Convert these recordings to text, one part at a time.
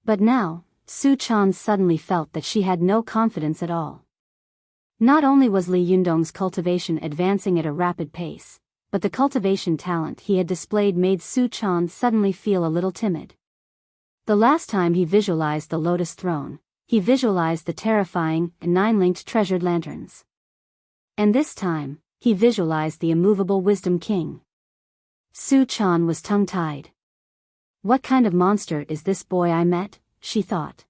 But now, Su Chan suddenly felt that she had no confidence at all. Not only was Li Yundong's cultivation advancing at a rapid pace, but the cultivation talent he had displayed made Su Chan suddenly feel a little timid. The last time he visualized the lotus throne, he visualized the terrifying 9-linked treasured lanterns. And this time, he visualized the immovable wisdom king. Su Chan was tongue-tied. What kind of monster is this boy I met, she thought.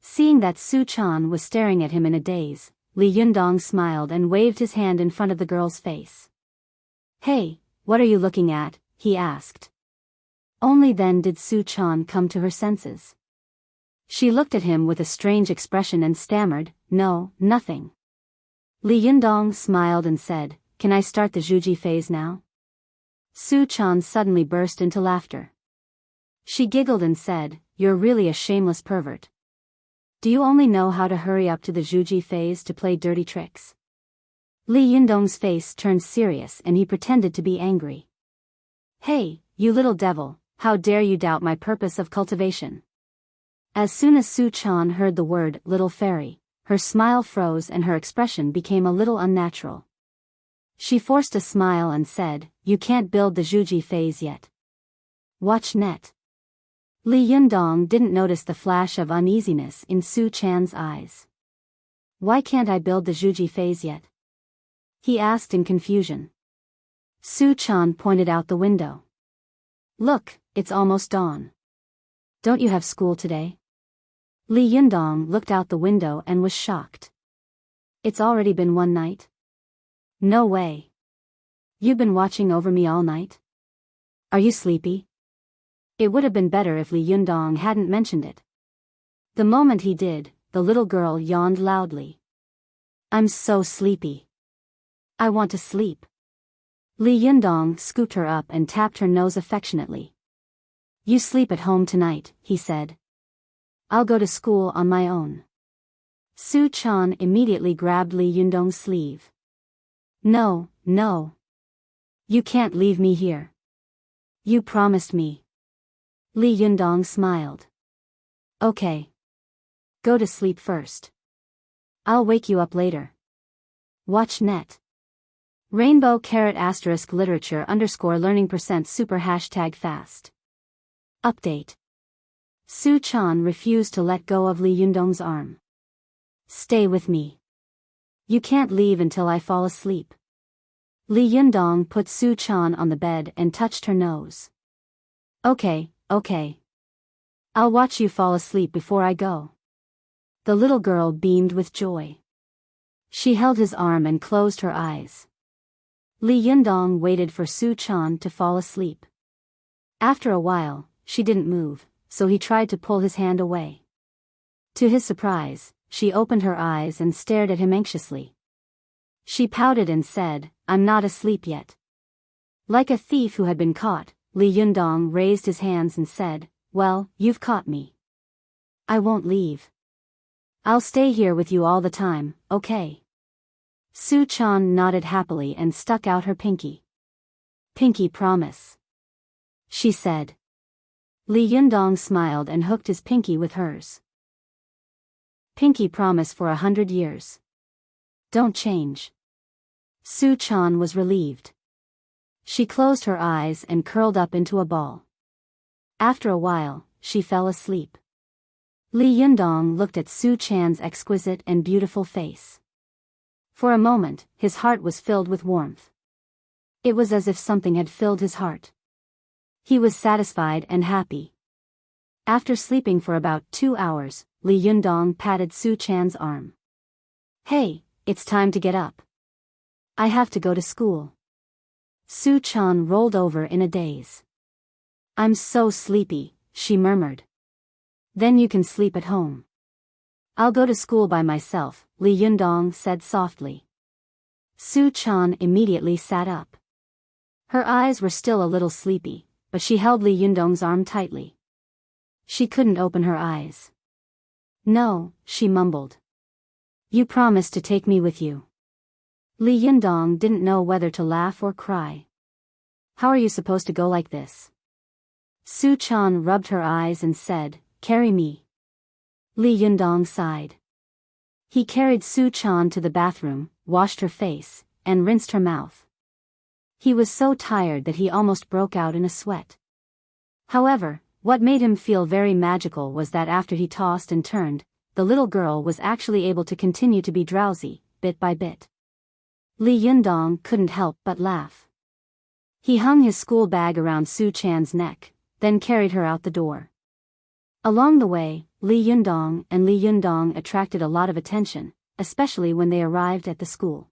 Seeing that Su Chan was staring at him in a daze, Li Yundong smiled and waved his hand in front of the girl's face. Hey, what are you looking at? He asked. Only then did Su Chan come to her senses. She looked at him with a strange expression and stammered, "No, nothing." Li Yundong smiled and said, "Can I start the Zhuji phase now?" Su Chan suddenly burst into laughter. She giggled and said, "You're really a shameless pervert. Do you only know how to hurry up to the Zhuji phase to play dirty tricks?" Li Yundong's face turned serious and he pretended to be angry. "Hey, you little devil, how dare you doubt my purpose of cultivation?" As soon as Su Chan heard the word little fairy, her smile froze and her expression became a little unnatural. She forced a smile and said, "You can't build the Zhuji phase yet. Watch net." Li Yundong didn't notice the flash of uneasiness in Su Chan's eyes. "Why can't I build the Zhuji phase yet?" he asked in confusion. Su Chan pointed out the window. "Look, it's almost dawn. Don't you have school today?" Li Yundong looked out the window and was shocked. "It's already been one night?" "No way. You've been watching over me all night? Are you sleepy?" It would have been better if Li Yundong hadn't mentioned it. The moment he did, the little girl yawned loudly. "I'm so sleepy. I want to sleep." Li Yundong scooped her up and tapped her nose affectionately. "You sleep at home tonight," he said. "I'll go to school on my own." Su Chan immediately grabbed Li Yundong's sleeve. "No, no. You can't leave me here. You promised me." Li Yundong smiled. "Okay. Go to sleep first. I'll wake you up later. Watch net. Rainbow ** literature _learning% super #fast. Update. Su Chan refused to let go of Li Yundong's arm. "Stay with me. You can't leave until I fall asleep." Li Yundong put Su Chan on the bed and touched her nose. Okay. I'll watch you fall asleep before I go." The little girl beamed with joy. She held his arm and closed her eyes. Li Yundong waited for Su Chan to fall asleep. After a while, she didn't move, so he tried to pull his hand away. To his surprise, she opened her eyes and stared at him anxiously. She pouted and said, "I'm not asleep yet." Like a thief who had been caught, Li Yundong raised his hands and said, "Well, you've caught me. I won't leave. I'll stay here with you all the time, okay?" Su Chan nodded happily and stuck out her pinky. "Pinky promise," she said. Li Yundong smiled and hooked his pinky with hers. "Pinky promise for 100 years. Don't change." Su Chan was relieved. She closed her eyes and curled up into a ball. After a while, she fell asleep. Li Yundong looked at Su Chan's exquisite and beautiful face. For a moment, his heart was filled with warmth. It was as if something had filled his heart. He was satisfied and happy. After sleeping for about 2 hours, Li Yundong patted Su Chan's arm. "Hey, it's time to get up. I have to go to school." Su Chan rolled over in a daze. "I'm so sleepy," she murmured. "Then you can sleep at home." "I'll go to school by myself," Li Yundong said softly. Su Chan immediately sat up. Her eyes were still a little sleepy, but she held Li Yundong's arm tightly. She couldn't open her eyes. "No," she mumbled. "You promised to take me with you." Li Yundong didn't know whether to laugh or cry. "How are you supposed to go like this?" Su Chan rubbed her eyes and said, carry me. Li Yundong sighed. He carried Su Chan to the bathroom, washed her face, and rinsed her mouth. He was so tired that he almost broke out in a sweat. However, what made him feel very magical was that after he tossed and turned, the little girl was actually able to continue to be drowsy, bit by bit. Li Yundong couldn't help but laugh. He hung his school bag around Su Chan's neck, then carried her out the door. Along the way, Li Yundong attracted a lot of attention, especially when they arrived at the school.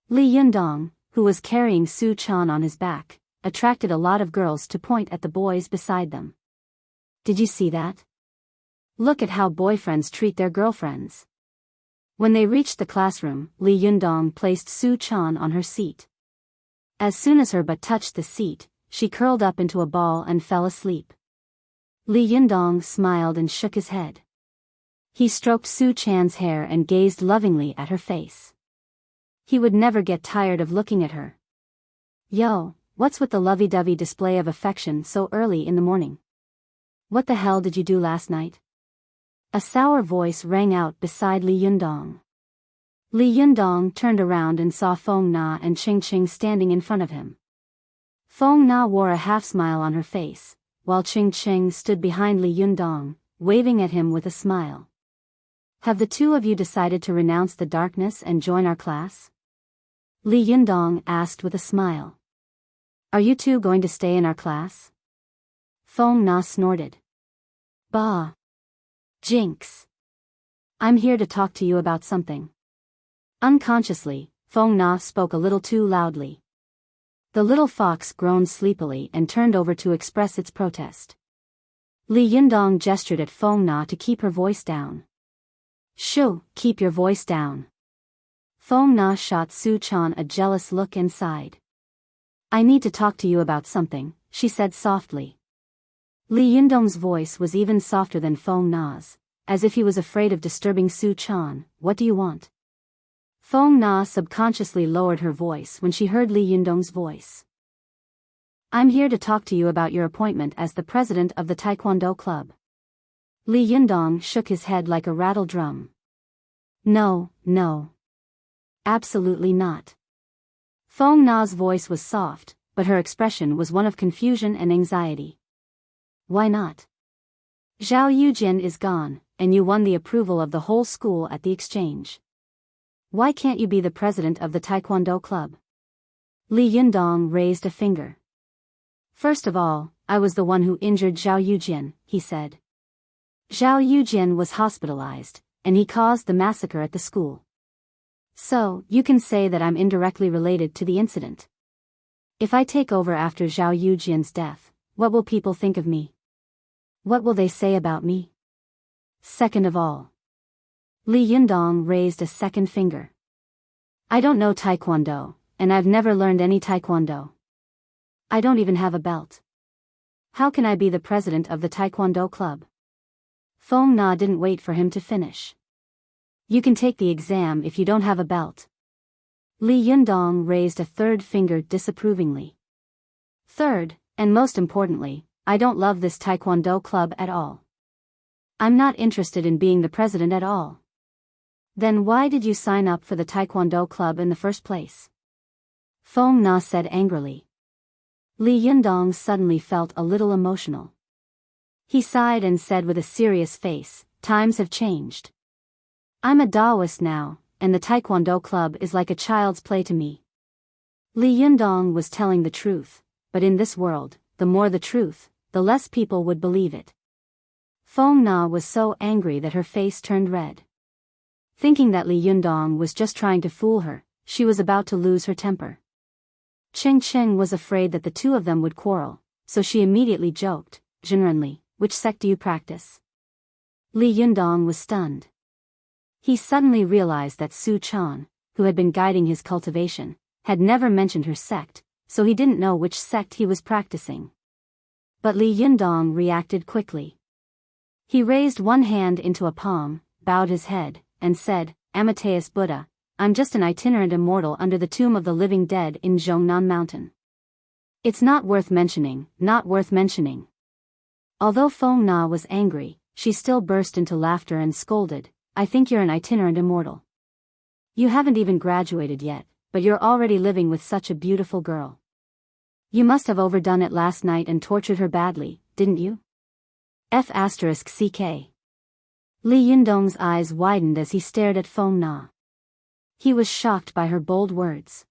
Li Yundong, who was carrying Su Chan on his back, attracted a lot of girls to point at the boys beside them. Did you see that? Look at how boyfriends treat their girlfriends. When they reached the classroom, Li Yundong placed Su Chan on her seat. As soon as her butt touched the seat, she curled up into a ball and fell asleep. Li Yundong smiled and shook his head. He stroked Su Chan's hair and gazed lovingly at her face. He would never get tired of looking at her. Yo, what's with the lovey-dovey display of affection so early in the morning? What the hell did you do last night? A sour voice rang out beside Li Yundong. Li Yundong turned around and saw Feng Na and Ching Ching standing in front of him. Feng Na wore a half-smile on her face, while Ching Ching stood behind Li Yundong, waving at him with a smile. Have the two of you decided to renounce the darkness and join our class? Li Yundong asked with a smile. Are you two going to stay in our class? Feng Na snorted. Bah. Jinx. I'm here to talk to you about something. Unconsciously, Feng Na spoke a little too loudly. The little fox groaned sleepily and turned over to express its protest. Li Yundong gestured at Feng Na to keep her voice down. Shoo, keep your voice down. Feng Na shot Su Chan a jealous look and sighed. I need to talk to you about something, she said softly. Li Yundong's voice was even softer than Feng Na's, as if he was afraid of disturbing Su Chan. What do you want? Feng Na subconsciously lowered her voice when she heard Li Yundong's voice. I'm here to talk to you about your appointment as the president of the Taekwondo club. Li Yundong shook his head like a rattle drum. No. Absolutely not. Feng Na's voice was soft, but her expression was one of confusion and anxiety. Why not? Zhao Yujin is gone, and you won the approval of the whole school at the exchange. Why can't you be the president of the Taekwondo club? Li Yundong raised a finger. First of all, I was the one who injured Zhao Yujin, he said. Zhao Yujin was hospitalized, and he caused the massacre at the school. So, you can say that I'm indirectly related to the incident. If I take over after Zhao Yujin's death, what will people think of me? What will they say about me? Second of all. Li Yundong raised a second finger. I don't know Taekwondo, and I've never learned any Taekwondo. I don't even have a belt. How can I be the president of the Taekwondo club? Feng Na didn't wait for him to finish. You can take the exam if you don't have a belt. Li Yundong raised a third finger disapprovingly. Third, and most importantly, I don't love this Taekwondo club at all. I'm not interested in being the president at all. Then why did you sign up for the Taekwondo club in the first place? Feng Na said angrily. Li Yundong suddenly felt a little emotional. He sighed and said with a serious face, times have changed. I'm a Taoist now, and the Taekwondo club is like a child's play to me. Li Yundong was telling the truth, but in this world, the more the truth, the less people would believe it. Feng Na was so angry that her face turned red. Thinking that Li Yundong was just trying to fool her, she was about to lose her temper. Ching Ching was afraid that the two of them would quarrel, so she immediately joked, Zhenrenli, which sect do you practice? Li Yundong was stunned. He suddenly realized that Su Chan, who had been guiding his cultivation, had never mentioned her sect, so he didn't know which sect he was practicing. But Li Yundong reacted quickly. He raised one hand into a palm, bowed his head, and said, Amateus Buddha, I'm just an itinerant immortal under the tomb of the living dead in Zhongnan Mountain. It's not worth mentioning, not worth mentioning. Although Feng Na was angry, she still burst into laughter and scolded, "I think you're an itinerant immortal. You haven't even graduated yet, but you're already living with such a beautiful girl. You must have overdone it last night and tortured her badly, didn't you?" F***ck. Li Yundong's eyes widened as he stared at Feng Na. He was shocked by her bold words.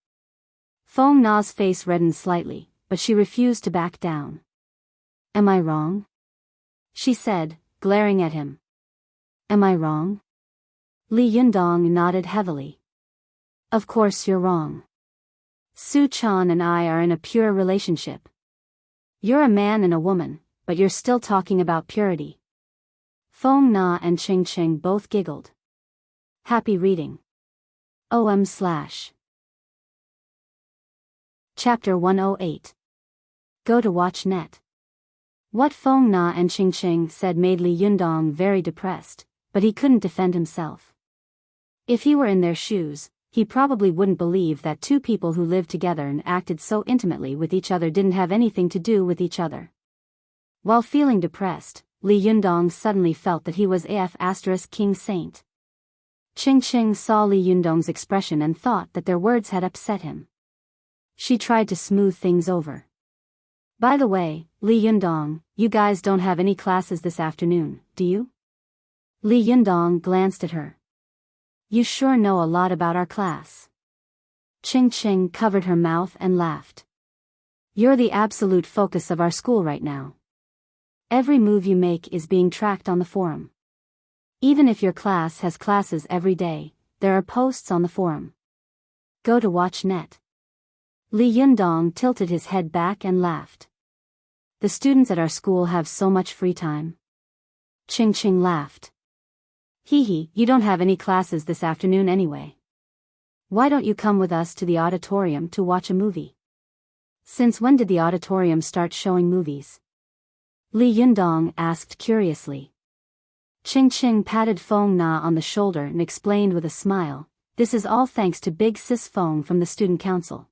Feng Na's face reddened slightly, but she refused to back down. "Am I wrong?" she said, glaring at him. "Am I wrong?" Li Yundong nodded heavily. "Of course you're wrong. Su Chan and I are in a pure relationship. You're a man and a woman, but you're still talking about purity." Feng Na and Ching Ching both giggled. Happy reading. OM/. Chapter 108. Go to watch net. What Feng Na and Ching Ching said made Li Yundong very depressed, but he couldn't defend himself. If he were in their shoes, he probably wouldn't believe that two people who lived together and acted so intimately with each other didn't have anything to do with each other. While feeling depressed, Li Yundong suddenly felt that he was king saint. Ching Ching saw Li Yundong's expression and thought that their words had upset him. She tried to smooth things over. "By the way, Li Yundong, you guys don't have any classes this afternoon, do you?" Li Yundong glanced at her. "You sure know a lot about our class." Ching Ching covered her mouth and laughed. "You're the absolute focus of our school right now. Every move you make is being tracked on the forum. Even if your class has classes every day, there are posts on the forum. Go to watch net." Li Yundong tilted his head back and laughed. "The students at our school have so much free time." Ching Ching laughed. "Hee, you don't have any classes this afternoon anyway. Why don't you come with us to the auditorium to watch a movie?" "Since when did the auditorium start showing movies?" Li Yundong asked curiously. Ching Ching patted Feng Na on the shoulder and explained with a smile, "This is all thanks to Big Sis Feng from the student council.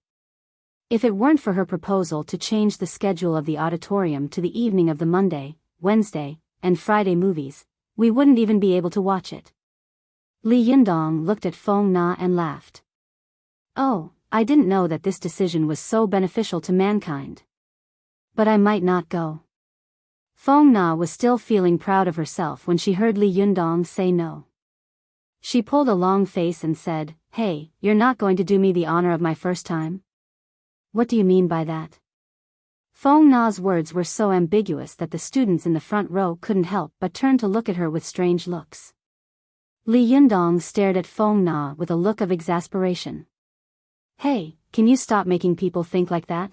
If it weren't for her proposal to change the schedule of the auditorium to the evening of the Monday, Wednesday, and Friday movies, we wouldn't even be able to watch it." Li Yundong looked at Feng Na and laughed. "Oh, I didn't know that this decision was so beneficial to mankind. But I might not go." Feng Na was still feeling proud of herself when she heard Li Yundong say no. She pulled a long face and said, "Hey, you're not going to do me the honor of my first time?" "What do you mean by that?" Feng Na's words were so ambiguous that the students in the front row couldn't help but turn to look at her with strange looks. Li Yundong stared at Feng Na with a look of exasperation. "Hey, can you stop making people think like that?"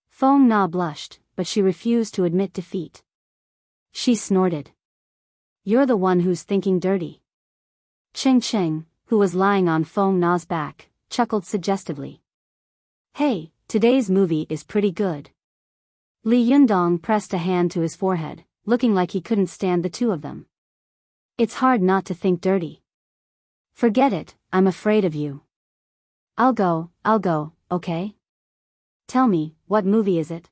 Feng Na blushed, but she refused to admit defeat. She snorted. "You're the one who's thinking dirty." Ching Ching, who was lying on Feng Na's back, chuckled suggestively. "Hey, today's movie is pretty good." Li Yundong pressed a hand to his forehead, looking like he couldn't stand the two of them. "It's hard not to think dirty." "Forget it, I'm afraid of you." I'll go, okay? Tell me, what movie is it?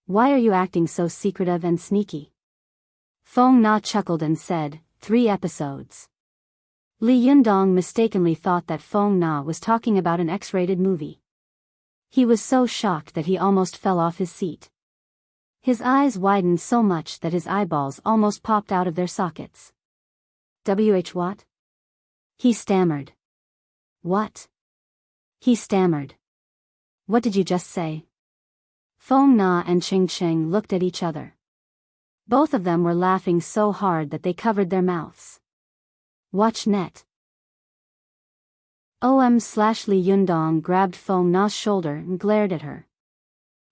Why are you acting so secretive and sneaky?" Feng Na chuckled and said, 3 episodes. Li Yundong mistakenly thought that Feng Na was talking about an X-rated movie. He was so shocked that he almost fell off his seat. His eyes widened so much that his eyeballs almost popped out of their sockets. What? He stammered. What? He stammered. What did you just say? Feng Na and Ching Ching looked at each other. Both of them were laughing so hard that they covered their mouths. Watch net. Li Yundong grabbed Feng Na's shoulder and glared at her.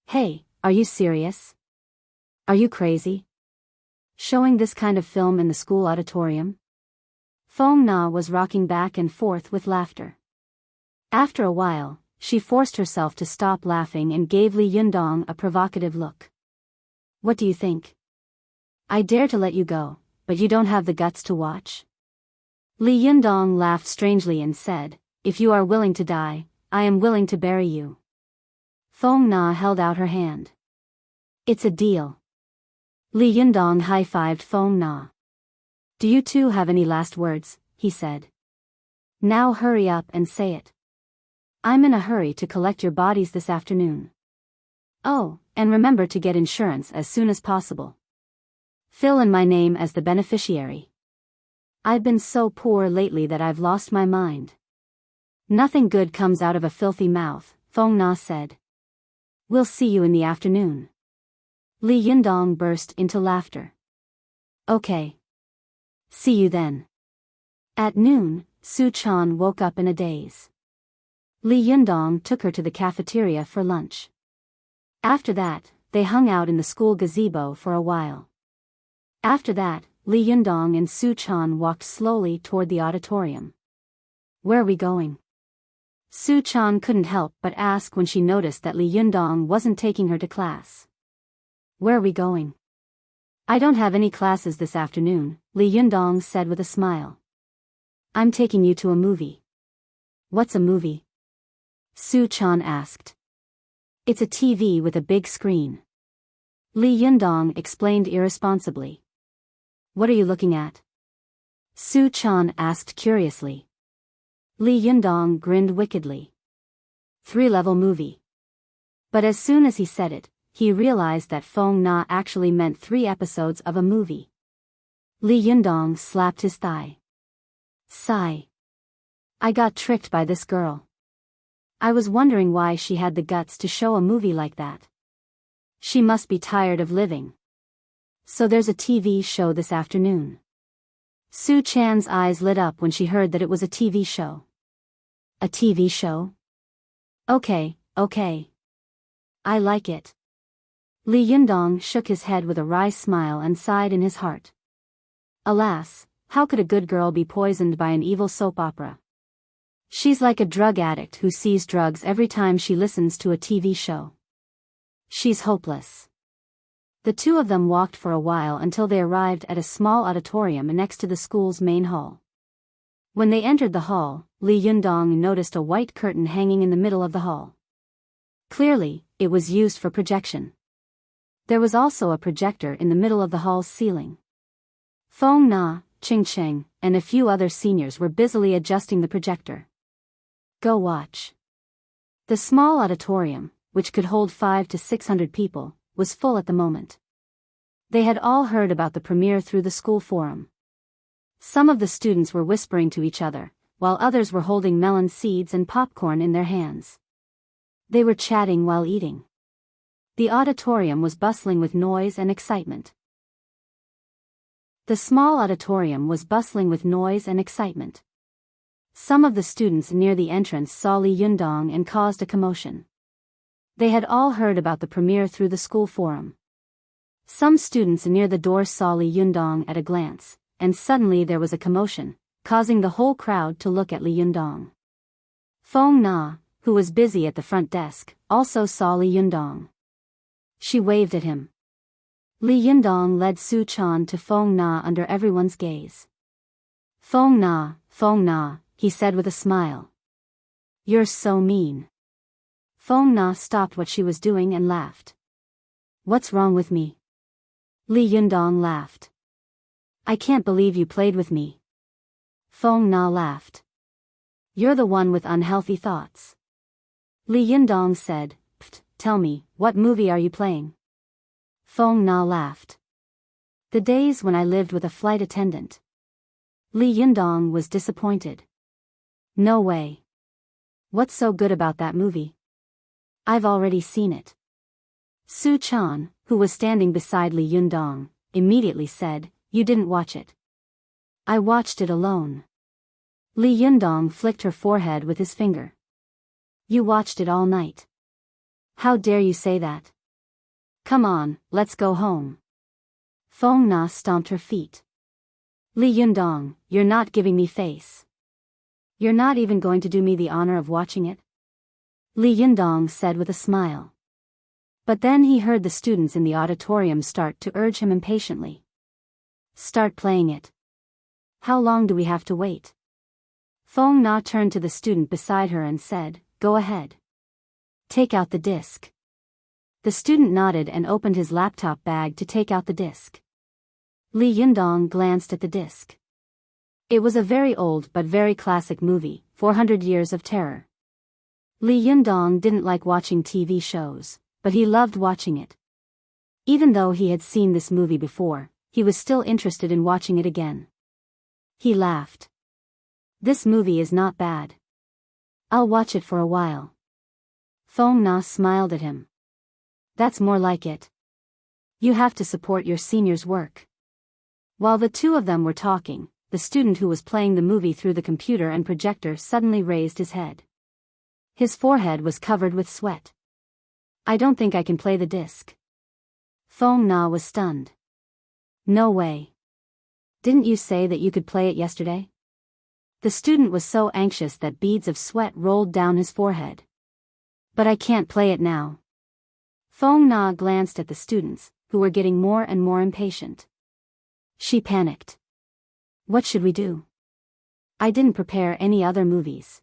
Hey, are you serious? Are you crazy? Showing this kind of film in the school auditorium? Feng Na was rocking back and forth with laughter. After a while, she forced herself to stop laughing and gave Li Yundong a provocative look. What do you think? I dare to let you go, but you don't have the guts to watch? Li Yundong laughed strangely and said, if you are willing to die, I am willing to bury you. Feng Na held out her hand. It's a deal. Li Yundong high-fived Feng Na. Do you two have any last words? He said. Now hurry up and say it. I'm in a hurry to collect your bodies this afternoon. Oh, and remember to get insurance as soon as possible. Fill in my name as the beneficiary. I've been so poor lately that I've lost my mind. Nothing good comes out of a filthy mouth, Feng Na said. We'll see you in the afternoon. Li Yundong burst into laughter. Okay. See you then. At noon, Su Chan woke up in a daze. Li Yundong took her to the cafeteria for lunch. After that, they hung out in the school gazebo for a while. After that, Li Yundong and Su Chan walked slowly toward the auditorium. Where are we going? Su Chan couldn't help but ask when she noticed that Li Yundong wasn't taking her to class. Where are we going? I don't have any classes this afternoon, Li Yundong said with a smile. I'm taking you to a movie. What's a movie? Su Chan asked. It's a TV with a big screen. Li Yundong explained irresponsibly. What are you looking at? Su Chan asked curiously. Li Yundong grinned wickedly. 3-level movie. But as soon as he said it, he realized that Feng Na actually meant 3 episodes of a movie. Li Yundong slapped his thigh. Sigh. I got tricked by this girl. I was wondering why she had the guts to show a movie like that. She must be tired of living. So there's a TV show this afternoon. Su Chan's eyes lit up when she heard that it was a TV show. A TV show? Okay. I like it. Li Yundong shook his head with a wry smile and sighed in his heart. Alas, how could a good girl be poisoned by an evil soap opera? She's like a drug addict who sees drugs every time she listens to a TV show. She's hopeless. The two of them walked for a while until they arrived at a small auditorium next to the school's main hall. When they entered the hall, Li Yundong noticed a white curtain hanging in the middle of the hall. Clearly, it was used for projection. There was also a projector in the middle of the hall's ceiling. Feng Na, Ching Cheng, and a few other seniors were busily adjusting the projector. Go watch. The small auditorium, which could hold 500 to 600 people, was full at the moment. They had all heard about the premiere through the school forum. Some of the students were whispering to each other, while others were holding melon seeds and popcorn in their hands. They were chatting while eating. The auditorium was bustling with noise and excitement. The small auditorium was bustling with noise and excitement. Some of the students near the entrance saw Li Yundong and caused a commotion. They had all heard about the premiere through the school forum. Some students near the door saw Li Yundong at a glance, and suddenly there was a commotion, causing the whole crowd to look at Li Yundong. Feng Na, who was busy at the front desk, also saw Li Yundong. She waved at him. Li Yundong led Su Chan to Feng Na under everyone's gaze. Feng Na, he said with a smile. You're so mean. Feng Na stopped what she was doing and laughed. What's wrong with me? Li Yundong laughed. I can't believe you played with me. Feng Na laughed. You're the one with unhealthy thoughts. Li Yundong said, Pfft, tell me, what movie are you playing? Feng Na laughed. The days when I lived with a flight attendant. Li Yundong was disappointed. No way. What's so good about that movie? I've already seen it. Su Chan, who was standing beside Li Yundong, immediately said, You didn't watch it. I watched it alone. Li Yundong flicked her forehead with his finger. You watched it all night. How dare you say that? Come on, let's go home. Feng Na stomped her feet. Li Yundong, you're not giving me face. You're not even going to do me the honor of watching it? Li Yundong said with a smile. But then he heard the students in the auditorium start to urge him impatiently. Start playing it. How long do we have to wait? Feng Na turned to the student beside her and said, Go ahead. Take out the disc. The student nodded and opened his laptop bag to take out the disc. Li Yundong glanced at the disc. It was a very old but very classic movie, 400 Years of Terror. Li Yundong didn't like watching TV shows, but he loved watching it. Even though he had seen this movie before, he was still interested in watching it again. He laughed. This movie is not bad. I'll watch it for a while. Fong Na smiled at him. That's more like it. You have to support your senior's work. While the two of them were talking, the student who was playing the movie through the computer and projector suddenly raised his head. His forehead was covered with sweat. I don't think I can play the disc. Fong Na was stunned. No way. Didn't you say that you could play it yesterday? The student was so anxious that beads of sweat rolled down his forehead. But I can't play it now. Fong Na glanced at the students, who were getting more and more impatient. She panicked. What should we do? I didn't prepare any other movies.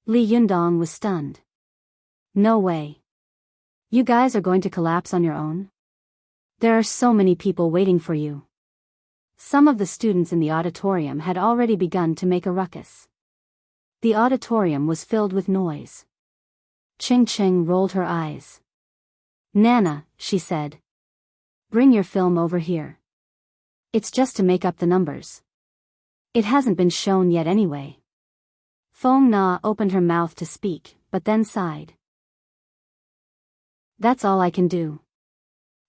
Li Yundong was stunned. No way. You guys are going to collapse on your own? There are so many people waiting for you. Some of the students in the auditorium had already begun to make a ruckus. The auditorium was filled with noise. Ching Ching rolled her eyes. Nana, she said. Bring your film over here. It's just to make up the numbers. It hasn't been shown yet anyway. Fong Na opened her mouth to speak, but then sighed. That's all I can do.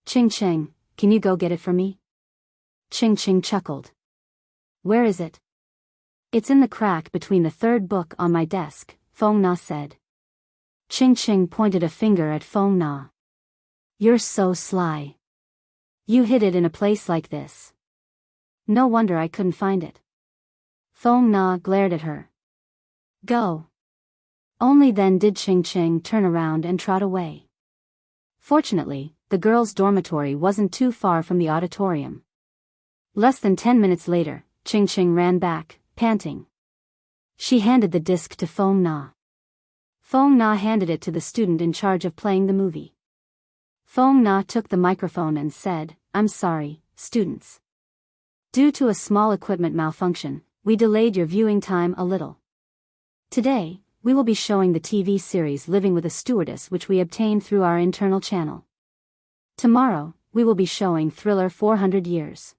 Ching Ching, can you go get it for me? Ching Ching chuckled. Where is it? It's in the crack between the third book on my desk, Fong Na said. Ching Ching pointed a finger at Fong Na. You're so sly. You hid it in a place like this. No wonder I couldn't find it. Fong Na glared at her. Go. Only then did Ching Ching turn around and trot away. Fortunately, the girls' dormitory wasn't too far from the auditorium. Less than 10 minutes later, Ching Ching ran back, panting. She handed the disc to Fong Na. Fong Na handed it to the student in charge of playing the movie. Fong Na took the microphone and said, I'm sorry, students. Due to a small equipment malfunction, we delayed your viewing time a little. Today, we will be showing the TV series Living with a Stewardess, which we obtained through our internal channel. Tomorrow, we will be showing Thriller 400 Years.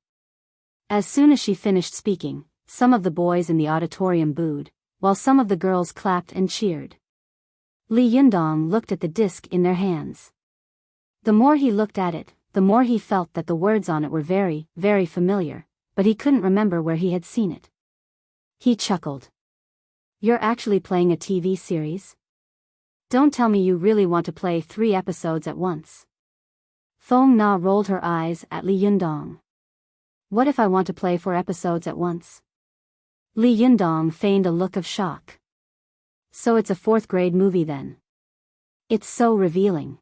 As soon as she finished speaking, some of the boys in the auditorium booed, while some of the girls clapped and cheered. Li Yundong looked at the disc in their hands. The more he looked at it, the more he felt that the words on it were very, very familiar, but he couldn't remember where he had seen it. He chuckled. You're actually playing a TV series? Don't tell me you really want to play 3 episodes at once. Fong Na rolled her eyes at Li Yundong. What if I want to play 4 episodes at once? Li Yundong feigned a look of shock. So it's a 4th grade movie then. It's so revealing.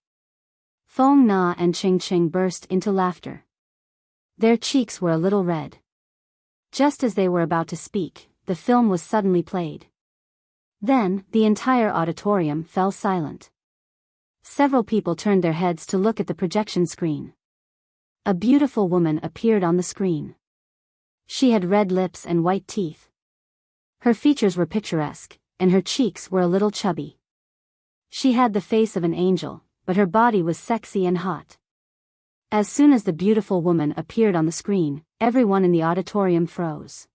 Fong Na and Ching Ching burst into laughter. Their cheeks were a little red. Just as they were about to speak, the film was suddenly played. Then, the entire auditorium fell silent. Several people turned their heads to look at the projection screen. A beautiful woman appeared on the screen. She had red lips and white teeth. Her features were picturesque, and her cheeks were a little chubby. She had the face of an angel, but her body was sexy and hot. As soon as the beautiful woman appeared on the screen, everyone in the auditorium froze.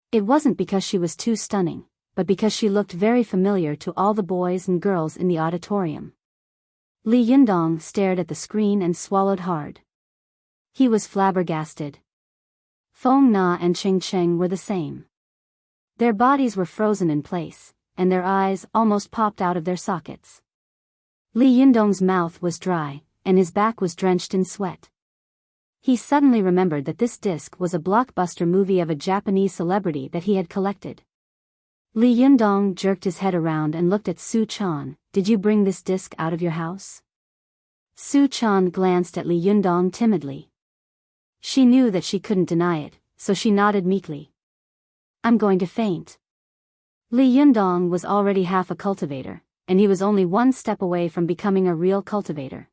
It wasn't because she was too stunning, but because she looked very familiar to all the boys and girls in the auditorium. Li Yundong stared at the screen and swallowed hard. He was flabbergasted. Fong Na and Ching Ching were the same. Their bodies were frozen in place, and their eyes almost popped out of their sockets. Li Yundong's mouth was dry, and his back was drenched in sweat. He suddenly remembered that this disc was a blockbuster movie of a Japanese celebrity that he had collected. Li Yundong jerked his head around and looked at Su Chan. Did you bring this disc out of your house? Su Chan glanced at Li Yundong timidly. She knew that she couldn't deny it, so she nodded meekly. I'm going to faint. Li Yundong was already half a cultivator, and he was only one step away from becoming a real cultivator.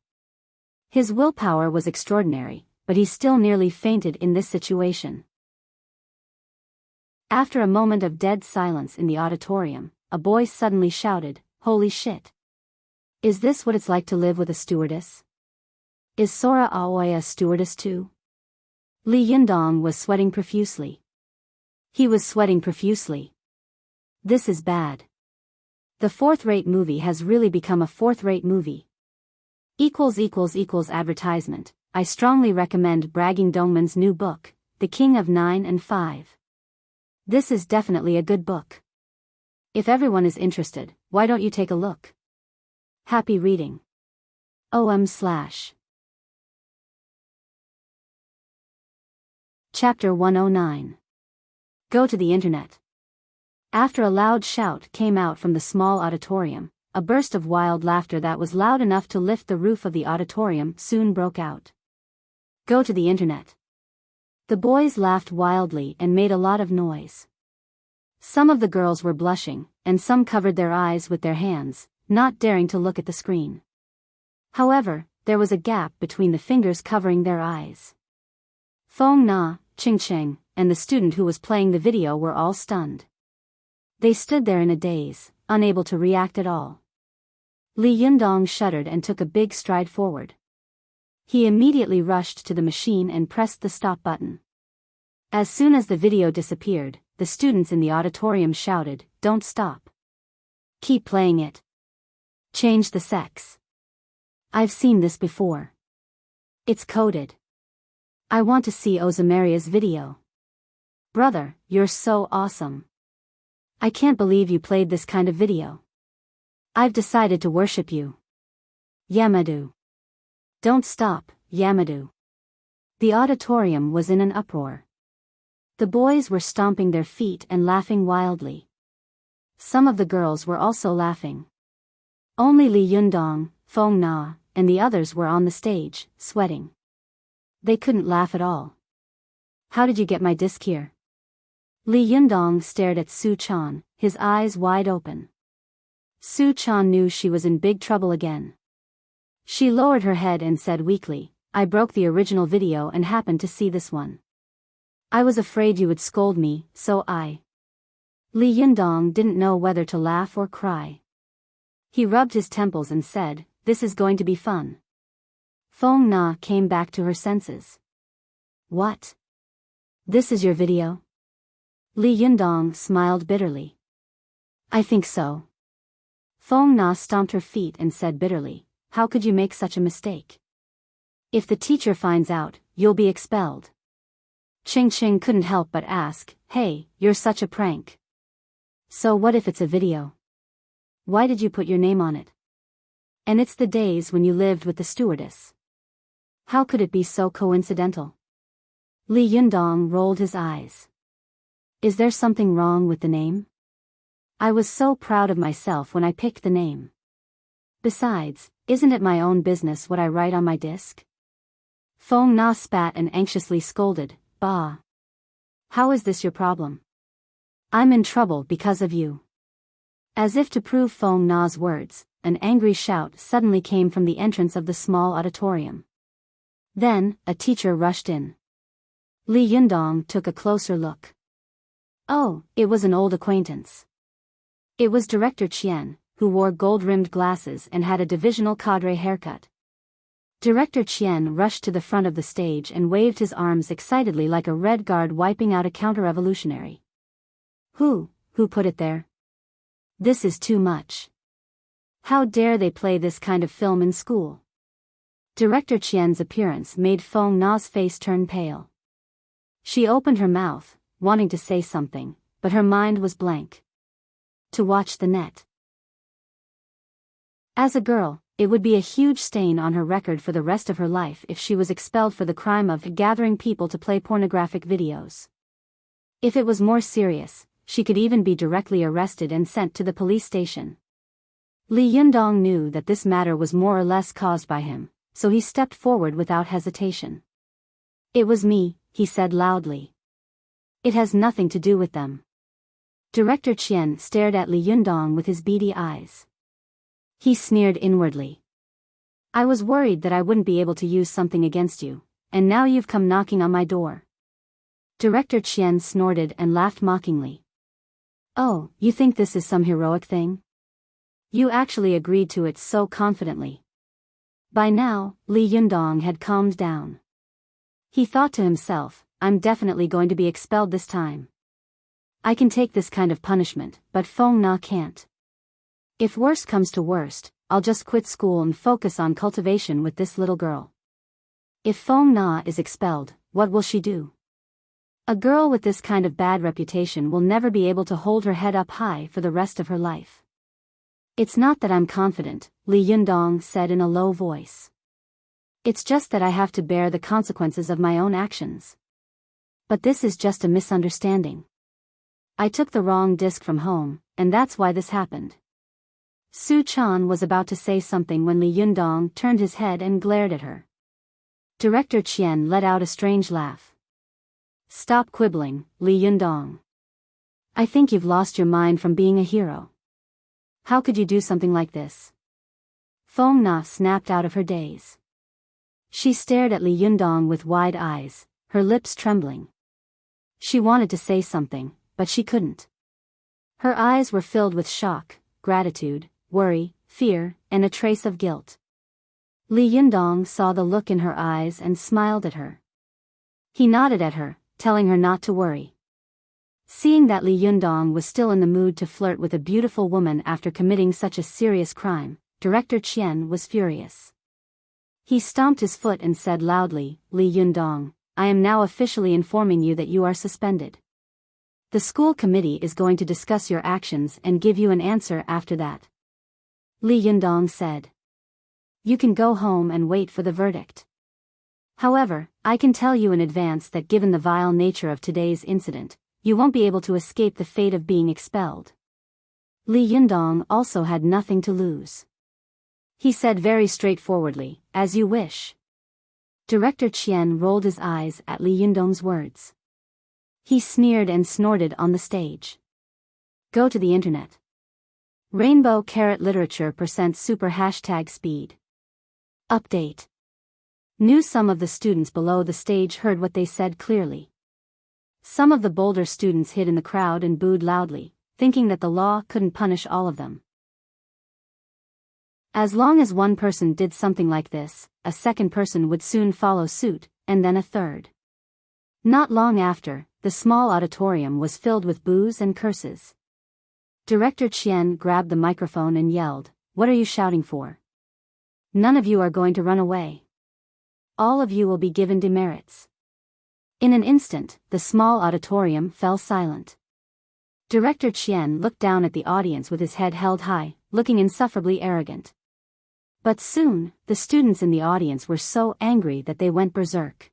His willpower was extraordinary, but he still nearly fainted in this situation. After a moment of dead silence in the auditorium, a boy suddenly shouted, "Holy shit! Is this what it's like to live with a stewardess? Is Sora Aoi a stewardess too?" Li Yundong was sweating profusely. He was sweating profusely. This is bad. The fourth-rate movie has really become a fourth-rate movie. Advertisement. I strongly recommend Bragging Dongman's new book, The King of 9 and 5. This is definitely a good book. If everyone is interested, why don't you take a look? Happy reading. Chapter 109. Go to the internet. After a loud shout came out from the small auditorium, a burst of wild laughter that was loud enough to lift the roof of the auditorium soon broke out. Go to the internet. The boys laughed wildly and made a lot of noise. Some of the girls were blushing, and some covered their eyes with their hands, not daring to look at the screen. However, there was a gap between the fingers covering their eyes. Feng Na, Ching Cheng, and the student who was playing the video were all stunned. They stood there in a daze, unable to react at all. Li Yundong shuddered and took a big stride forward. He immediately rushed to the machine and pressed the stop button. As soon as the video disappeared, the students in the auditorium shouted, "Don't stop. Keep playing it. Change the sex. I've seen this before. It's coded. I want to see Ozamaria's video. Brother, you're so awesome. I can't believe you played this kind of video. I've decided to worship you. Yamadu. Don't stop, Yamadu." The auditorium was in an uproar. The boys were stomping their feet and laughing wildly. Some of the girls were also laughing. Only Li Yundong, Feng Na, and the others were on the stage, sweating. They couldn't laugh at all. "How did you get my disc here?" Li Yundong stared at Su Chan, his eyes wide open. Su Chan knew she was in big trouble again. She lowered her head and said weakly, "I broke the original video and happened to see this one. I was afraid you would scold me, so I..." Li Yundong didn't know whether to laugh or cry. He rubbed his temples and said, "This is going to be fun." Feng Na came back to her senses. "What? This is your video?" Li Yundong smiled bitterly. "I think so." Feng Na stomped her feet and said bitterly, "How could you make such a mistake? If the teacher finds out, you'll be expelled." Ching Ching couldn't help but ask, "Hey, you're such a prank. So what if it's a video? Why did you put your name on it? And it's the days when you lived with the stewardess. How could it be so coincidental?" Li Yundong rolled his eyes. "Is there something wrong with the name? I was so proud of myself when I picked the name. Besides, isn't it my own business what I write on my disc?" Feng Na spat and anxiously scolded, "Bah! How is this your problem? I'm in trouble because of you." As if to prove Feng Na's words, an angry shout suddenly came from the entrance of the small auditorium. Then, a teacher rushed in. Li Yundong took a closer look. Oh, it was an old acquaintance. It was Director Qian, who wore gold-rimmed glasses and had a divisional cadre haircut. Director Qian rushed to the front of the stage and waved his arms excitedly like a red guard wiping out a counter-revolutionary. Who put it there? This is too much. How dare they play this kind of film in school?" Director Qian's appearance made Feng Na's face turn pale. She opened her mouth, wanting to say something, but her mind was blank. To watch the net. As a girl, it would be a huge stain on her record for the rest of her life if she was expelled for the crime of gathering people to play pornographic videos. If it was more serious, she could even be directly arrested and sent to the police station. Li Yundong knew that this matter was more or less caused by him, so he stepped forward without hesitation. "It was me," he said loudly. "It has nothing to do with them." Director Qian stared at Li Yundong with his beady eyes. He sneered inwardly. I was worried that I wouldn't be able to use something against you, and now you've come knocking on my door. Director Qian snorted and laughed mockingly. Oh, you think this is some heroic thing? You actually agreed to it so confidently. By now, Li Yundong had calmed down. He thought to himself, I'm definitely going to be expelled this time. I can take this kind of punishment, but Feng Na can't. If worst comes to worst, I'll just quit school and focus on cultivation with this little girl. If Feng Na is expelled, what will she do? A girl with this kind of bad reputation will never be able to hold her head up high for the rest of her life. It's not that I'm confident, Li Yundong said in a low voice. It's just that I have to bear the consequences of my own actions. But this is just a misunderstanding. I took the wrong disc from home, and that's why this happened. Su Chan was about to say something when Li Yundong turned his head and glared at her. Director Qian let out a strange laugh. Stop quibbling, Li Yundong. I think you've lost your mind from being a hero. How could you do something like this? Feng Na snapped out of her daze. She stared at Li Yundong with wide eyes, her lips trembling. She wanted to say something, but she couldn't. Her eyes were filled with shock, gratitude, worry, fear, and a trace of guilt. Li Yundong saw the look in her eyes and smiled at her. He nodded at her, telling her not to worry. Seeing that Li Yundong was still in the mood to flirt with a beautiful woman after committing such a serious crime, Director Qian was furious. He stomped his foot and said loudly, Li Yundong, I am now officially informing you that you are suspended. The school committee is going to discuss your actions and give you an answer after that. Li Yundong said. You can go home and wait for the verdict. However, I can tell you in advance that given the vile nature of today's incident, you won't be able to escape the fate of being expelled. Li Yundong also had nothing to lose. He said very straightforwardly, as you wish. Director Qian rolled his eyes at Li Yundong's words. He sneered and snorted on the stage. Go to the internet. Rainbow Carrot Literature % super #speed. Update. Some of the students below the stage heard what they said clearly. Some of the bolder students hid in the crowd and booed loudly, thinking that the law couldn't punish all of them. As long as one person did something like this, a second person would soon follow suit, and then a third. Not long after, the small auditorium was filled with boos and curses. Director Qian grabbed the microphone and yelled, What are you shouting for? None of you are going to run away. All of you will be given demerits. In an instant, the small auditorium fell silent. Director Qian looked down at the audience with his head held high, looking insufferably arrogant. But soon, the students in the audience were so angry that they went berserk.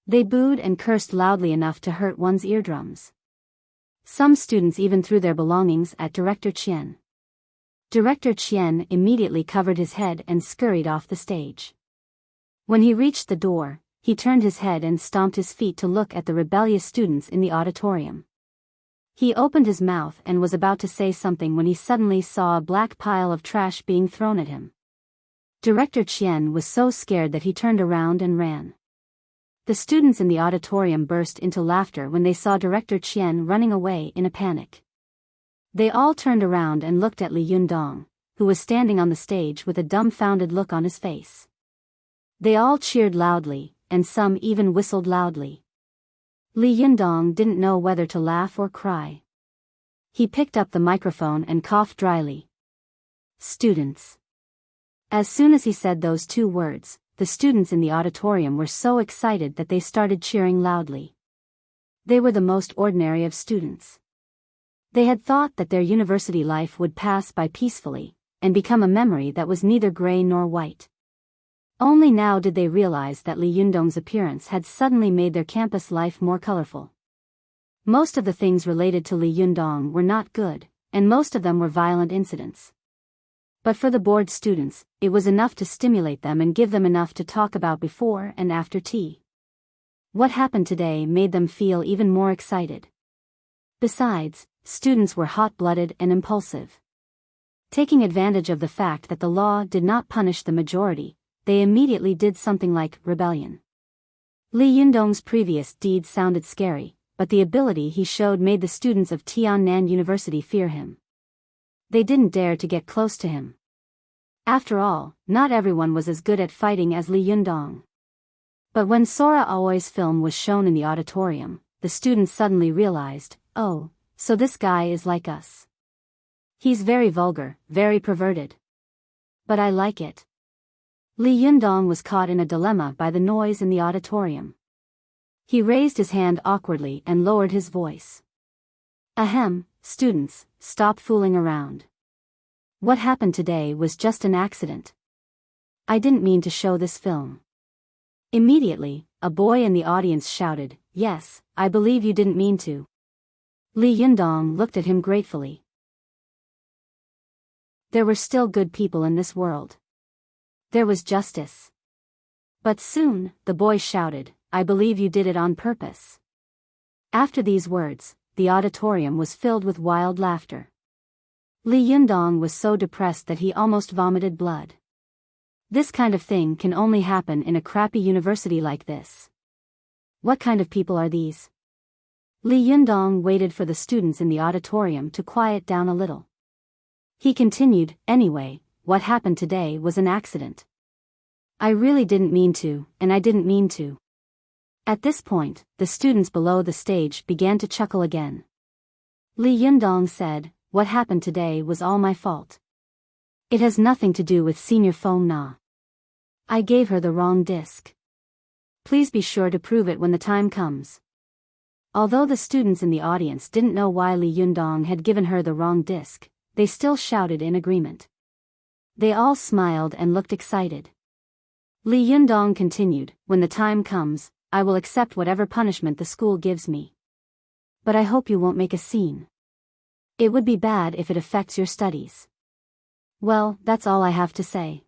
They booed and cursed loudly enough to hurt one's eardrums. Some students even threw their belongings at Director Qian. Director Qian immediately covered his head and scurried off the stage. When he reached the door, he turned his head and stomped his feet to look at the rebellious students in the auditorium. He opened his mouth and was about to say something when he suddenly saw a black pile of trash being thrown at him. Director Qian was so scared that he turned around and ran. The students in the auditorium burst into laughter when they saw Director Qian running away in a panic. They all turned around and looked at Li Yundong, who was standing on the stage with a dumbfounded look on his face. They all cheered loudly, and some even whistled loudly. Li Yundong didn't know whether to laugh or cry. He picked up the microphone and coughed dryly. Students. As soon as he said those two words, the students in the auditorium were so excited that they started cheering loudly. They were the most ordinary of students. They had thought that their university life would pass by peacefully, and become a memory that was neither gray nor white. Only now did they realize that Li Yundong's appearance had suddenly made their campus life more colorful. Most of the things related to Li Yundong were not good, and most of them were violent incidents. But for the bored students, it was enough to stimulate them and give them enough to talk about before and after tea. What happened today made them feel even more excited. Besides, students were hot-blooded and impulsive. Taking advantage of the fact that the law did not punish the majority, they immediately did something like rebellion. Li Yundong's previous deeds sounded scary, but the ability he showed made the students of Tiannan University fear him. They didn't dare to get close to him. After all, not everyone was as good at fighting as Li Yundong. But when Sora Aoi's film was shown in the auditorium, the students suddenly realized, oh, so this guy is like us. He's very vulgar, very perverted. But I like it. Li Yundong was caught in a dilemma by the noise in the auditorium. He raised his hand awkwardly and lowered his voice. Ahem, students, stop fooling around. What happened today was just an accident. I didn't mean to show this film. Immediately, a boy in the audience shouted, yes, I believe you didn't mean to. Li Yundong looked at him gratefully. There were still good people in this world. There was justice. But soon, the boy shouted, I believe you did it on purpose. After these words, the auditorium was filled with wild laughter. Li Yundong was so depressed that he almost vomited blood. This kind of thing can only happen in a crappy university like this. What kind of people are these? Li Yundong waited for the students in the auditorium to quiet down a little. He continued, anyway, what happened today was an accident. I really didn't mean to, and I didn't mean to. At this point, the students below the stage began to chuckle again. Li Yundong said, what happened today was all my fault. It has nothing to do with Senior Feng Na. I gave her the wrong disc. Please be sure to prove it when the time comes. Although the students in the audience didn't know why Li Yundong had given her the wrong disc, they still shouted in agreement. They all smiled and looked excited. Li Yundong continued, when the time comes, I will accept whatever punishment the school gives me. But I hope you won't make a scene. It would be bad if it affects your studies. Well, that's all I have to say.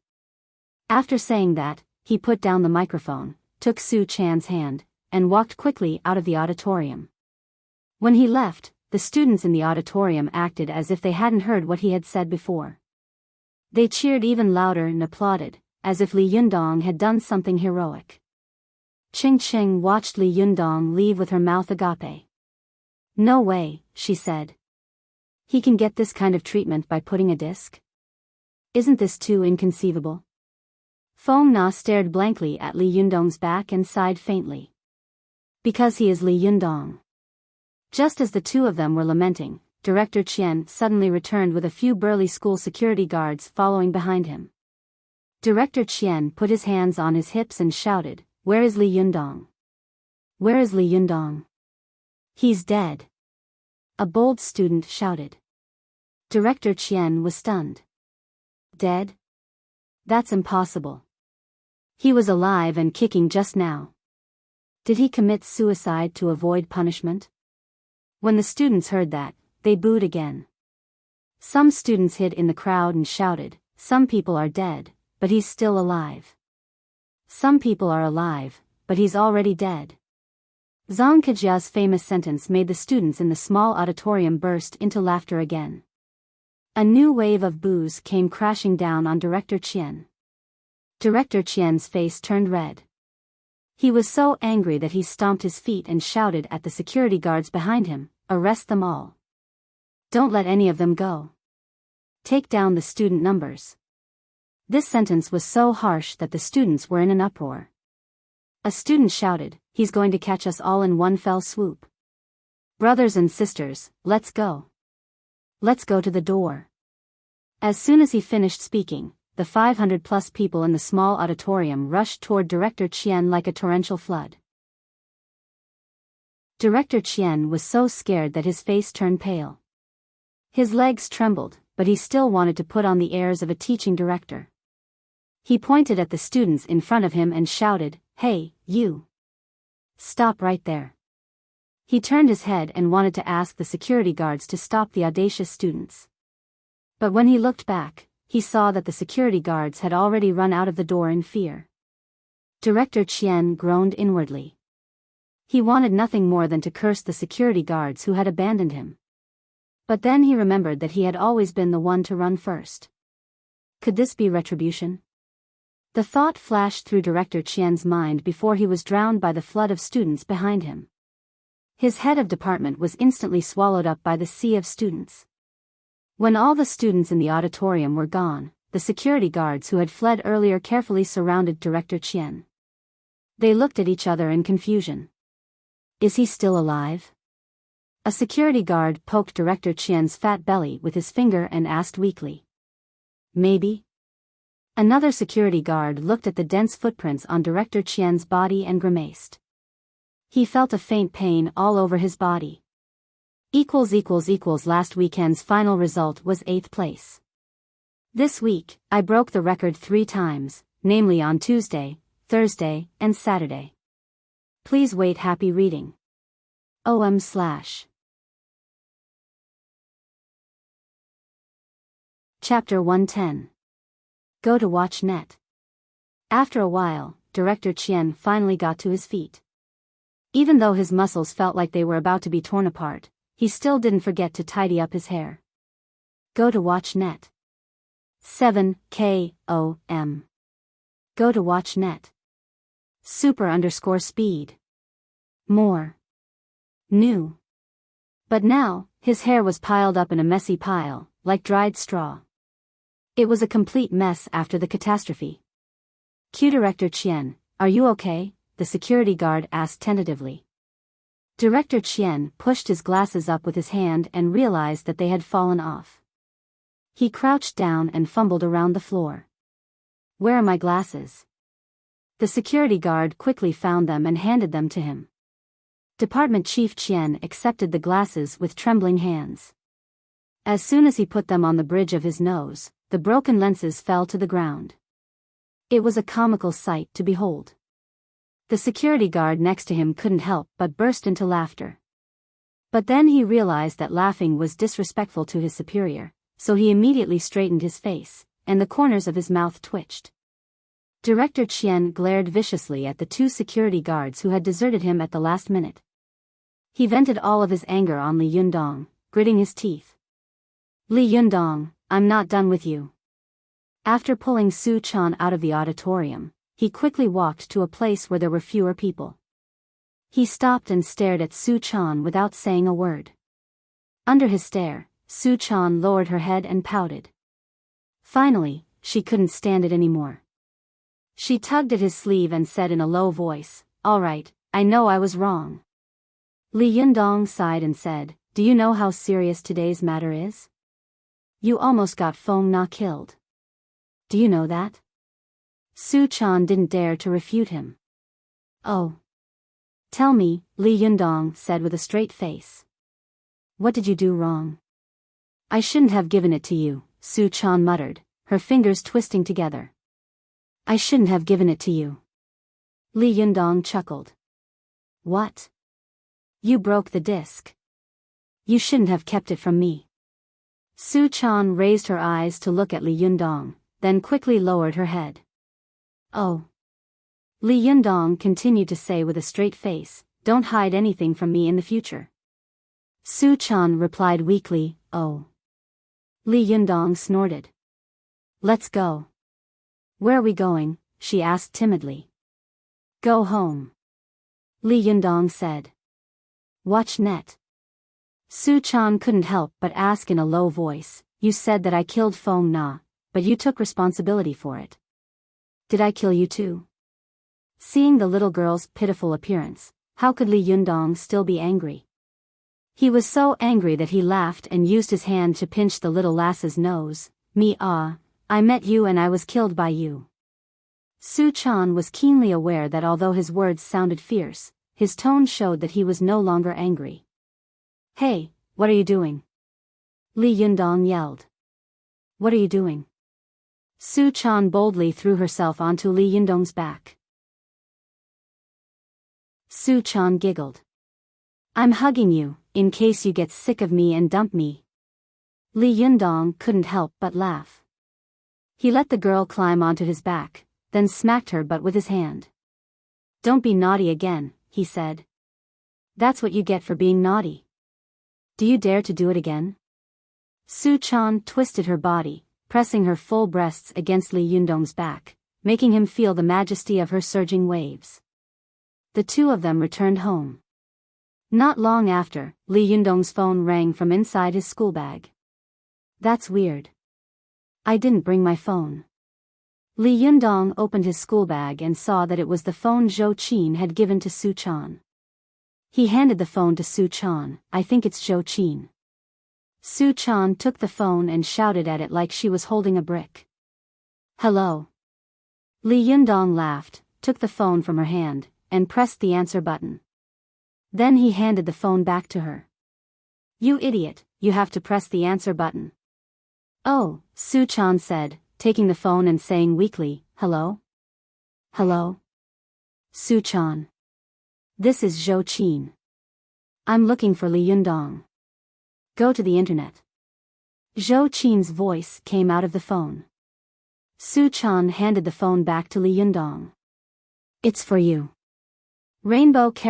After saying that, he put down the microphone, took Su Chan's hand, and walked quickly out of the auditorium. When he left, the students in the auditorium acted as if they hadn't heard what he had said before. They cheered even louder and applauded, as if Li Yundong had done something heroic. Ching Ching watched Li Yundong leave with her mouth agape. No way, she said. He can get this kind of treatment by putting a disc? Isn't this too inconceivable? Feng Na stared blankly at Li Yundong's back and sighed faintly. Because he is Li Yundong. Just as the two of them were lamenting, Director Qian suddenly returned with a few burly school security guards following behind him. Director Qian put his hands on his hips and shouted, where is Li Yundong? Where is Li Yundong? He's dead. A bold student shouted. Director Qian was stunned. Dead? That's impossible. He was alive and kicking just now. Did he commit suicide to avoid punishment? When the students heard that, they booed again. Some students hid in the crowd and shouted, some people are dead, but he's still alive. Some people are alive, but he's already dead. Zhang Kejia's famous sentence made the students in the small auditorium burst into laughter again. A new wave of boos came crashing down on Director Qian. Director Qian's face turned red. He was so angry that he stomped his feet and shouted at the security guards behind him, arrest them all. Don't let any of them go. Take down the student numbers. This sentence was so harsh that the students were in an uproar. A student shouted, he's going to catch us all in one fell swoop. Brothers and sisters, let's go. Let's go to the door. As soon as he finished speaking, the 500+ people in the small auditorium rushed toward Director Qian like a torrential flood. Director Qian was so scared that his face turned pale. His legs trembled, but he still wanted to put on the airs of a teaching director. He pointed at the students in front of him and shouted, hey, you! Stop right there. He turned his head and wanted to ask the security guards to stop the audacious students. But when he looked back, he saw that the security guards had already run out of the door in fear. Director Qian groaned inwardly. He wanted nothing more than to curse the security guards who had abandoned him. But then he remembered that he had always been the one to run first. Could this be retribution? The thought flashed through Director Qian's mind before he was drowned by the flood of students behind him. His head of department was instantly swallowed up by the sea of students. When all the students in the auditorium were gone, the security guards who had fled earlier carefully surrounded Director Qian. They looked at each other in confusion. Is he still alive? A security guard poked Director Qian's fat belly with his finger and asked weakly. Maybe? Another security guard looked at the dense footprints on Director Qian's body and grimaced. He felt a faint pain all over his body. Last weekend's final result was 8th place. This week, I broke the record 3 times, namely on Tuesday, Thursday, and Saturday. Please wait. Happy reading. OM/. Chapter 110. Go to watch net. After a while, Director Qian finally got to his feet. Even though his muscles felt like they were about to be torn apart, he still didn't forget to tidy up his hair. Go to watch net. 7 KOM. Go to watch net. Super_speed. More. New. But now, his hair was piled up in a messy pile, like dried straw. It was a complete mess after the catastrophe. Q. Director Qian, are you okay? The security guard asked tentatively. Director Qian pushed his glasses up with his hand and realized that they had fallen off. He crouched down and fumbled around the floor. Where are my glasses? The security guard quickly found them and handed them to him. Department Chief Qian accepted the glasses with trembling hands. As soon as he put them on the bridge of his nose, the broken lenses fell to the ground. It was a comical sight to behold. The security guard next to him couldn't help but burst into laughter. But then he realized that laughing was disrespectful to his superior, so he immediately straightened his face, and the corners of his mouth twitched. Director Qian glared viciously at the 2 security guards who had deserted him at the last minute. He vented all of his anger on Li Yundong, gritting his teeth. Li Yundong, I'm not done with you. After pulling Su Chan out of the auditorium, he quickly walked to a place where there were fewer people. He stopped and stared at Su Chan without saying a word. Under his stare, Su Chan lowered her head and pouted. Finally, she couldn't stand it anymore. She tugged at his sleeve and said in a low voice, "All right, I know I was wrong." Li Yundong sighed and said, "Do you know how serious today's matter is? You almost got Feng Na killed. Do you know that?" Su Chan didn't dare to refute him. "Oh. Tell me," Li Yundong said with a straight face. "What did you do wrong?" "I shouldn't have given it to you," Su Chan muttered, her fingers twisting together. "I shouldn't have given it to you." Li Yundong chuckled. "What? You broke the disc. You shouldn't have kept it from me." Su Chan raised her eyes to look at Li Yundong, then quickly lowered her head. "Oh." Li Yundong continued to say with a straight face, "Don't hide anything from me in the future." Su Chan replied weakly, "Oh." Li Yundong snorted. "Let's go." "Where are we going?" she asked timidly. "Go home." Li Yundong said. "Watch net." Su Chan couldn't help but ask in a low voice, "You said that I killed Feng Na, but you took responsibility for it. Did I kill you too?" Seeing the little girl's pitiful appearance, how could Li Yundong still be angry? He was so angry that he laughed and used his hand to pinch the little lass's nose. I met you and I was killed by you." Su Chan was keenly aware that although his words sounded fierce, his tone showed that he was no longer angry. "Hey, what are you doing?" Li Yundong yelled. "What are you doing?" Su Chan boldly threw herself onto Li Yundong's back. Su Chan giggled. "I'm hugging you, in case you get sick of me and dump me." Li Yundong couldn't help but laugh. He let the girl climb onto his back, then smacked her butt with his hand. "Don't be naughty again," he said. "That's what you get for being naughty. Do you dare to do it again?" Su Chan twisted her body, pressing her full breasts against Li Yundong's back, making him feel the majesty of her surging waves. The two of them returned home. Not long after, Li Yundong's phone rang from inside his school bag. That's weird. I didn't bring my phone. Li Yundong opened his school bag and saw that it was the phone Zhou Qin had given to Su Chan. He handed the phone to Su Chan. I think it's Zhou Qin. Su Chan took the phone and shouted at it like she was holding a brick. Hello. Li Yundong laughed, took the phone from her hand, and pressed the answer button. Then he handed the phone back to her. You idiot, you have to press the answer button. Oh, Su Chan said, taking the phone and saying weakly, hello? Hello? Su Chan. This is Zhou Qin. I'm looking for Li Yundong. Go to the internet. Zhou Qin's voice came out of the phone. Su Chan handed the phone back to Li Yundong. It's for you. Rainbow **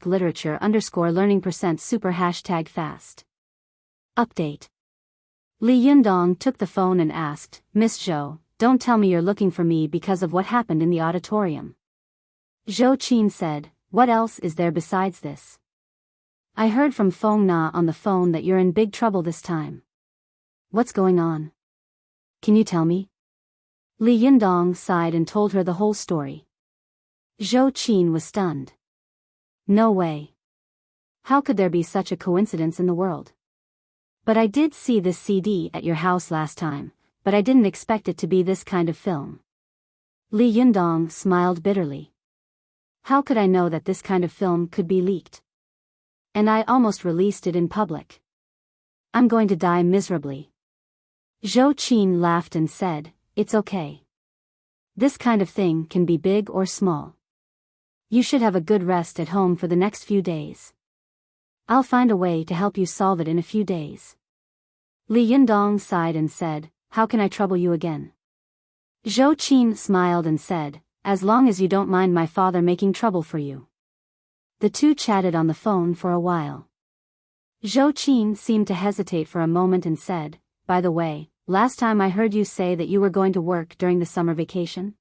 literature _learning % super #fast. Update. Li Yundong took the phone and asked, Miss Zhou, don't tell me you're looking for me because of what happened in the auditorium. Zhou Qin said, what else is there besides this? I heard from Feng Na on the phone that you're in big trouble this time. What's going on? Can you tell me? Li Yundong sighed and told her the whole story. Zhou Qin was stunned. No way. How could there be such a coincidence in the world? But I did see this CD at your house last time, but I didn't expect it to be this kind of film. Li Yundong smiled bitterly. How could I know that this kind of film could be leaked? And I almost released it in public. I'm going to die miserably. Zhou Qin laughed and said, it's okay. This kind of thing can be big or small. You should have a good rest at home for the next few days. I'll find a way to help you solve it in a few days. Li Yundong sighed and said, how can I trouble you again? Zhou Qin smiled and said, as long as you don't mind my father making trouble for you. The two chatted on the phone for a while. Zhou Qin seemed to hesitate for a moment and said, by the way, last time I heard you say that you were going to work during the summer vacation?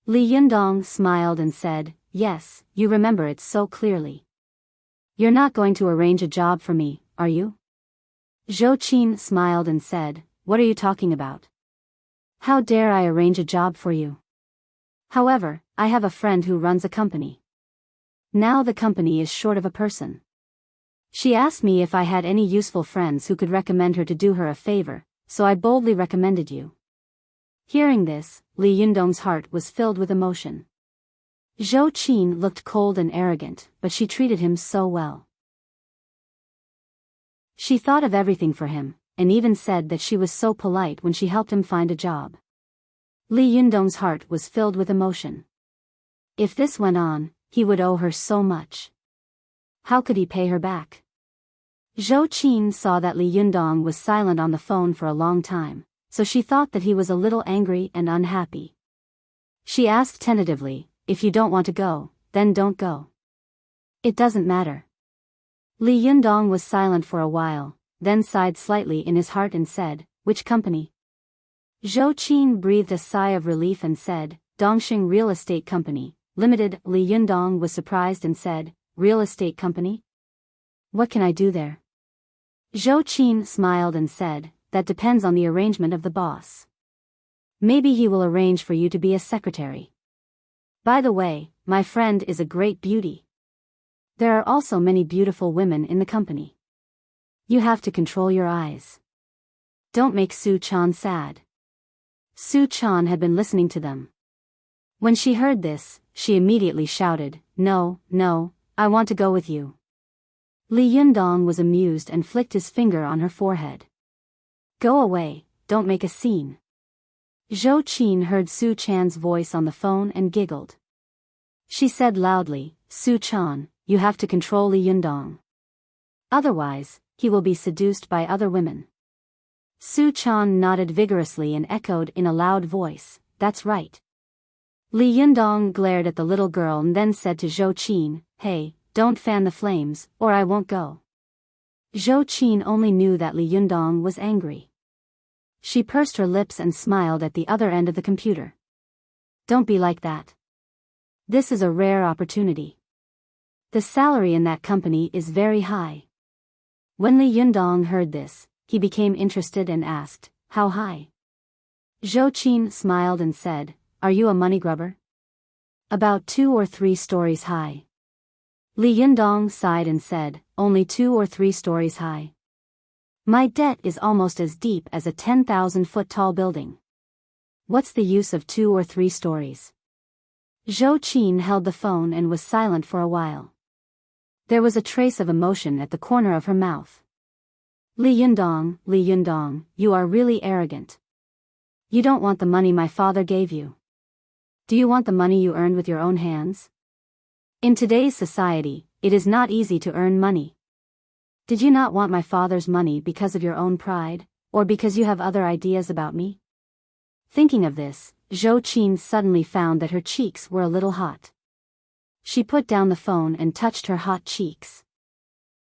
Li Yundong smiled and said, yes, you remember it so clearly. You're not going to arrange a job for me, are you? Zhou Qin smiled and said, what are you talking about? How dare I arrange a job for you? However, I have a friend who runs a company. Now the company is short of a person. She asked me if I had any useful friends who could recommend her to do her a favor, so I boldly recommended you. Hearing this, Li Yundong's heart was filled with emotion. Zhou Qin looked cold and arrogant, but she treated him so well. She thought of everything for him, and even said that she was so polite when she helped him find a job. Li Yundong's heart was filled with emotion. If this went on, he would owe her so much. How could he pay her back? Zhou Qin saw that Li Yundong was silent on the phone for a long time, so she thought that he was a little angry and unhappy. She asked tentatively, if you don't want to go, then don't go. It doesn't matter. Li Yundong was silent for a while, then sighed slightly in his heart and said, which company? Zhou Qin breathed a sigh of relief and said, Dongxing Real Estate Company, Limited. Li Yundong was surprised and said, real estate company? What can I do there? Zhou Qin smiled and said, that depends on the arrangement of the boss. Maybe he will arrange for you to be a secretary. By the way, my friend is a great beauty. There are also many beautiful women in the company. You have to control your eyes. Don't make Su Chan sad. Su Chan had been listening to them. When she heard this, she immediately shouted, no, no, I want to go with you. Li Yundong was amused and flicked his finger on her forehead. Go away, don't make a scene. Zhou Qin heard Su Chan's voice on the phone and giggled. She said loudly, Su Chan, you have to control Li Yundong. Otherwise, he will be seduced by other women. Su Chan nodded vigorously and echoed in a loud voice, that's right. Li Yundong glared at the little girl and then said to Zhou Qin, hey, don't fan the flames, or I won't go. Zhou Qin only knew that Li Yundong was angry. She pursed her lips and smiled at the other end of the computer. Don't be like that. This is a rare opportunity. The salary in that company is very high. When Li Yundong heard this, he became interested and asked, how high? Zhou Qin smiled and said, are you a money grubber? About 2 or 3 stories high. Li Yundong sighed and said, only 2 or 3 stories high. My debt is almost as deep as a 10,000-foot tall building. What's the use of 2 or 3 stories? Zhou Qin held the phone and was silent for a while. There was a trace of emotion at the corner of her mouth. Li Yundong, you are really arrogant. You don't want the money my father gave you. Do you want the money you earned with your own hands? In today's society, it is not easy to earn money. Did you not want my father's money because of your own pride, or because you have other ideas about me? Thinking of this, Zhou Qin suddenly found that her cheeks were a little hot. She put down the phone and touched her hot cheeks.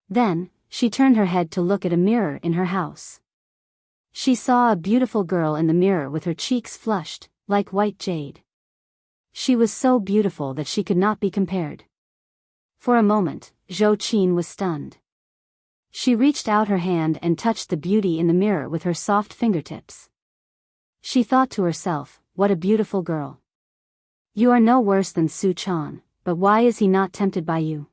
Then, she turned her head to look at a mirror in her house. She saw a beautiful girl in the mirror with her cheeks flushed, like white jade. She was so beautiful that she could not be compared. For a moment, Zhou Qin was stunned. She reached out her hand and touched the beauty in the mirror with her soft fingertips. She thought to herself, what a beautiful girl. You are no worse than Su Chan, but why is he not tempted by you?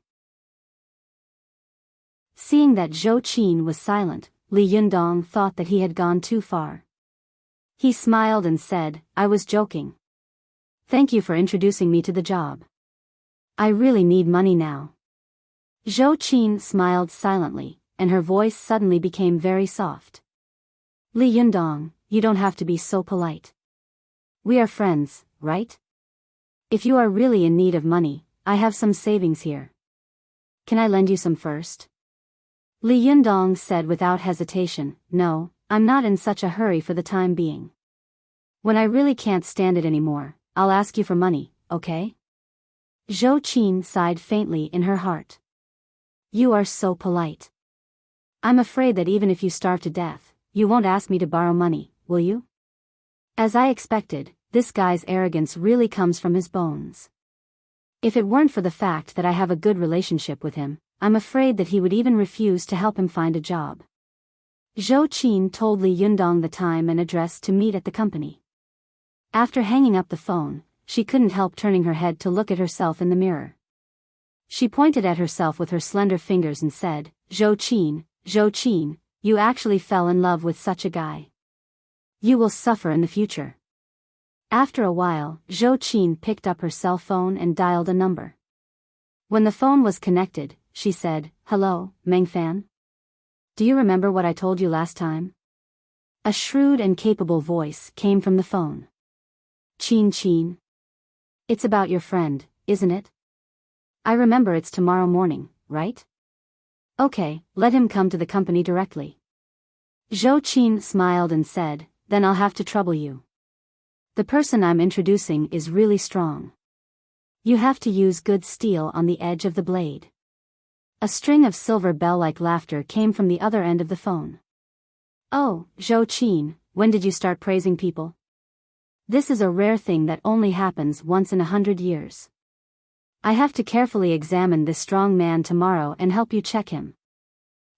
Seeing that Zhou Qin was silent, Li Yundong thought that he had gone too far. He smiled and said, I was joking. Thank you for introducing me to the job. I really need money now. Zhou Qin smiled silently, and her voice suddenly became very soft. Li Yundong, you don't have to be so polite. We are friends, right? If you are really in need of money, I have some savings here. Can I lend you some first? Li Yundong said without hesitation, no, I'm not in such a hurry for the time being. When I really can't stand it anymore, I'll ask you for money, okay? Zhou Qin sighed faintly in her heart. You are so polite. I'm afraid that even if you starve to death, you won't ask me to borrow money, will you? As I expected, this guy's arrogance really comes from his bones. If it weren't for the fact that I have a good relationship with him, I'm afraid that he would even refuse to help him find a job. Zhou Qin told Li Yundong the time and address to meet at the company. After hanging up the phone, she couldn't help turning her head to look at herself in the mirror. She pointed at herself with her slender fingers and said, Zhou Qin, you actually fell in love with such a guy. You will suffer in the future. After a while, Zhou Qin picked up her cell phone and dialed a number. When the phone was connected, she said, hello, Meng Fan? Do you remember what I told you last time? A shrewd and capable voice came from the phone. Qin. It's about your friend, isn't it? I remember it's tomorrow morning, right? Okay, let him come to the company directly. Zhou Qin smiled and said, then I'll have to trouble you. The person I'm introducing is really strong. You have to use good steel on the edge of the blade. A string of silver bell-like laughter came from the other end of the phone. Oh, Zhou Qin, when did you start praising people? This is a rare thing that only happens once in 100 years. I have to carefully examine this strong man tomorrow and help you check him.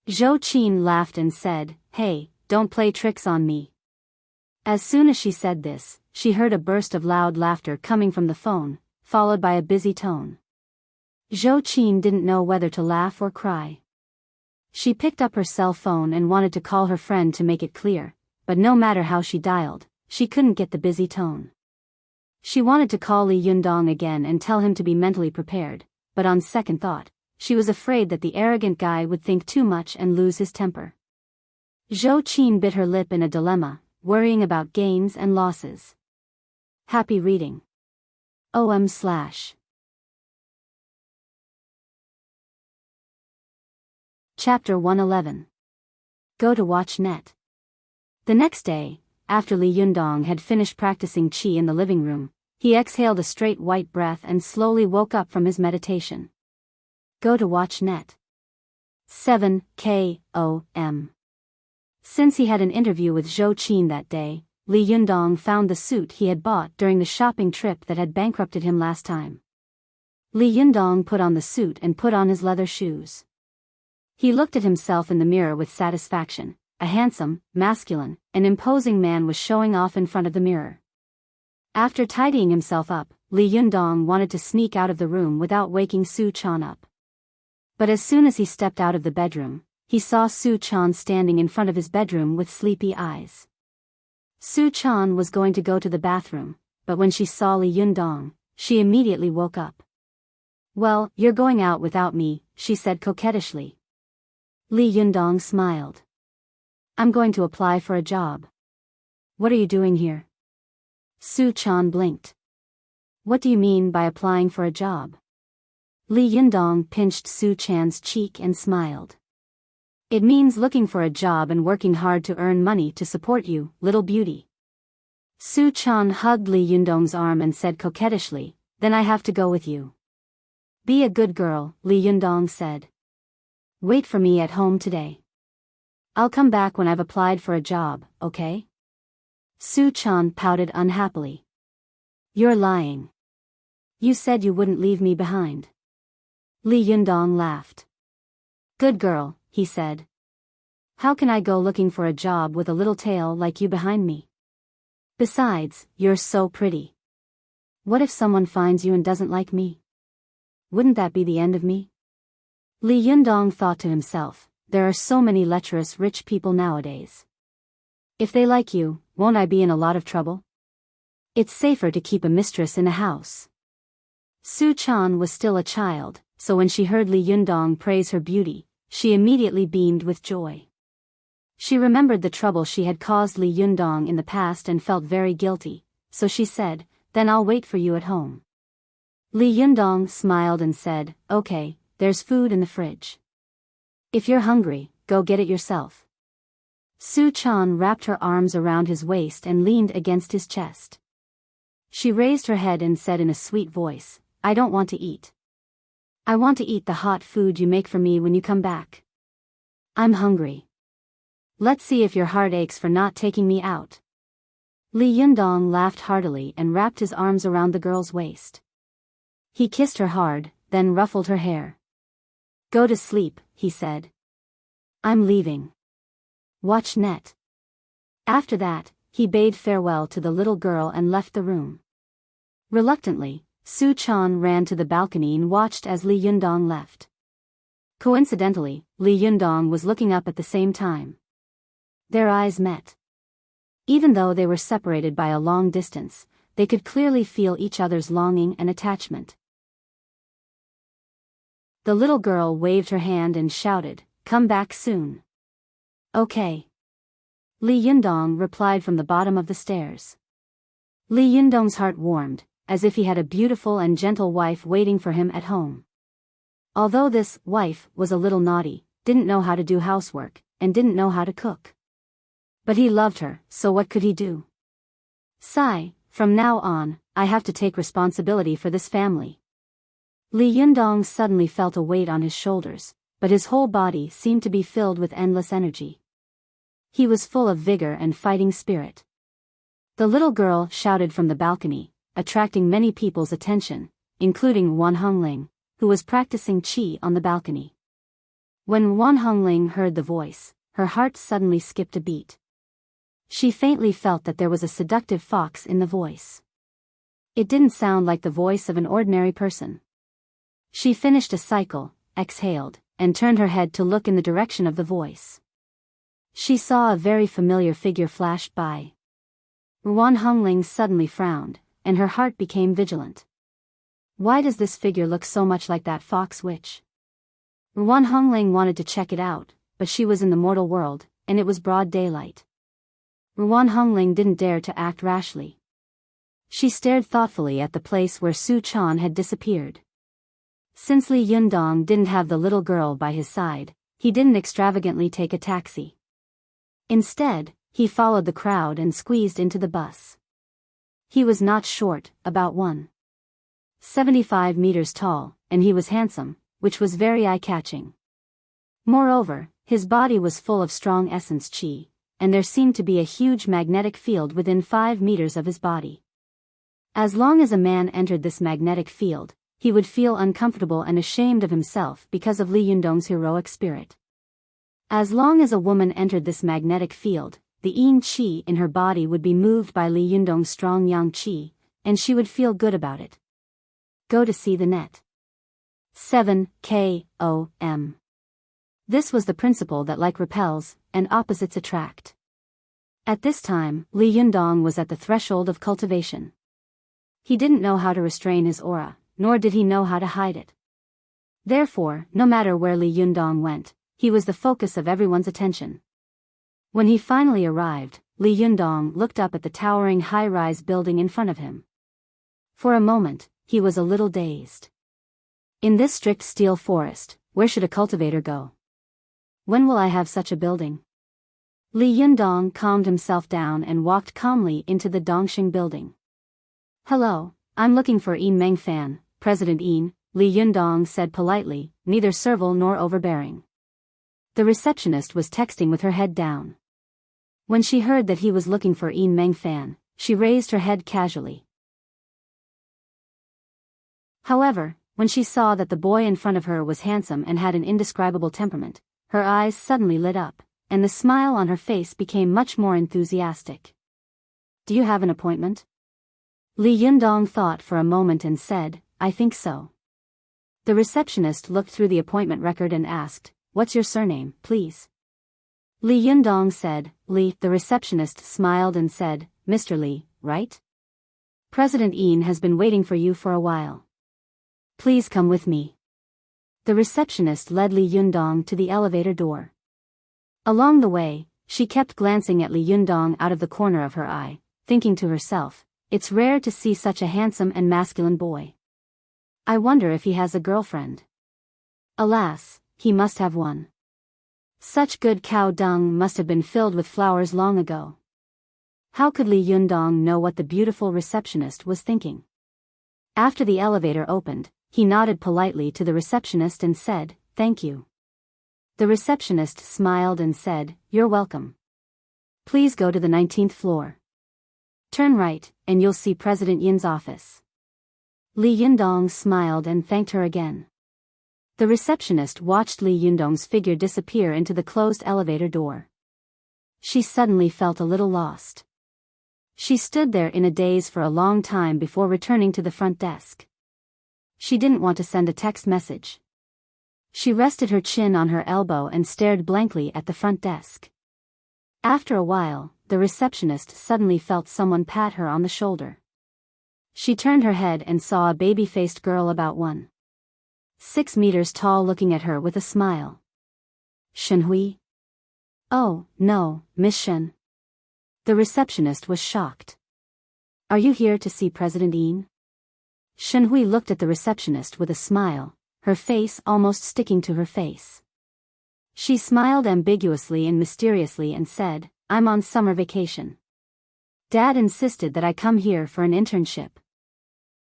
Zhou Qin laughed and said, hey, don't play tricks on me. As soon as she said this, she heard a burst of loud laughter coming from the phone, followed by a busy tone. Zhou Qin didn't know whether to laugh or cry. She picked up her cell phone and wanted to call her friend to make it clear, but no matter how she dialed, she couldn't get the busy tone. She wanted to call Li Yundong again and tell him to be mentally prepared, but on second thought, she was afraid that the arrogant guy would think too much and lose his temper. Zhou Qin bit her lip in a dilemma, worrying about gains and losses. Happy reading. OM/. Chapter 111. Go to watch net. The next day, after Li Yundong had finished practicing qi in the living room, he exhaled a straight white breath and slowly woke up from his meditation. Go to watch net. 7 K.O.M. Since he had an interview with Zhou Qin that day, Li Yundong found the suit he had bought during the shopping trip that had bankrupted him last time. Li Yundong put on the suit and put on his leather shoes. He looked at himself in the mirror with satisfaction. A handsome, masculine, and imposing man was showing off in front of the mirror. After tidying himself up, Li Yundong wanted to sneak out of the room without waking Su Chan up. But as soon as he stepped out of the bedroom, he saw Su Chan standing in front of his bedroom with sleepy eyes. Su Chan was going to go to the bathroom, but when she saw Li Yundong, she immediately woke up. "Well, you're going out without me," she said coquettishly. Li Yundong smiled. "I'm going to apply for a job." "What are you doing here?" Su Chan blinked. "What do you mean by applying for a job?" Li Yundong pinched Su Chan's cheek and smiled. "It means looking for a job and working hard to earn money to support you, little beauty." Su Chan hugged Li Yundong's arm and said coquettishly, "Then I have to go with you." "Be a good girl," Li Yundong said. "Wait for me at home today. I'll come back when I've applied for a job, okay?" Su Chan pouted unhappily. "You're lying. You said you wouldn't leave me behind." Li Yundong laughed. "Good girl," he said. "How can I go looking for a job with a little tail like you behind me? Besides, you're so pretty. What if someone finds you and doesn't like me? Wouldn't that be the end of me?" Li Yundong thought to himself, there are so many lecherous rich people nowadays. If they like you, won't I be in a lot of trouble? It's safer to keep a mistress in a house. Su Chan was still a child, so when she heard Li Yundong praise her beauty, she immediately beamed with joy. She remembered the trouble she had caused Li Yundong in the past and felt very guilty, so she said, "Then I'll wait for you at home." Li Yundong smiled and said, "Okay, there's food in the fridge. If you're hungry, go get it yourself." Su Chan wrapped her arms around his waist and leaned against his chest. She raised her head and said in a sweet voice, "I don't want to eat. I want to eat the hot food you make for me when you come back. I'm hungry. Let's see if your heart aches for not taking me out." Li Yundong laughed heartily and wrapped his arms around the girl's waist. He kissed her hard, then ruffled her hair. "Go to sleep," he said. "I'm leaving. Watch net." After that, he bade farewell to the little girl and left the room. Reluctantly, Su Chan ran to the balcony and watched as Li Yundong left. Coincidentally, Li Yundong was looking up at the same time. Their eyes met. Even though they were separated by a long distance, they could clearly feel each other's longing and attachment. The little girl waved her hand and shouted, "Come back soon." "Okay." Li Yundong replied from the bottom of the stairs. Li Yundong's heart warmed, as if he had a beautiful and gentle wife waiting for him at home. Although this wife was a little naughty, didn't know how to do housework, and didn't know how to cook. But he loved her, so what could he do? Sigh, from now on, I have to take responsibility for this family. Li Yundong suddenly felt a weight on his shoulders, but his whole body seemed to be filled with endless energy. He was full of vigor and fighting spirit. The little girl shouted from the balcony, attracting many people's attention, including Wan Hongling, who was practicing qi on the balcony. When Wan Hongling heard the voice, her heart suddenly skipped a beat. She faintly felt that there was a seductive fox in the voice. It didn't sound like the voice of an ordinary person. She finished a cycle, exhaled, and turned her head to look in the direction of the voice. She saw a very familiar figure flashed by. Wan Hongling suddenly frowned, and her heart became vigilant. Why does this figure look so much like that fox witch? Wan Hongling wanted to check it out, but she was in the mortal world, and it was broad daylight. Wan Hongling didn't dare to act rashly. She stared thoughtfully at the place where Su Chan had disappeared. Since Li Yundong didn't have the little girl by his side, he didn't extravagantly take a taxi. Instead, he followed the crowd and squeezed into the bus. He was not short, about 1.75 meters tall, and he was handsome, which was very eye-catching. Moreover, his body was full of strong essence qi, and there seemed to be a huge magnetic field within 5 meters of his body. As long as a man entered this magnetic field, he would feel uncomfortable and ashamed of himself because of Li Yundong's heroic spirit. As long as a woman entered this magnetic field, the yin qi in her body would be moved by Li Yundong's strong yang qi, and she would feel good about it. Go to see the net. 7 K-O-M. This was the principle that like repels, and opposites attract. At this time, Li Yundong was at the threshold of cultivation. He didn't know how to restrain his aura, nor did he know how to hide it. Therefore, no matter where Li Yundong went, he was the focus of everyone's attention. When he finally arrived, Li Yundong looked up at the towering high-rise building in front of him. For a moment, he was a little dazed. In this strict steel forest, where should a cultivator go? When will I have such a building? Li Yundong calmed himself down and walked calmly into the Dongxing building. Hello, I'm looking for Yin Mengfan, President Yin, Li Yundong said politely, neither servile nor overbearing. The receptionist was texting with her head down. When she heard that he was looking for Yin Mengfan, she raised her head casually. However, when she saw that the boy in front of her was handsome and had an indescribable temperament, her eyes suddenly lit up, and the smile on her face became much more enthusiastic. Do you have an appointment? Li Yundong thought for a moment and said, I think so. The receptionist looked through the appointment record and asked, What's your surname, please? Li Yundong said, Li. The receptionist smiled and said, Mr. Li, right? President Yin has been waiting for you for a while. Please come with me. The receptionist led Li Yundong to the elevator door. Along the way, she kept glancing at Li Yundong out of the corner of her eye, thinking to herself, it's rare to see such a handsome and masculine boy. I wonder if he has a girlfriend. Alas, he must have one. Such good cow dung must have been filled with flowers long ago. How could Li Yundong know what the beautiful receptionist was thinking? After the elevator opened, he nodded politely to the receptionist and said, Thank you. The receptionist smiled and said, You're welcome. Please go to the 19th floor. Turn right, and you'll see President Yin's office. Li Yundong smiled and thanked her again. The receptionist watched Li Yundong's figure disappear into the closed elevator door. She suddenly felt a little lost. She stood there in a daze for a long time before returning to the front desk. She didn't want to send a text message. She rested her chin on her elbow and stared blankly at the front desk. After a while, the receptionist suddenly felt someone pat her on the shoulder. She turned her head and saw a baby-faced girl about 1.6 meters tall looking at her with a smile. Shenhui? Oh, no, Miss Shen. The receptionist was shocked. Are you here to see President Yin? Shenhui looked at the receptionist with a smile, her face almost sticking to her face. She smiled ambiguously and mysteriously and said, I'm on summer vacation. Dad insisted that I come here for an internship.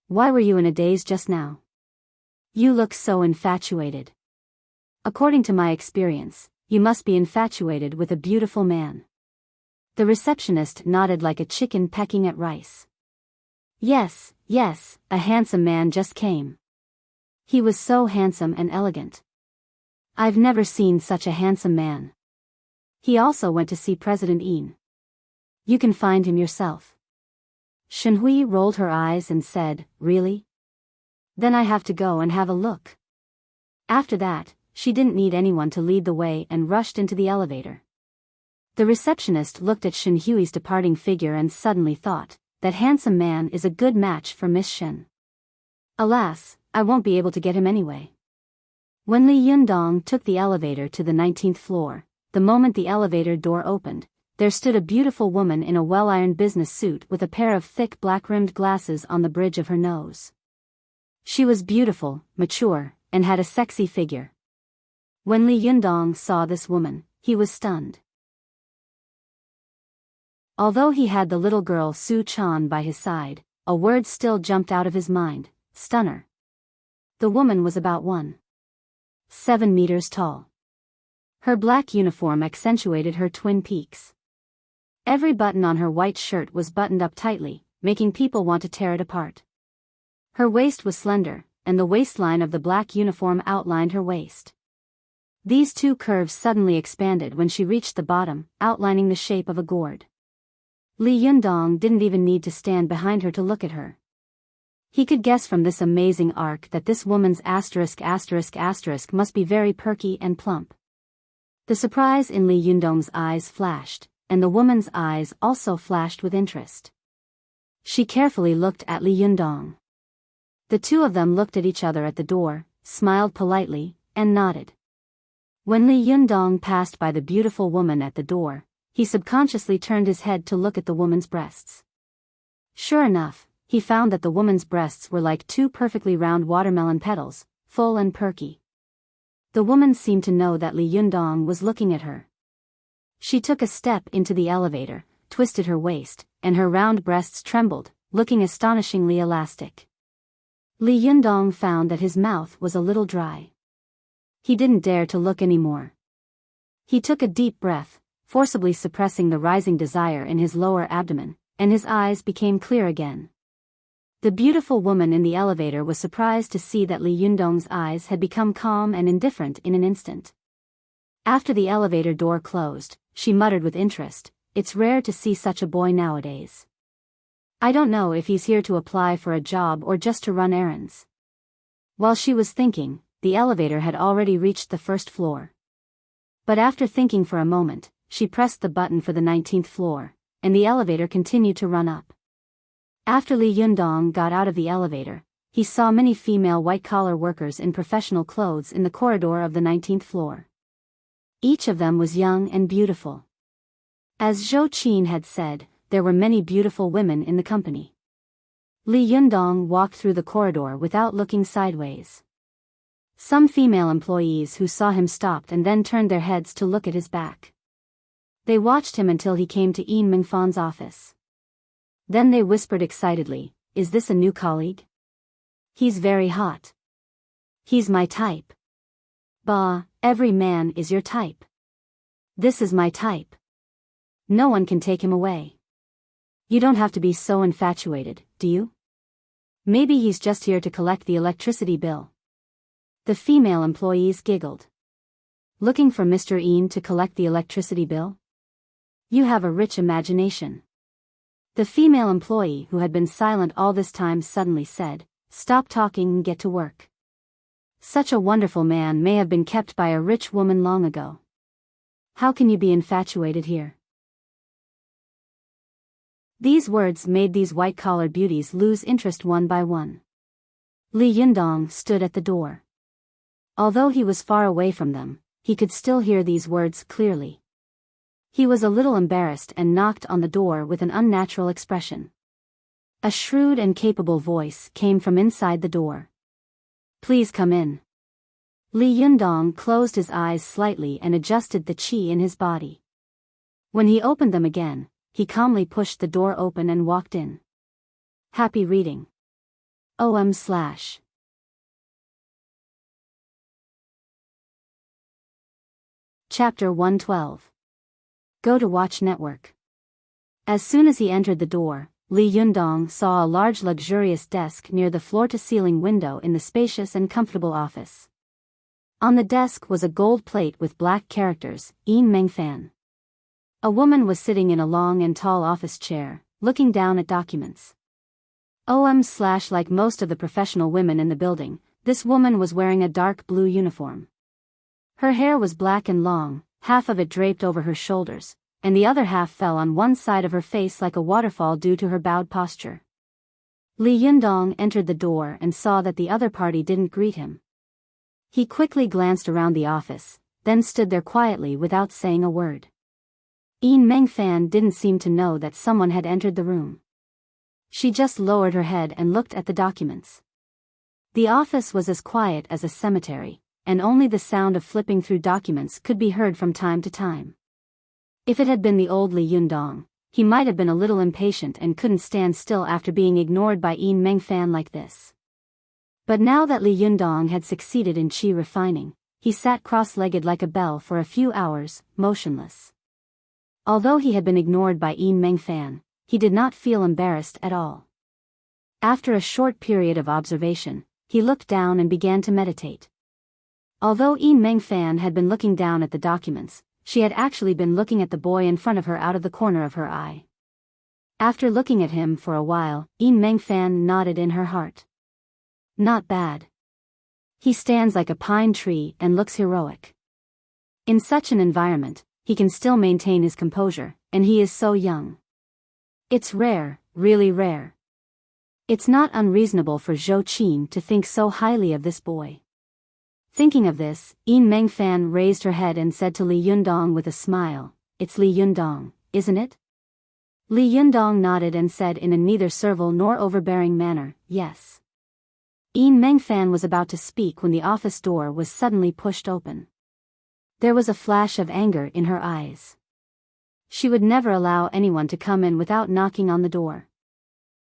Why were you in a daze just now? You look so infatuated. According to my experience, you must be infatuated with a beautiful man. The receptionist nodded like a chicken pecking at rice. Yes, a handsome man just came. He was so handsome and elegant. I've never seen such a handsome man. He also went to see President Yin. You can find him yourself. Shenhui rolled her eyes and said, Really? Then I have to go and have a look. After that, she didn't need anyone to lead the way and rushed into the elevator. The receptionist looked at Shenhui's departing figure and suddenly thought, that handsome man is a good match for Miss Shen. Alas, I won't be able to get him anyway. When Li Yundong took the elevator to the 19th floor, the moment the elevator door opened, there stood a beautiful woman in a well-ironed business suit with a pair of thick black-rimmed glasses on the bridge of her nose. She was beautiful, mature, and had a sexy figure. When Li Yundong saw this woman, he was stunned. Although he had the little girl Su Chan by his side, a word still jumped out of his mind, stunner. The woman was about 1.7 meters tall. Her black uniform accentuated her twin peaks. Every button on her white shirt was buttoned up tightly, making people want to tear it apart. Her waist was slender, and the waistline of the black uniform outlined her waist. These two curves suddenly expanded when she reached the bottom, outlining the shape of a gourd. Li Yundong didn't even need to stand behind her to look at her. He could guess from this amazing arc that this woman's **** must be very perky and plump. The surprise in Li Yundong's eyes flashed, and the woman's eyes also flashed with interest. She carefully looked at Li Yundong. The two of them looked at each other at the door, smiled politely, and nodded. When Li Yundong passed by the beautiful woman at the door, he subconsciously turned his head to look at the woman's breasts. Sure enough, he found that the woman's breasts were like two perfectly round watermelon petals, full and perky. The woman seemed to know that Li Yundong was looking at her. She took a step into the elevator, twisted her waist, and her round breasts trembled, looking astonishingly elastic. Li Yundong found that his mouth was a little dry. He didn't dare to look anymore. He took a deep breath, forcibly suppressing the rising desire in his lower abdomen, and his eyes became clear again. The beautiful woman in the elevator was surprised to see that Li Yundong's eyes had become calm and indifferent in an instant. After the elevator door closed, she muttered with interest, "It's rare to see such a boy nowadays. I don't know if he's here to apply for a job or just to run errands." While she was thinking, the elevator had already reached the first floor. But after thinking for a moment, she pressed the button for the 19th floor, and the elevator continued to run up. After Li Yundong got out of the elevator, he saw many female white-collar workers in professional clothes in the corridor of the 19th floor. Each of them was young and beautiful. As Zhou Qin had said, there were many beautiful women in the company. Li Yundong walked through the corridor without looking sideways. Some female employees who saw him stopped and then turned their heads to look at his back. They watched him until he came to Yin Mingfan's office. Then they whispered excitedly, "Is this a new colleague? He's very hot. He's my type." "Bah, every man is your type. This is my type. No one can take him away. You don't have to be so infatuated, do you? Maybe he's just here to collect the electricity bill." The female employees giggled. "Looking for Mr. Yin to collect the electricity bill? You have a rich imagination." The female employee who had been silent all this time suddenly said, "Stop talking and get to work. Such a wonderful man may have been kept by a rich woman long ago. How can you be infatuated here?" These words made these white-collar beauties lose interest one by one. Li Yundong stood at the door. Although he was far away from them, he could still hear these words clearly. He was a little embarrassed and knocked on the door with an unnatural expression. A shrewd and capable voice came from inside the door. "Please come in." Li Yundong closed his eyes slightly and adjusted the qi in his body. When he opened them again, he calmly pushed the door open and walked in. Happy reading. OM/. Chapter 112. Go to Watch Network. As soon as he entered the door, Li Yundong saw a large luxurious desk near the floor-to-ceiling window in the spacious and comfortable office. On the desk was a gold plate with black characters, Yin Mengfan. A woman was sitting in a long and tall office chair, looking down at documents. Like most of the professional women in the building, this woman was wearing a dark blue uniform. Her hair was black and long, half of it draped over her shoulders, and the other half fell on one side of her face like a waterfall due to her bowed posture. Li Yundong entered the door and saw that the other party didn't greet him. He quickly glanced around the office, then stood there quietly without saying a word. Yin Mengfan didn't seem to know that someone had entered the room. She just lowered her head and looked at the documents. The office was as quiet as a cemetery, and only the sound of flipping through documents could be heard from time to time. If it had been the old Li Yundong, he might have been a little impatient and couldn't stand still after being ignored by Yin Mengfan like this. But now that Li Yundong had succeeded in qi refining, he sat cross-legged like a bell for a few hours, motionless. Although he had been ignored by Yin Mengfan, he did not feel embarrassed at all. After a short period of observation, he looked down and began to meditate. Although Yin Mengfan had been looking down at the documents, she had actually been looking at the boy in front of her out of the corner of her eye. After looking at him for a while, Yin Mengfan nodded in her heart. Not bad. He stands like a pine tree and looks heroic. In such an environment, he can still maintain his composure, and he is so young. It's rare, really rare. It's not unreasonable for Zhou Qin to think so highly of this boy. Thinking of this, Yin Mengfan raised her head and said to Li Yundong with a smile, "It's Li Yundong, isn't it?" Li Yundong nodded and said in a neither servile nor overbearing manner, "Yes." Yin Mengfan was about to speak when the office door was suddenly pushed open. There was a flash of anger in her eyes. She would never allow anyone to come in without knocking on the door.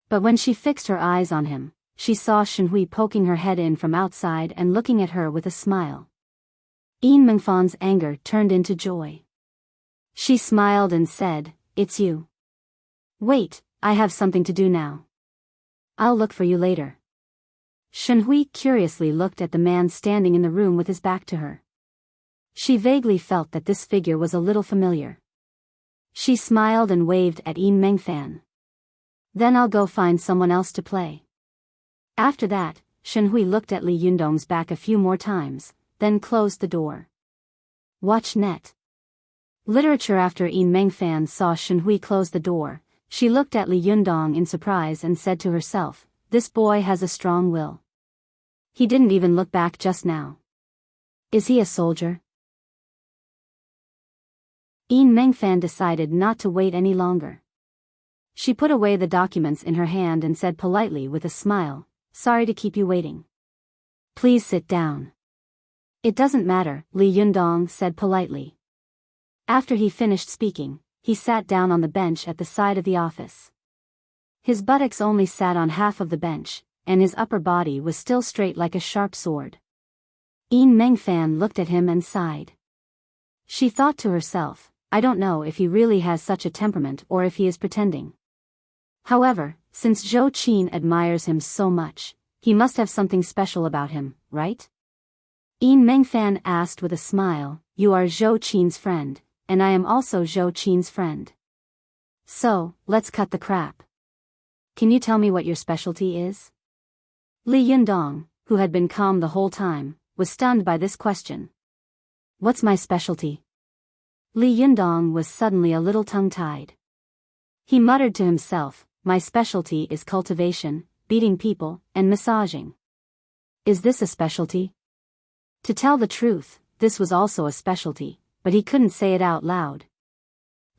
But when she fixed her eyes on him, she saw Shenhui poking her head in from outside and looking at her with a smile. Yin Mengfan's anger turned into joy. She smiled and said, "It's you. Wait, I have something to do now. I'll look for you later." Shenhui curiously looked at the man standing in the room with his back to her. She vaguely felt that this figure was a little familiar. She smiled and waved at Yin Mengfan. "Then I'll go find someone else to play." After that, Shenhui looked at Li Yundong's back a few more times, then closed the door. Watch net. Literature. After Yin Mengfan saw Shenhui close the door, she looked at Li Yundong in surprise and said to herself, "This boy has a strong will. He didn't even look back just now. Is he a soldier?" Yin Mengfan decided not to wait any longer. She put away the documents in her hand and said politely with a smile, "Sorry to keep you waiting. Please sit down." "It doesn't matter," Li Yundong said politely. After he finished speaking, he sat down on the bench at the side of the office. His buttocks only sat on half of the bench, and his upper body was still straight like a sharp sword. Yin Mengfan looked at him and sighed. She thought to herself, "I don't know if he really has such a temperament or if he is pretending. However, since Zhou Qin admires him so much, he must have something special about him, right?" Yin Mengfan asked with a smile, "You are Zhou Qin's friend, and I am also Zhou Qin's friend. So, let's cut the crap. Can you tell me what your specialty is?" Li Yundong, who had been calm the whole time, was stunned by this question. "What's my specialty?" Li Yundong was suddenly a little tongue-tied. He muttered to himself, "My specialty is cultivation, beating people, and massaging. Is this a specialty?" To tell the truth, this was also a specialty, but he couldn't say it out loud.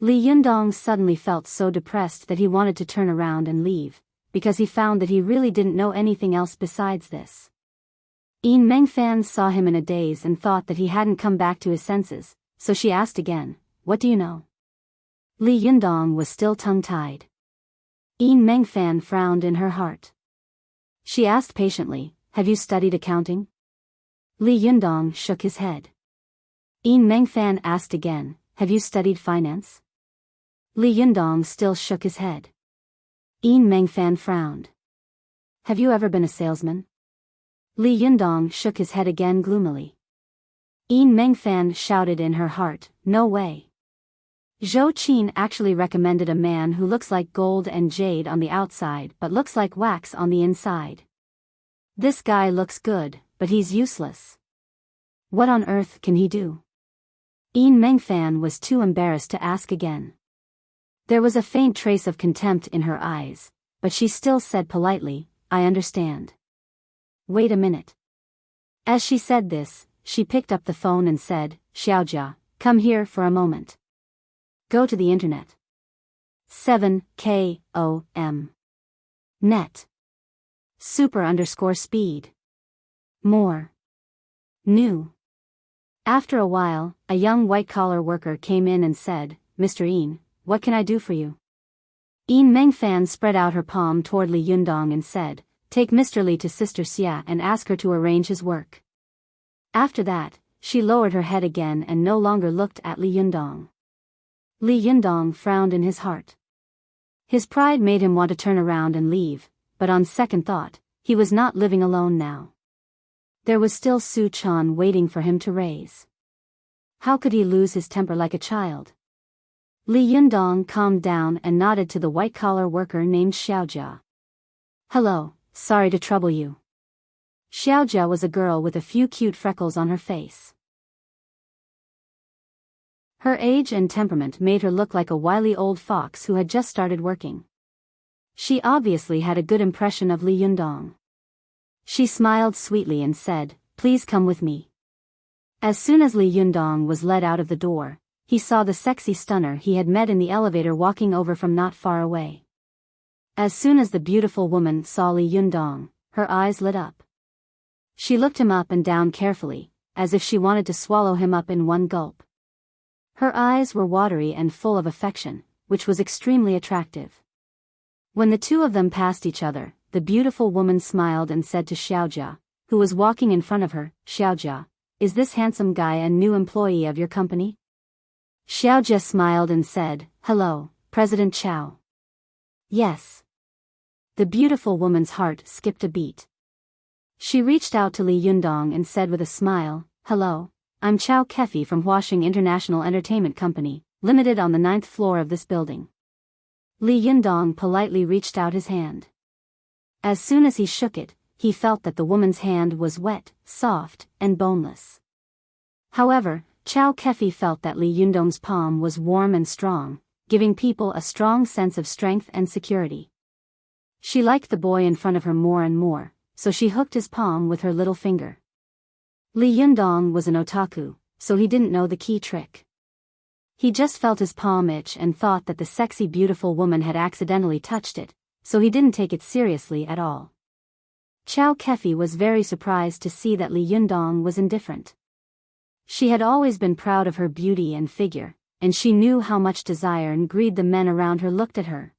Li Yundong suddenly felt so depressed that he wanted to turn around and leave, because he found that he really didn't know anything else besides this. Yin Mengfan saw him in a daze and thought that he hadn't come back to his senses, so she asked again, "What do you know?" Li Yundong was still tongue-tied. Yin Mengfan frowned in her heart. She asked patiently, "Have you studied accounting?" Li Yundong shook his head. Yin Mengfan asked again, "Have you studied finance?" Li Yundong still shook his head. Yin Mengfan frowned. "Have you ever been a salesman?" Li Yundong shook his head again gloomily. Yin Mengfan shouted in her heart, "No way. Zhou Qin actually recommended a man who looks like gold and jade on the outside but looks like wax on the inside. This guy looks good, but he's useless. What on earth can he do?" Yin Mengfan was too embarrassed to ask again. There was a faint trace of contempt in her eyes, but she still said politely, "I understand. Wait a minute." As she said this, she picked up the phone and said, "Xiaojia, come here for a moment. Go to the internet. 7KOM. Net. Super_speed. More. New." After a while, a young white-collar worker came in and said, "Mr. Yin, what can I do for you?" Yin Mengfan spread out her palm toward Li Yundong and said, "Take Mr. Li to Sister Xia and ask her to arrange his work." After that, she lowered her head again and no longer looked at Li Yundong. Li Yundong frowned in his heart. His pride made him want to turn around and leave, but on second thought, he was not living alone now. There was still Su Chan waiting for him to raise. How could he lose his temper like a child? Li Yundong calmed down and nodded to the white-collar worker named Xiaojia. Hello, sorry to trouble you. Xiaojia was a girl with a few cute freckles on her face. Her age and temperament made her look like a wily old fox who had just started working. She obviously had a good impression of Li Yundong. She smiled sweetly and said, "Please come with me." As soon as Li Yundong was led out of the door, he saw the sexy stunner he had met in the elevator walking over from not far away. As soon as the beautiful woman saw Li Yundong, her eyes lit up. She looked him up and down carefully, as if she wanted to swallow him up in one gulp. Her eyes were watery and full of affection, which was extremely attractive. When the two of them passed each other, the beautiful woman smiled and said to Xiaojia, who was walking in front of her, "Xiaojia, is this handsome guy a new employee of your company?" Xiaojia smiled and said, "Hello, President Chao." "Yes." The beautiful woman's heart skipped a beat. She reached out to Li Yundong and said with a smile, "Hello, I'm Chao Kefi from Huaxing International Entertainment Company, Limited on the 9th floor of this building." Li Yundong politely reached out his hand. As soon as he shook it, he felt that the woman's hand was wet, soft, and boneless. However, Chao Kefi felt that Li Yundong's palm was warm and strong, giving people a strong sense of strength and security. She liked the boy in front of her more and more, so she hooked his palm with her little finger. Li Yundong was an otaku, so he didn't know the key trick. He just felt his palm itch and thought that the sexy beautiful woman had accidentally touched it, so he didn't take it seriously at all. Chao Kefi was very surprised to see that Li Yundong was indifferent. She had always been proud of her beauty and figure, and she knew how much desire and greed the men around her looked at her.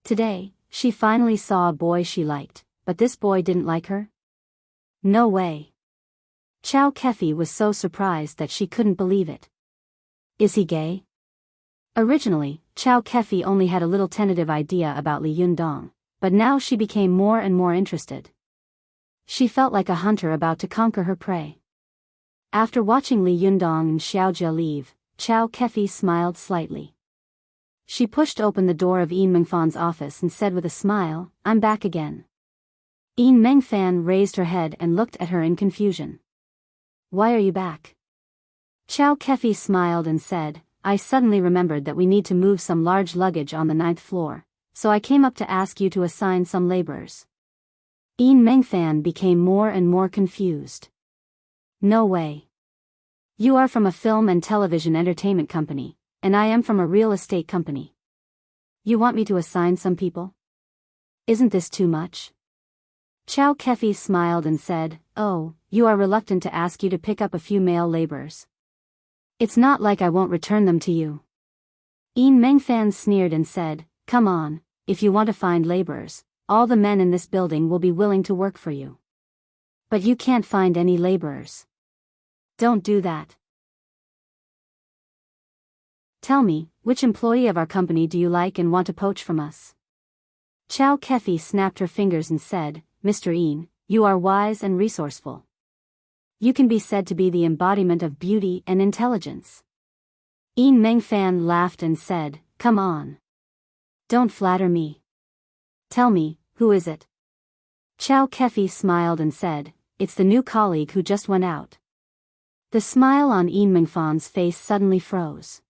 Today, she finally saw a boy she liked, but this boy didn't like her? No way. Chao Kefi was so surprised that she couldn't believe it. Is he gay? Originally, Chao Kefi only had a little tentative idea about Li Yundong, but now she became more and more interested. She felt like a hunter about to conquer her prey. After watching Li Yundong and Xiaojia leave, Chao Kefi smiled slightly. She pushed open the door of Yin Mengfan's office and said with a smile, "I'm back again." Yin Mengfan raised her head and looked at her in confusion. "Why are you back?" Chao Kefi smiled and said, "I suddenly remembered that we need to move some large luggage on the 9th floor, so I came up to ask you to assign some laborers." Yin Mengfan became more and more confused. "No way. You are from a film and television entertainment company, and I am from a real estate company. You want me to assign some people? Isn't this too much?" Chao Kefi smiled and said, "Oh, you are reluctant to ask you to pick up a few male laborers. It's not like I won't return them to you." Yin Mengfan sneered and said, "Come on, if you want to find laborers, all the men in this building will be willing to work for you. But you can't find any laborers. Don't do that. Tell me, which employee of our company do you like and want to poach from us?" Chao Kefi snapped her fingers and said, "Mr. Yin, you are wise and resourceful. You can be said to be the embodiment of beauty and intelligence." Yin Mengfan laughed and said, "Come on. Don't flatter me. Tell me, who is it?" Chao Kefi smiled and said, "It's the new colleague who just went out." The smile on Yin Mengfan's face suddenly froze.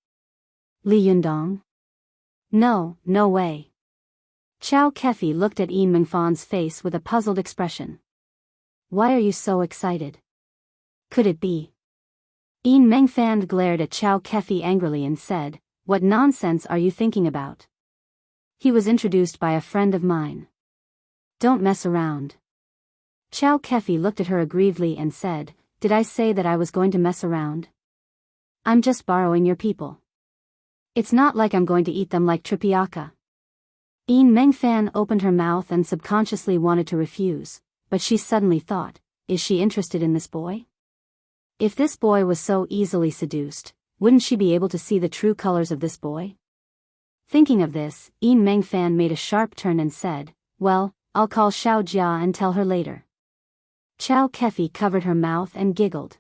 "Li Yundong? No, no way." Chao Kefi looked at Yin Mengfan's face with a puzzled expression. "Why are you so excited? Could it be?" Yin Mengfan glared at Chao Kefi angrily and said, "What nonsense are you thinking about? He was introduced by a friend of mine. Don't mess around." Chao Kefi looked at her aggrievedly and said, "Did I say that I was going to mess around? I'm just borrowing your people. It's not like I'm going to eat them like tripiaka." Yin Mengfan opened her mouth and subconsciously wanted to refuse, but she suddenly thought, is she interested in this boy? If this boy was so easily seduced, wouldn't she be able to see the true colors of this boy? Thinking of this, Yin Mengfan made a sharp turn and said, "Well, I'll call Xiao Jia and tell her later." Chow Kefi covered her mouth and giggled.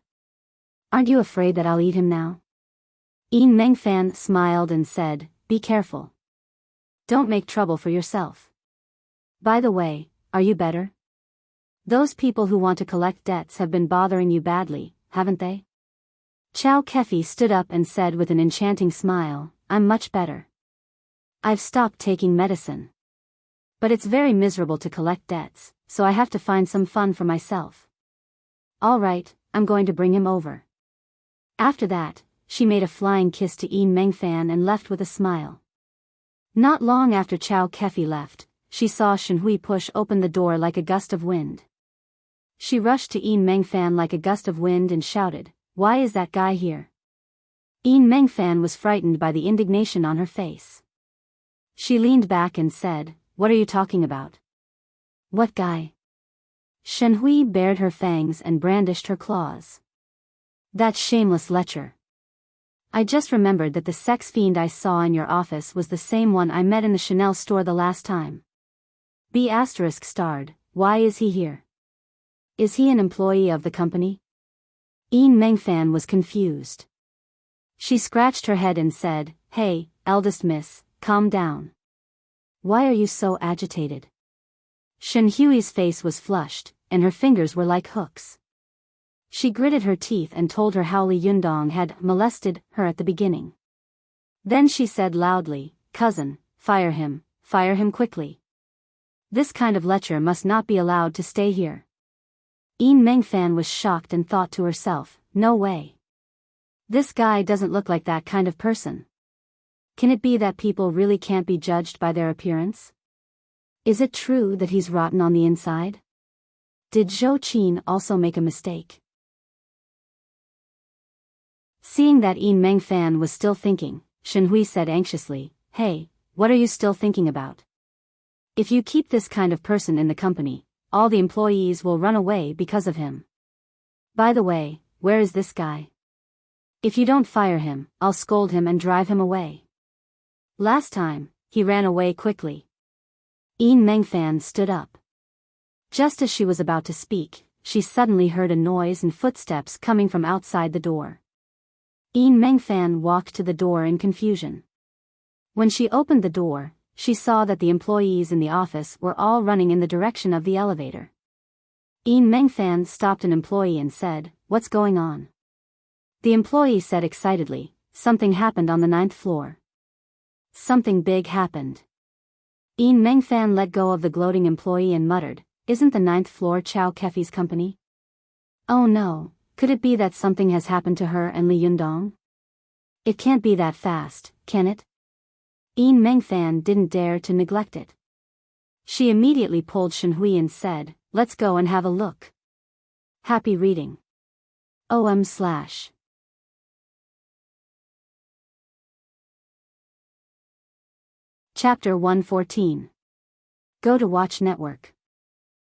"Aren't you afraid that I'll eat him now?" Yin Mengfan smiled and said, "Be careful. Don't make trouble for yourself. By the way, are you better? Those people who want to collect debts have been bothering you badly, haven't they?" Chow Kefi stood up and said with an enchanting smile, "I'm much better. I've stopped taking medicine. But it's very miserable to collect debts, so I have to find some fun for myself. All right, I'm going to bring him over." After that, she made a flying kiss to Yin Mengfan and left with a smile. Not long after Chow Kefi left, she saw Shenhui push open the door like a gust of wind. She rushed to Yin Mengfan like a gust of wind and shouted, "Why is that guy here?" Yin Mengfan was frightened by the indignation on her face. She leaned back and said, "What are you talking about?" "What guy?" Shenhui bared her fangs and brandished her claws. "That shameless lecher. I just remembered that the sex fiend I saw in your office was the same one I met in the Chanel store the last time. B****, why is he here? Is he an employee of the company?" Yin Mengfan was confused. She scratched her head and said, "Hey, eldest miss, calm down. Why are you so agitated?" Shenhui's face was flushed, and her fingers were like hooks. She gritted her teeth and told her how Li Yundong had molested her at the beginning. Then she said loudly, "Cousin, fire him quickly. This kind of lecher must not be allowed to stay here." Yin Mengfan was shocked and thought to herself, "No way. This guy doesn't look like that kind of person. Can it be that people really can't be judged by their appearance? Is it true that he's rotten on the inside? Did Zhou Qin also make a mistake?" Seeing that Yin Mengfan was still thinking, Shenhui said anxiously, "Hey, what are you still thinking about? If you keep this kind of person in the company, all the employees will run away because of him. By the way, where is this guy? If you don't fire him, I'll scold him and drive him away. Last time, he ran away quickly." Yin Mengfan stood up. Just as she was about to speak, she suddenly heard a noise and footsteps coming from outside the door. Yin Mengfan walked to the door in confusion. When she opened the door, she saw that the employees in the office were all running in the direction of the elevator. Yin Mengfan stopped an employee and said, "What's going on?" The employee said excitedly, "Something happened on the 9th floor. Something big happened." Yin Mengfan let go of the gloating employee and muttered, "Isn't the 9th floor Chow Kefi's company? Oh no, could it be that something has happened to her and Li Yundong? It can't be that fast, can it?" Yin Mengfan didn't dare to neglect it. She immediately pulled Shenhui and said, "Let's go and have a look." Happy reading. OM/. Chapter 114. Go to Watch Network.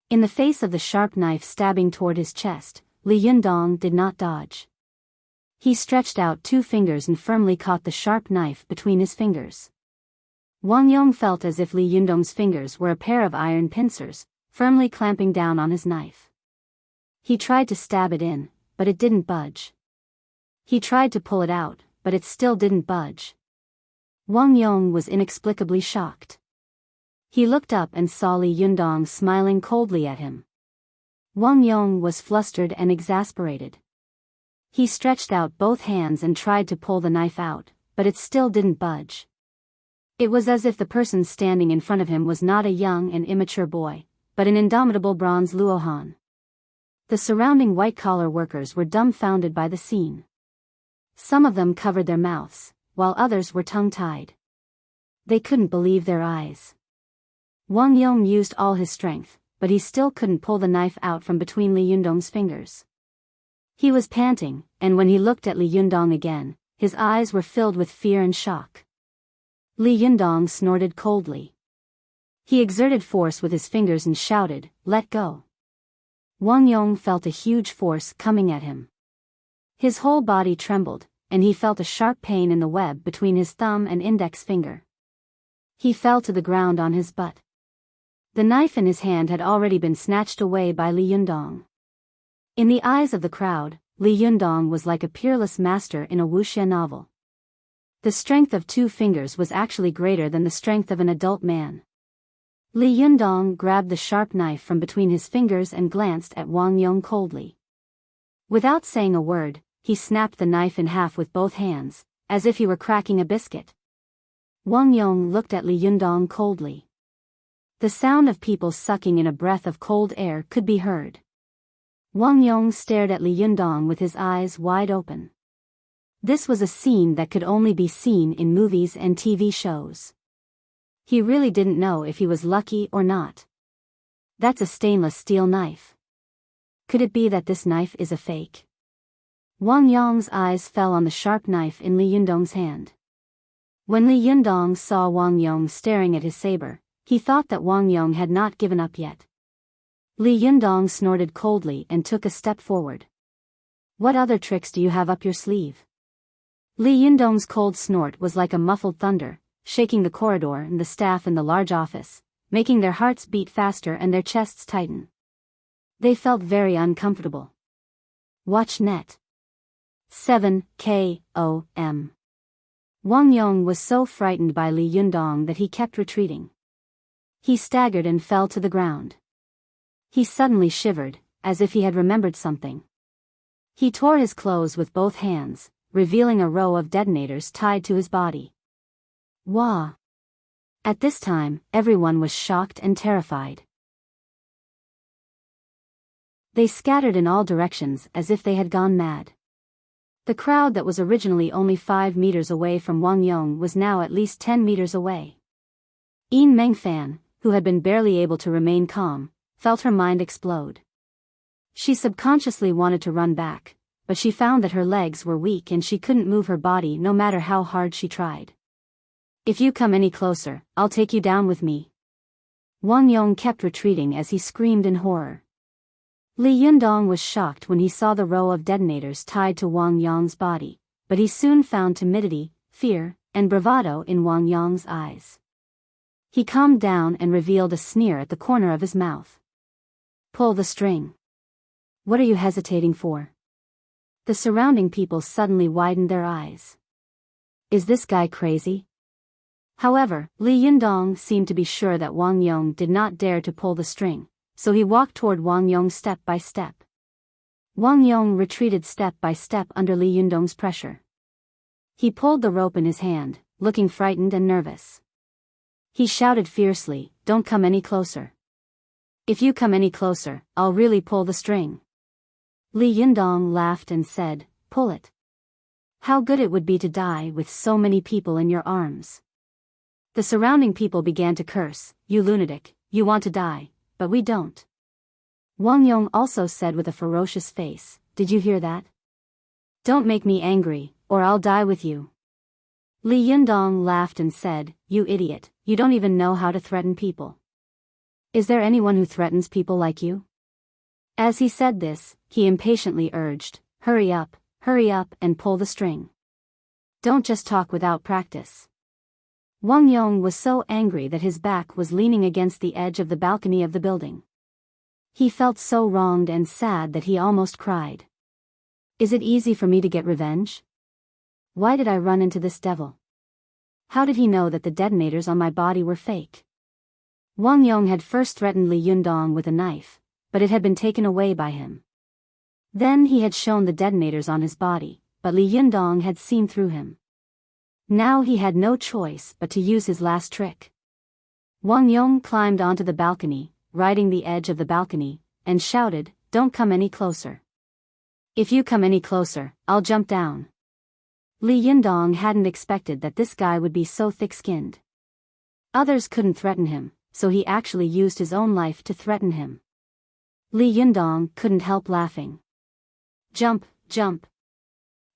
In the face of the sharp knife stabbing toward his chest, Li Yundong did not dodge. He stretched out 2 fingers and firmly caught the sharp knife between his fingers. Wang Yong felt as if Li Yundong's fingers were a pair of iron pincers, firmly clamping down on his knife. He tried to stab it in, but it didn't budge. He tried to pull it out, but it still didn't budge. Wang Yong was inexplicably shocked. He looked up and saw Li Yundong smiling coldly at him. Wang Yong was flustered and exasperated. He stretched out both hands and tried to pull the knife out, but it still didn't budge. It was as if the person standing in front of him was not a young and immature boy, but an indomitable bronze Luohan. The surrounding white-collar workers were dumbfounded by the scene. Some of them covered their mouths, while others were tongue-tied. They couldn't believe their eyes. Wang Yong used all his strength, but he still couldn't pull the knife out from between Li Yundong's fingers. He was panting, and when he looked at Li Yundong again, his eyes were filled with fear and shock. Li Yundong snorted coldly. He exerted force with his fingers and shouted, "Let go." Wang Yong felt a huge force coming at him. His whole body trembled, and he felt a sharp pain in the web between his thumb and index finger. He fell to the ground on his butt. The knife in his hand had already been snatched away by Li Yundong. In the eyes of the crowd, Li Yundong was like a peerless master in a wuxia novel. The strength of 2 fingers was actually greater than the strength of an adult man. Li Yundong grabbed the sharp knife from between his fingers and glanced at Wang Yong coldly. Without saying a word, he snapped the knife in half with both hands, as if he were cracking a biscuit. Wang Yong looked at Li Yundong coldly. The sound of people sucking in a breath of cold air could be heard. Wang Yong stared at Li Yundong with his eyes wide open. This was a scene that could only be seen in movies and TV shows. He really didn't know if he was lucky or not. That's a stainless steel knife. Could it be that this knife is a fake? Wang Yong's eyes fell on the sharp knife in Li Yundong's hand. When Li Yundong saw Wang Yong staring at his saber, he thought that Wang Yong had not given up yet. Li Yundong snorted coldly and took a step forward. What other tricks do you have up your sleeve? Li Yundong's cold snort was like a muffled thunder, shaking the corridor and the staff in the large office, making their hearts beat faster and their chests tighten. They felt very uncomfortable. Watch net. 7 KOM. Wang Yong was so frightened by Li Yundong that he kept retreating. He staggered and fell to the ground. He suddenly shivered, as if he had remembered something. He tore his clothes with both hands, revealing a row of detonators tied to his body. Wah! At this time, everyone was shocked and terrified. They scattered in all directions as if they had gone mad. The crowd that was originally only 5 meters away from Wang Yong was now at least 10 meters away. Yin Mengfan, who had been barely able to remain calm, felt her mind explode. She subconsciously wanted to run back, but she found that her legs were weak and she couldn't move her body no matter how hard she tried. If you come any closer, I'll take you down with me. Wang Yong kept retreating as he screamed in horror. Li Yundong was shocked when he saw the row of detonators tied to Wang Yong's body, but he soon found timidity, fear, and bravado in Wang Yong's eyes. He calmed down and revealed a sneer at the corner of his mouth. Pull the string. What are you hesitating for? The surrounding people suddenly widened their eyes. Is this guy crazy? However, Li Yundong seemed to be sure that Wang Yong did not dare to pull the string, so he walked toward Wang Yong step by step. Wang Yong retreated step by step under Li Yundong's pressure. He pulled the rope in his hand, looking frightened and nervous. He shouted fiercely, "Don't come any closer. If you come any closer, I'll really pull the string." Li Yundong laughed and said, "Pull it. How good it would be to die with so many people in your arms." The surrounding people began to curse, "You lunatic, you want to die, but we don't." Wang Yong also said with a ferocious face, "Did you hear that? Don't make me angry, or I'll die with you." Li Yundong laughed and said, "You idiot, you don't even know how to threaten people. Is there anyone who threatens people like you?" As he said this, he impatiently urged, hurry up, and pull the string. Don't just talk without practice." Wang Yong was so angry that his back was leaning against the edge of the balcony of the building. He felt so wronged and sad that he almost cried. Is it easy for me to get revenge? Why did I run into this devil? How did he know that the detonators on my body were fake? Wang Yong had first threatened Li Yundong with a knife, but it had been taken away by him. Then he had shown the detonators on his body, but Li Yundong had seen through him. Now he had no choice but to use his last trick. Wang Yong climbed onto the balcony, riding the edge of the balcony, and shouted, "Don't come any closer. If you come any closer, I'll jump down." Li Yundong hadn't expected that this guy would be so thick-skinned. Others couldn't threaten him, so he actually used his own life to threaten him. Li Yundong couldn't help laughing. Jump.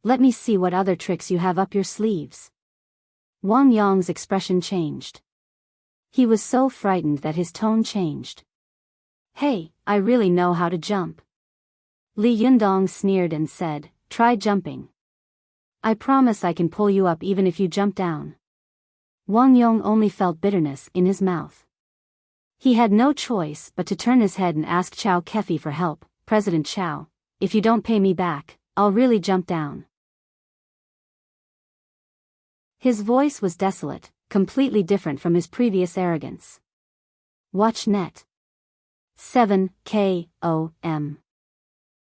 Let me see what other tricks you have up your sleeves." Wang Yong's expression changed. He was so frightened that his tone changed. "Hey, I really know how to jump." Li Yundong sneered and said, try jumping. I promise I can pull you up even if you jump down. Wang Yong only felt bitterness in his mouth. He had no choice but to turn his head and ask Chow Kefi for help. President Chow, if you don't pay me back, I'll really jump down. His voice was desolate, completely different from his previous arrogance. Watch net. 7 KOM.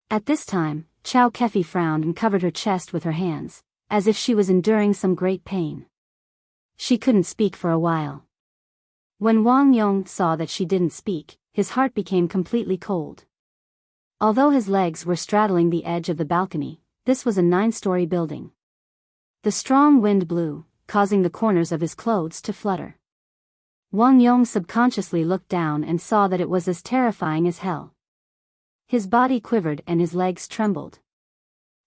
At this time, Chow Kefi frowned and covered her chest with her hands, as if she was enduring some great pain. She couldn't speak for a while. When Wang Yong saw that she didn't speak, his heart became completely cold. Although his legs were straddling the edge of the balcony, this was a 9-story building. The strong wind blew, causing the corners of his clothes to flutter. Wang Yong subconsciously looked down and saw that it was as terrifying as hell. His body quivered and his legs trembled.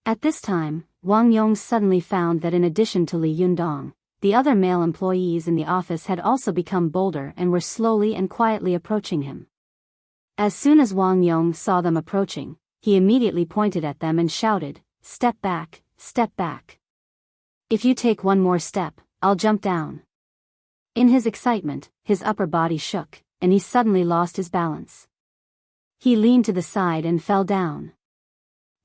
At this time, Wang Yong suddenly found that in addition to Li Yundong, the other male employees in the office had also become bolder and were slowly and quietly approaching him. As soon as Wang Yong saw them approaching, he immediately pointed at them and shouted, "Step back, step back. If you take one more step, I'll jump down." In his excitement, his upper body shook, and he suddenly lost his balance. He leaned to the side and fell down.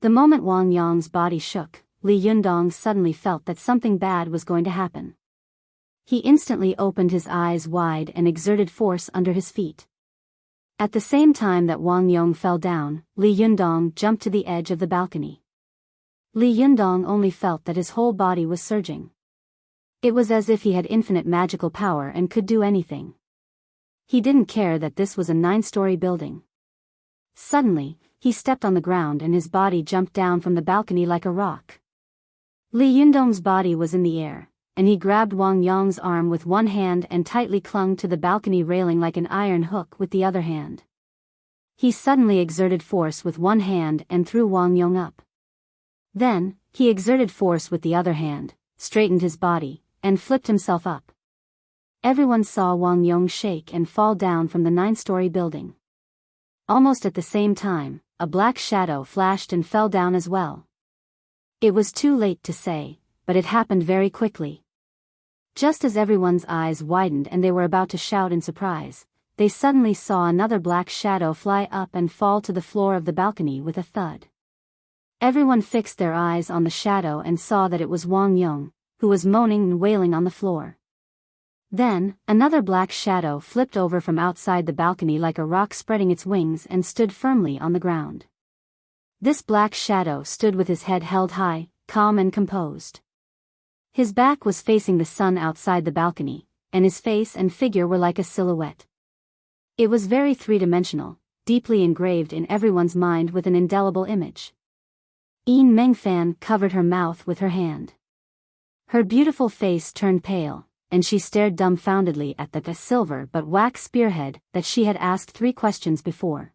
The moment Wang Yong's body shook, Li Yundong suddenly felt that something bad was going to happen. He instantly opened his eyes wide and exerted force under his feet. At the same time that Wang Yong fell down, Li Yundong jumped to the edge of the balcony. Li Yundong only felt that his whole body was surging. It was as if he had infinite magical power and could do anything. He didn't care that this was a 9-story building. Suddenly, he stepped on the ground and his body jumped down from the balcony like a rock. Li Yundong's body was in the air, and he grabbed Wang Yong's arm with one hand and tightly clung to the balcony railing like an iron hook with the other hand. He suddenly exerted force with one hand and threw Wang Yong up. Then, he exerted force with the other hand, straightened his body, and flipped himself up. Everyone saw Wang Yong shake and fall down from the 9-story building. Almost at the same time, a black shadow flashed and fell down as well. It was too late to say, but it happened very quickly. Just as everyone's eyes widened and they were about to shout in surprise, they suddenly saw another black shadow fly up and fall to the floor of the balcony with a thud. Everyone fixed their eyes on the shadow and saw that it was Wang Yong, who was moaning and wailing on the floor. Then, another black shadow flipped over from outside the balcony like a rock, spreading its wings, and stood firmly on the ground. This black shadow stood with his head held high, calm and composed. His back was facing the sun outside the balcony, and his face and figure were like a silhouette. It was very three-dimensional, deeply engraved in everyone's mind with an indelible image. Yin Mengfan covered her mouth with her hand. Her beautiful face turned pale, and she stared dumbfoundedly at the silver but wax spearhead that she had asked 3 questions before.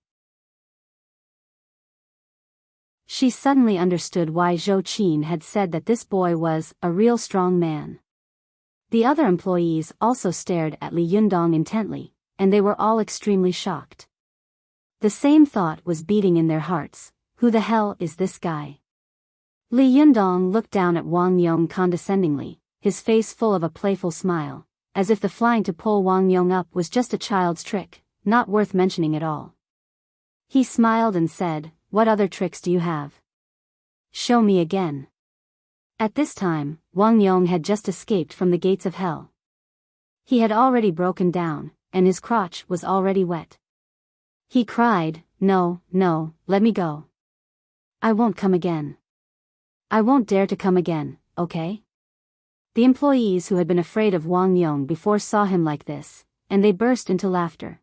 She suddenly understood why Zhou Qin had said that this boy was a real strong man. The other employees also stared at Li Yundong intently, and they were all extremely shocked. The same thought was beating in their hearts: who the hell is this guy? Li Yundong looked down at Wang Yong condescendingly, his face full of a playful smile, as if the flying to pull Wang Yong up was just a child's trick, not worth mentioning at all. He smiled and said, "What other tricks do you have? Show me again." At this time, Wang Yong had just escaped from the gates of hell. He had already broken down, and his crotch was already wet. He cried, "No, no, let me go. I won't come again. I won't dare to come again, okay?" The employees who had been afraid of Wang Yong before saw him like this, and they burst into laughter.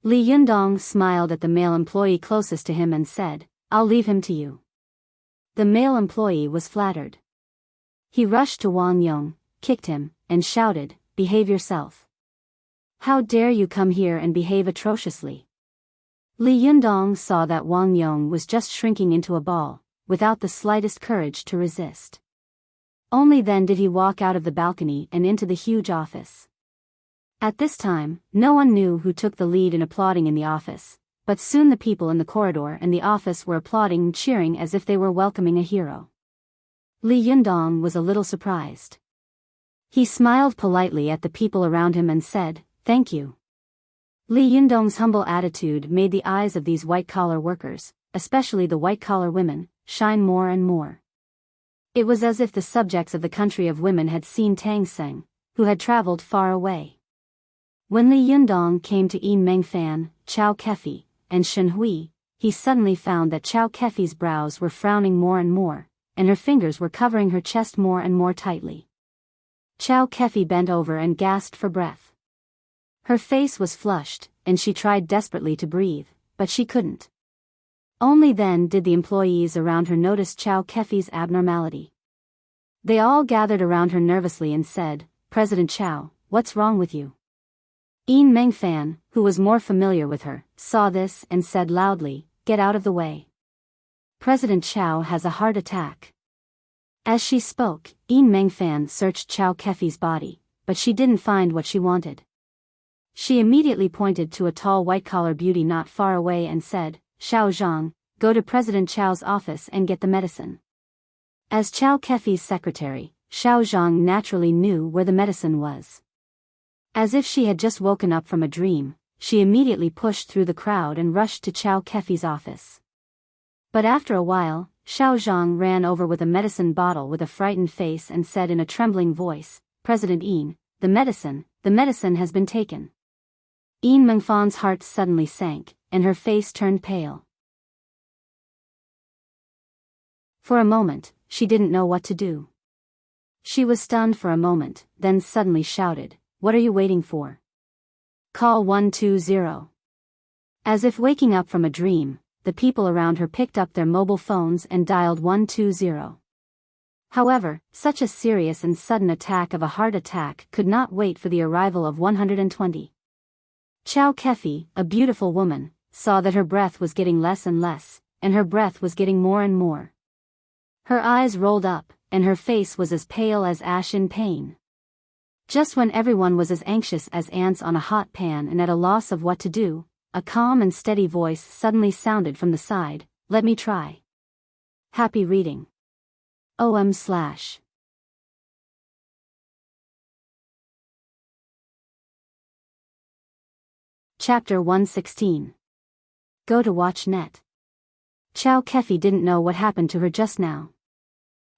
Li Yundong smiled at the male employee closest to him and said, "I'll leave him to you." The male employee was flattered. He rushed to Wang Yong, kicked him, and shouted, "Behave yourself. How dare you come here and behave atrociously?" Li Yundong saw that Wang Yong was just shrinking into a ball, without the slightest courage to resist. Only then did he walk out of the balcony and into the huge office. At this time, no one knew who took the lead in applauding in the office, but soon the people in the corridor and the office were applauding and cheering as if they were welcoming a hero. Li Yundong was a little surprised. He smiled politely at the people around him and said, "Thank you." Li Yundong's humble attitude made the eyes of these white-collar workers, especially the white-collar women, shine more and more. It was as if the subjects of the country of women had seen Tang Seng, who had traveled far away. When Li Yundong came to Yin Mengfan, Chao Kefi, and Shen Hui, he suddenly found that Chao Kefi's brows were frowning more and more, and her fingers were covering her chest more and more tightly. Chao Kefi bent over and gasped for breath. Her face was flushed, and she tried desperately to breathe, but she couldn't. Only then did the employees around her notice Chao Kefi's abnormality. They all gathered around her nervously and said, "President Chao, what's wrong with you?" Yin Mengfan, who was more familiar with her, saw this and said loudly, "Get out of the way. President Chao has a heart attack." As she spoke, Yin Mengfan searched Chao Kefi's body, but she didn't find what she wanted. She immediately pointed to a tall white-collar beauty not far away and said, "Xiao Zhang, go to President Chao's office and get the medicine." As Chao Kefi's secretary, Xiao Zhang naturally knew where the medicine was. As if she had just woken up from a dream, she immediately pushed through the crowd and rushed to Chao Kefi's office. But after a while, Xiao Zhang ran over with a medicine bottle with a frightened face and said in a trembling voice, "President Yin, the medicine has been taken." Yin Mengfan's heart suddenly sank, and her face turned pale. For a moment, she didn't know what to do. She was stunned for a moment, then suddenly shouted, "What are you waiting for? Call 120. As if waking up from a dream, the people around her picked up their mobile phones and dialed 120. However, such a serious and sudden attack of a heart attack could not wait for the arrival of 120. Chao Kefi, a beautiful woman, saw that her breath was getting less and less, and her breath was getting more and more. Her eyes rolled up, and her face was as pale as ash in pain. Just when everyone was as anxious as ants on a hot pan and at a loss of what to do, a calm and steady voice suddenly sounded from the side, "Let me try." Happy reading. OM/. Chapter 116. Go to watch net. Chao Kefi didn't know what happened to her just now.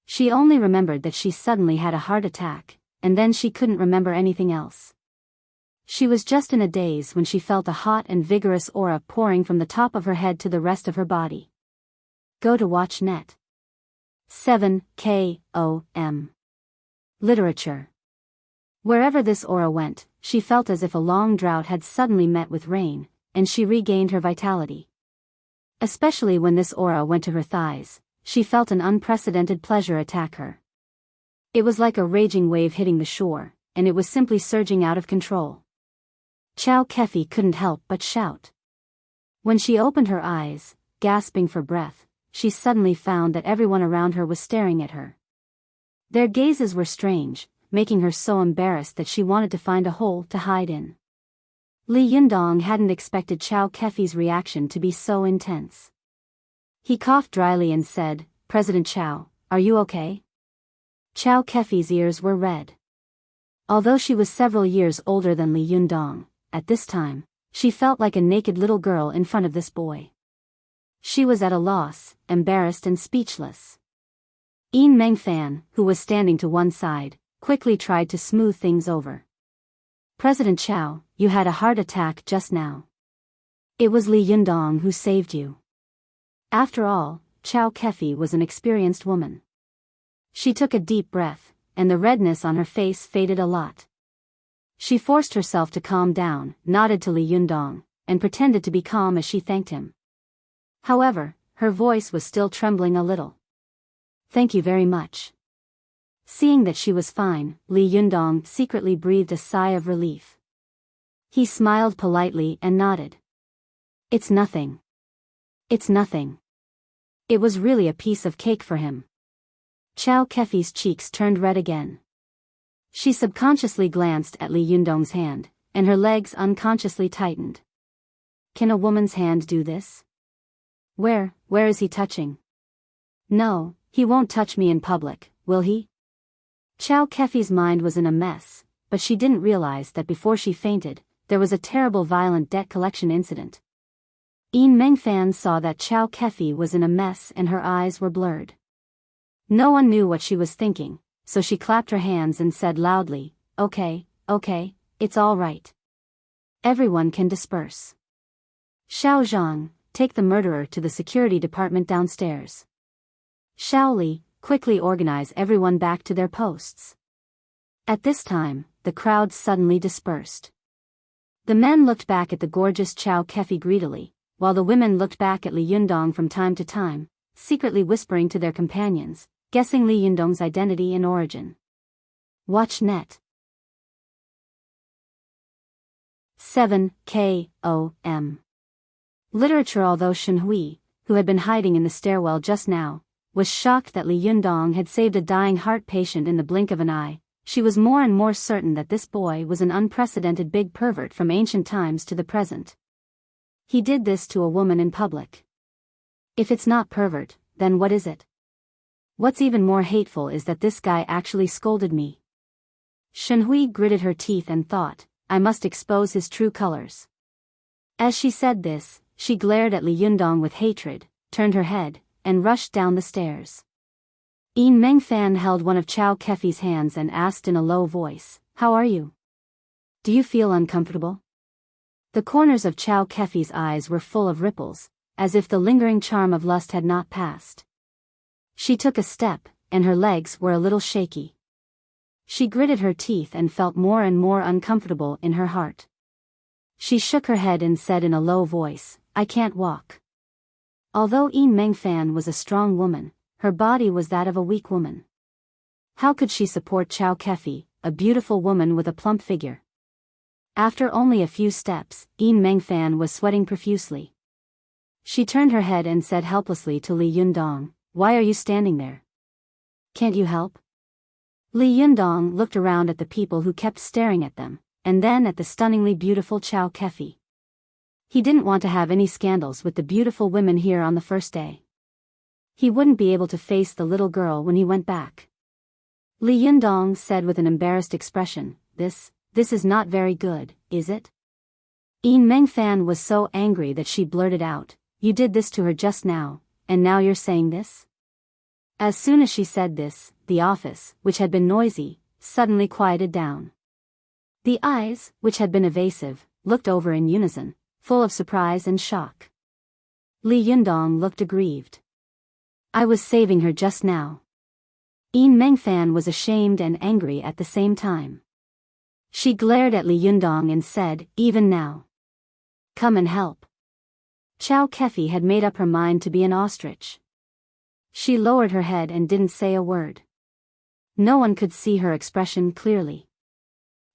She only remembered that she suddenly had a heart attack, and then she couldn't remember anything else. She was just in a daze when she felt a hot and vigorous aura pouring from the top of her head to the rest of her body. Go to watch net. 7 KOM. Literature. Wherever this aura went, she felt as if a long drought had suddenly met with rain, and she regained her vitality. Especially when this aura went to her thighs, she felt an unprecedented pleasure attack her. It was like a raging wave hitting the shore, and it was simply surging out of control. Chao Kefi couldn't help but shout. When she opened her eyes, gasping for breath, she suddenly found that everyone around her was staring at her. Their gazes were strange, making her so embarrassed that she wanted to find a hole to hide in. Li Yundong hadn't expected Chao Kefi's reaction to be so intense. He coughed dryly and said, "President Chao, are you okay?" Chao Kefi's ears were red. Although she was several years older than Li Yundong, at this time, she felt like a naked little girl in front of this boy. She was at a loss, embarrassed and speechless. Yin Mengfan, who was standing to one side, quickly tried to smooth things over. "President Chao, you had a heart attack just now. It was Li Yundong who saved you." After all, Chao Kefi was an experienced woman. She took a deep breath, and the redness on her face faded a lot. She forced herself to calm down, nodded to Li Yundong, and pretended to be calm as she thanked him. However, her voice was still trembling a little. "Thank you very much." Seeing that she was fine, Li Yundong secretly breathed a sigh of relief. He smiled politely and nodded. "It's nothing. It's nothing." It was really a piece of cake for him. Chao Kefi's cheeks turned red again. She subconsciously glanced at Li Yundong's hand, and her legs unconsciously tightened. Can a woman's hand do this? Where is he touching? No, he won't touch me in public, will he? Chow Kefi's mind was in a mess, but she didn't realize that before she fainted, there was a terrible violent debt collection incident. Yin Mengfan saw that Chow Kefi was in a mess and her eyes were blurred. No one knew what she was thinking, so she clapped her hands and said loudly, Okay, it's all right. Everyone can disperse. Xiao Zhang, take the murderer to the security department downstairs. Xiao Li, quickly organize everyone back to their posts. At this time, the crowd suddenly dispersed. The men looked back at the gorgeous Chow Kefi greedily, while the women looked back at Li Yundong from time to time, secretly whispering to their companions, guessing Li Yundong's identity and origin. Watch net. 7 KOM. Literature. Although Shen Hui, who had been hiding in the stairwell just now, was shocked that Li Yundong had saved a dying heart patient in the blink of an eye, she was more and more certain that this boy was an unprecedented big pervert from ancient times to the present. He did this to a woman in public. If it's not pervert, then what is it? What's even more hateful is that this guy actually scolded me. Shen Hui gritted her teeth and thought, I must expose his true colors. As she said this, she glared at Li Yundong with hatred, turned her head, and rushed down the stairs. Yin Mengfan held one of Chow Kefi's hands and asked in a low voice, How are you? Do you feel uncomfortable? The corners of Chow Kefi's eyes were full of ripples, as if the lingering charm of lust had not passed. She took a step, and her legs were a little shaky. She gritted her teeth and felt more and more uncomfortable in her heart. She shook her head and said in a low voice, I can't walk. Although Yin Mengfan was a strong woman, her body was that of a weak woman. How could she support Chow Kefi, a beautiful woman with a plump figure? After only a few steps, Yin Mengfan was sweating profusely. She turned her head and said helplessly to Li Yundong, Why are you standing there? Can't you help? Li Yundong looked around at the people who kept staring at them, and then at the stunningly beautiful Chow Kefi. He didn't want to have any scandals with the beautiful women here on the first day. He wouldn't be able to face the little girl when he went back. Li Yundong said with an embarrassed expression, This is not very good, is it? Yin Mengfan was so angry that she blurted out, You did this to her just now, and now you're saying this? As soon as she said this, the office, which had been noisy, suddenly quieted down. The eyes, which had been evasive, looked over in unison, full of surprise and shock. Li Yundong looked aggrieved. I was saving her just now. Yin Mengfan was ashamed and angry at the same time. She glared at Li Yundong and said, Even now. Come and help. Chow Kefi had made up her mind to be an ostrich. She lowered her head and didn't say a word. No one could see her expression clearly.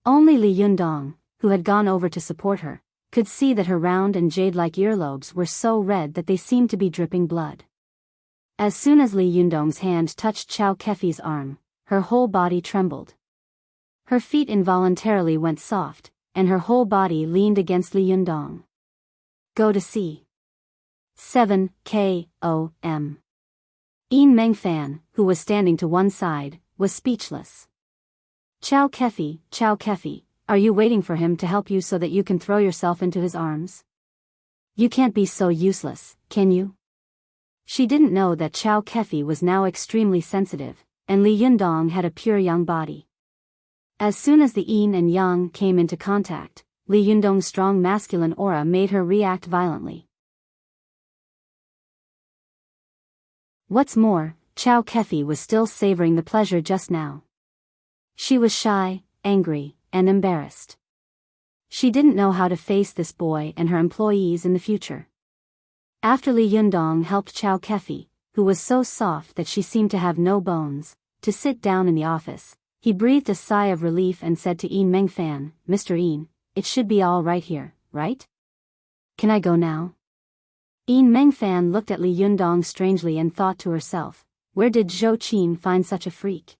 Only Li Yundong, who had gone over to support her, could see that her round and jade-like earlobes were so red that they seemed to be dripping blood. As soon as Li Yundong's hand touched Chow Kefi's arm, her whole body trembled. Her feet involuntarily went soft, and her whole body leaned against Li Yundong. Go to see. 7 KOM. Yin Mengfan, who was standing to one side, was speechless. Chow Kefi, are you waiting for him to help you so that you can throw yourself into his arms? You can't be so useless, can you? She didn't know that Chow Kefi was now extremely sensitive, and Li Yundong had a pure yang body. As soon as the yin and yang came into contact, Li Yundong's strong masculine aura made her react violently. What's more, Chow Kefi was still savoring the pleasure just now. She was shy, angry, and embarrassed. She didn't know how to face this boy and her employees in the future. After Li Yundong helped Chow Kefi, who was so soft that she seemed to have no bones, to sit down in the office, he breathed a sigh of relief and said to Yin Mengfan, Mr. Yin, it should be all right here, right? Can I go now? Yin Mengfan looked at Li Yundong strangely and thought to herself, where did Zhou Qin find such a freak?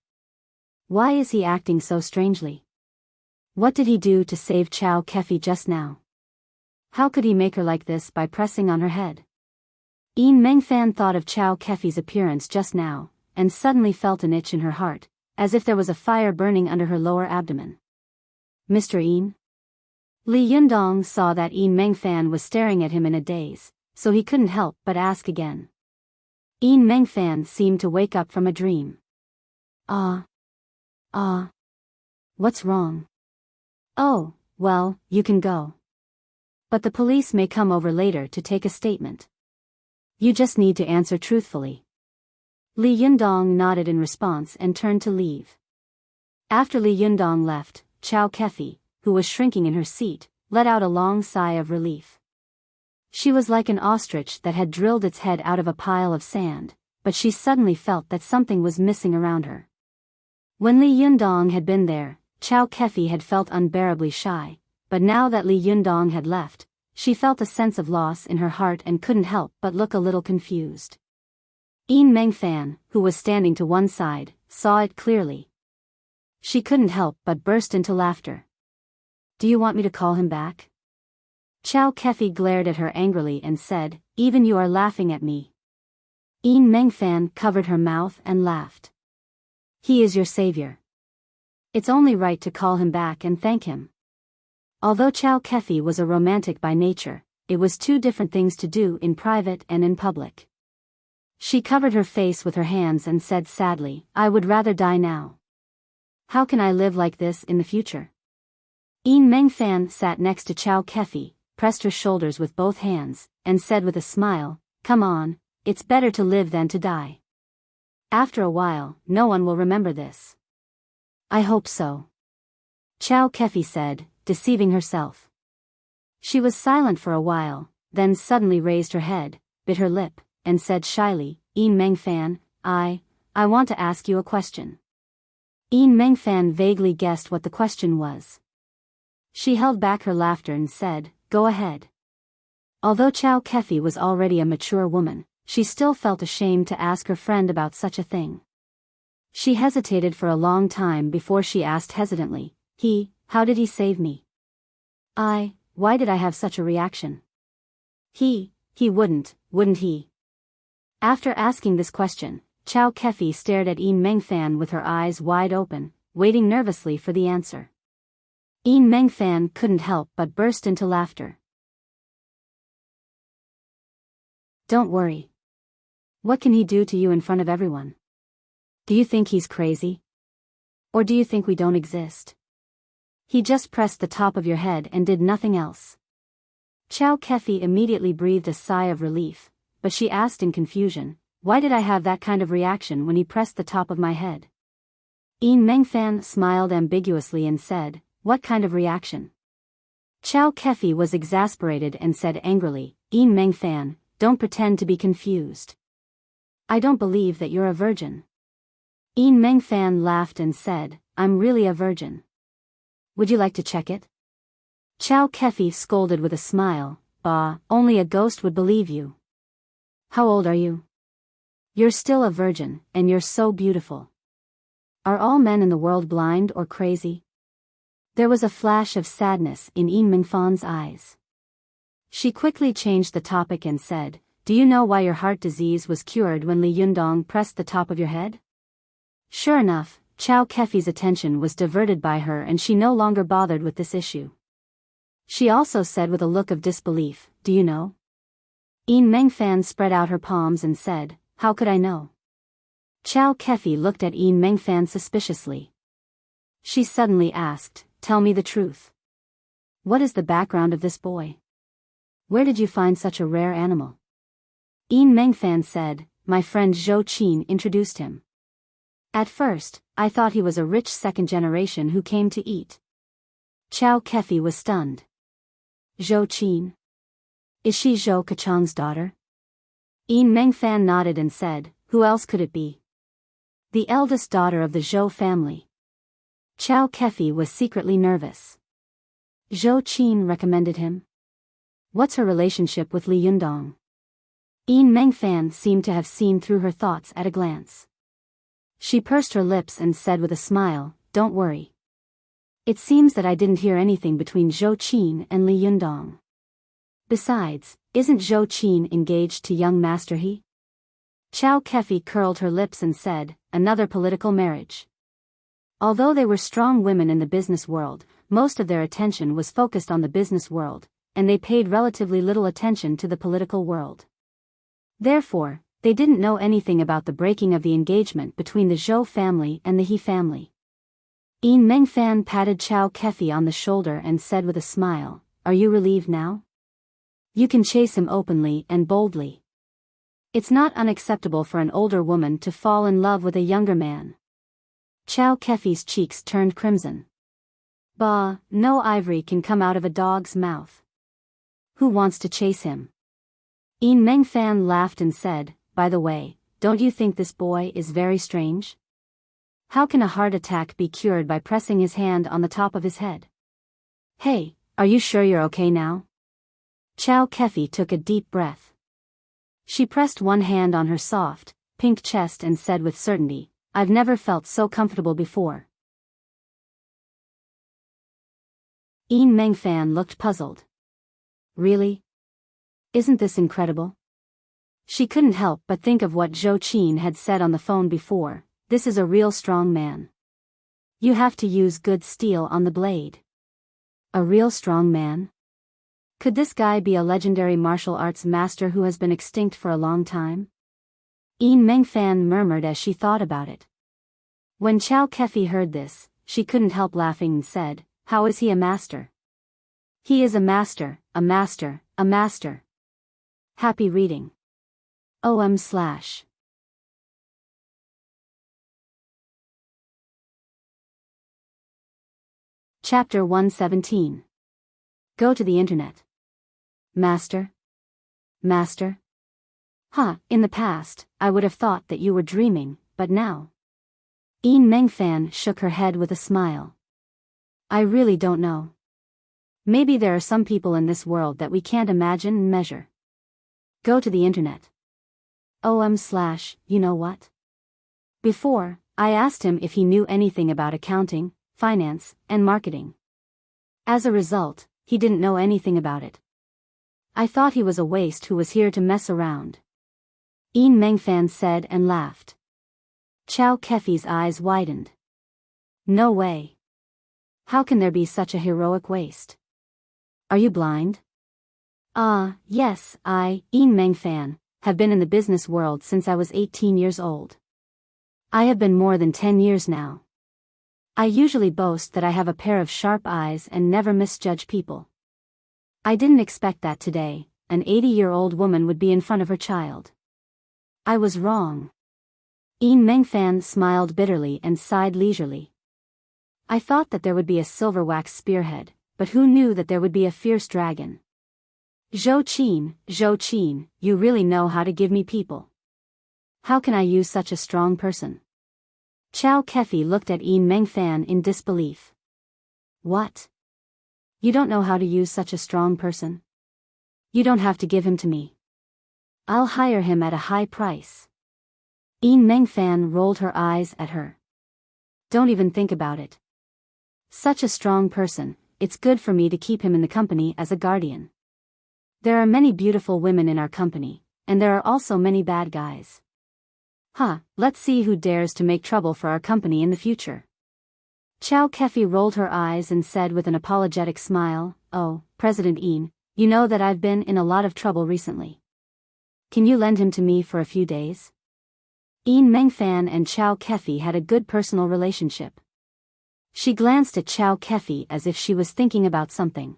Why is he acting so strangely? What did he do to save Chow Kefi just now? How could he make her like this by pressing on her head? Yin Mengfan thought of Chow Kefi's appearance just now, and suddenly felt an itch in her heart, as if there was a fire burning under her lower abdomen. Mr. Yin? Li Yundong saw that Yin Mengfan was staring at him in a daze, so he couldn't help but ask again. Yin Mengfan seemed to wake up from a dream. What's wrong? Oh, well, you can go. But the police may come over later to take a statement. You just need to answer truthfully. Li Yundong nodded in response and turned to leave. After Li Yundong left, Chow Kefi, who was shrinking in her seat, let out a long sigh of relief. She was like an ostrich that had drilled its head out of a pile of sand, but she suddenly felt that something was missing around her. When Li Yundong had been there, Chow Kefi had felt unbearably shy, but now that Li Yundong had left, she felt a sense of loss in her heart and couldn't help but look a little confused. Yin Mengfan, who was standing to one side, saw it clearly. She couldn't help but burst into laughter. Do you want me to call him back? Chow Kefi glared at her angrily and said, even you are laughing at me. Yin Mengfan covered her mouth and laughed. He is your savior. It's only right to call him back and thank him. Although Chow Kefi was a romantic by nature, it was two different things to do in private and in public. She covered her face with her hands and said sadly, I would rather die now. How can I live like this in the future? Yin Mengfan sat next to Chow Kefi, pressed her shoulders with both hands, and said with a smile, come on, it's better to live than to die. After a while, no one will remember this. I hope so. Chow Kefi said, deceiving herself. She was silent for a while, then suddenly raised her head, bit her lip, and said shyly, Yin Mengfan, I want to ask you a question. Yin Mengfan vaguely guessed what the question was. She held back her laughter and said, go ahead. Although Chow Kefi was already a mature woman, she still felt ashamed to ask her friend about such a thing. She hesitated for a long time before she asked hesitantly, how did he save me? Why did I have such a reaction? He wouldn't he? After asking this question, Chow Kefi stared at Yin Mengfan with her eyes wide open, waiting nervously for the answer. Yin Mengfan couldn't help but burst into laughter. Don't worry. What can he do to you in front of everyone? Do you think he's crazy? Or do you think we don't exist? He just pressed the top of your head and did nothing else. Chow Kefi immediately breathed a sigh of relief, but she asked in confusion, why did I have that kind of reaction when he pressed the top of my head? Yin Mengfan smiled ambiguously and said, what kind of reaction? Chow Kefi was exasperated and said angrily, Yin Mengfan, don't pretend to be confused. I don't believe that you're a virgin. Yin Mengfan laughed and said, I'm really a virgin. Would you like to check it? Chow Kefi scolded with a smile, bah, only a ghost would believe you. How old are you? You're still a virgin, and you're so beautiful. Are all men in the world blind or crazy? There was a flash of sadness in Yin Mengfan's eyes. She quickly changed the topic and said, do you know why your heart disease was cured when Li Yundong pressed the top of your head? Sure enough, Chow Kefi's attention was diverted by her and she no longer bothered with this issue. She also said with a look of disbelief, do you know? Yin Mengfan spread out her palms and said, how could I know? Chow Kefi looked at Yin Mengfan suspiciously. She suddenly asked, tell me the truth. What is the background of this boy? Where did you find such a rare animal? Yin Mengfan said, my friend Zhou Qin introduced him. At first, I thought he was a rich second generation who came to eat. Chow Kefi was stunned. Zhou Qin? Is she Zhou Kachang's daughter? Yin Mengfan nodded and said, who else could it be? The eldest daughter of the Zhou family. Chow Kefi was secretly nervous. Zhou Qin recommended him? What's her relationship with Li Yundong? Yin Mengfan seemed to have seen through her thoughts at a glance. She pursed her lips and said with a smile, don't worry. It seems that I didn't hear anything between Zhou Qin and Li Yundong. Besides, isn't Zhou Qin engaged to young Master He? Chow Kefi curled her lips and said, another political marriage. Although they were strong women in the business world, most of their attention was focused on the business world, and they paid relatively little attention to the political world. Therefore, they didn't know anything about the breaking of the engagement between the Zhou family and the He family. Yin Mengfan patted Chow Kefi on the shoulder and said with a smile, are you relieved now? You can chase him openly and boldly. It's not unacceptable for an older woman to fall in love with a younger man. Chow Kefi's cheeks turned crimson. Bah, no ivory can come out of a dog's mouth. Who wants to chase him? Yin Mengfan laughed and said, by the way, don't you think this boy is very strange? How can a heart attack be cured by pressing his hand on the top of his head? Hey, are you sure you're okay now? Chow Kefi took a deep breath. She pressed one hand on her soft, pink chest and said with certainty, I've never felt so comfortable before. Yin Mengfan looked puzzled. Really? Isn't this incredible? She couldn't help but think of what Zhou Qin had said on the phone before, this is a real strong man. You have to use good steel on the blade. A real strong man? Could this guy be a legendary martial arts master who has been extinct for a long time? Yin Mengfan murmured as she thought about it. When Chow Kefi heard this, she couldn't help laughing and said, how is he a master? He is a master, a master, a master. Happy reading. OM/. Chapter 117. Go to the internet. Master? Master? In the past, I would have thought that you were dreaming, but now. Yin Mengfan shook her head with a smile. I really don't know. Maybe there are some people in this world that we can't imagine and measure. Go to the internet. OM/, you know what? Before, I asked him if he knew anything about accounting, finance, and marketing. As a result, he didn't know anything about it. I thought he was a waste who was here to mess around. Yin Mengfan said and laughed. Chow Kefi's eyes widened. No way. How can there be such a heroic waste? Are you blind? Yes, Yin Mengfan, have been in the business world since I was 18 years old. I have been more than 10 years now. I usually boast that I have a pair of sharp eyes and never misjudge people. I didn't expect that today, an 80-year-old woman would be in front of her child. I was wrong. Yin Mengfan smiled bitterly and sighed leisurely. I thought that there would be a silver wax spearhead, but who knew that there would be a fierce dragon? Zhou Qin, you really know how to give me people. How can I use such a strong person? Chow Kefi looked at Yin Mengfan in disbelief. What? You don't know how to use such a strong person? You don't have to give him to me. I'll hire him at a high price. Yin Mengfan rolled her eyes at her. Don't even think about it. Such a strong person, it's good for me to keep him in the company as a guardian. There are many beautiful women in our company, and there are also many bad guys. Let's see who dares to make trouble for our company in the future. Chow Kefi rolled her eyes and said with an apologetic smile, oh, President Yin, you know that I've been in a lot of trouble recently. Can you lend him to me for a few days? Yin Mengfan and Chow Kefi had a good personal relationship. She glanced at Chow Kefi as if she was thinking about something.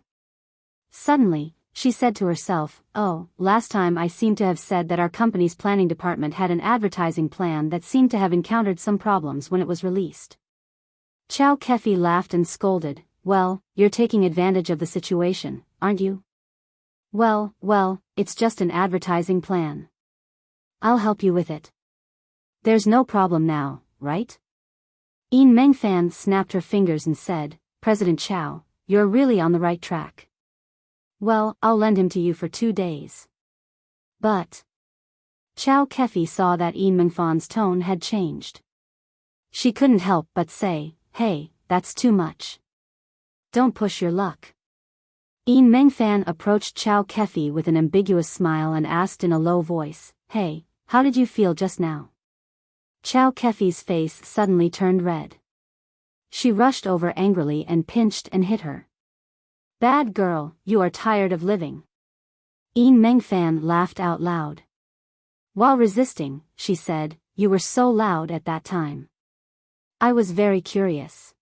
Suddenly, she said to herself, oh, last time I seemed to have said that our company's planning department had an advertising plan that seemed to have encountered some problems when it was released. Chow Kefi laughed and scolded, well, you're taking advantage of the situation, aren't you? Well, it's just an advertising plan. I'll help you with it. There's no problem now, right? Yin Mengfan snapped her fingers and said, President Chow, you're really on the right track. Well, I'll lend him to you for 2 days. But Chow Kefi saw that Yin Mengfan's tone had changed. She couldn't help but say, hey, that's too much. Don't push your luck. Yin Mengfan approached Chow Kefi with an ambiguous smile and asked in a low voice, "Hey, how did you feel just now?" Chow Kefi's face suddenly turned red. She rushed over angrily and pinched and hit her. "Bad girl, you are tired of living." Yin Mengfan laughed out loud. While resisting, she said, "You were so loud at that time. I was very curious."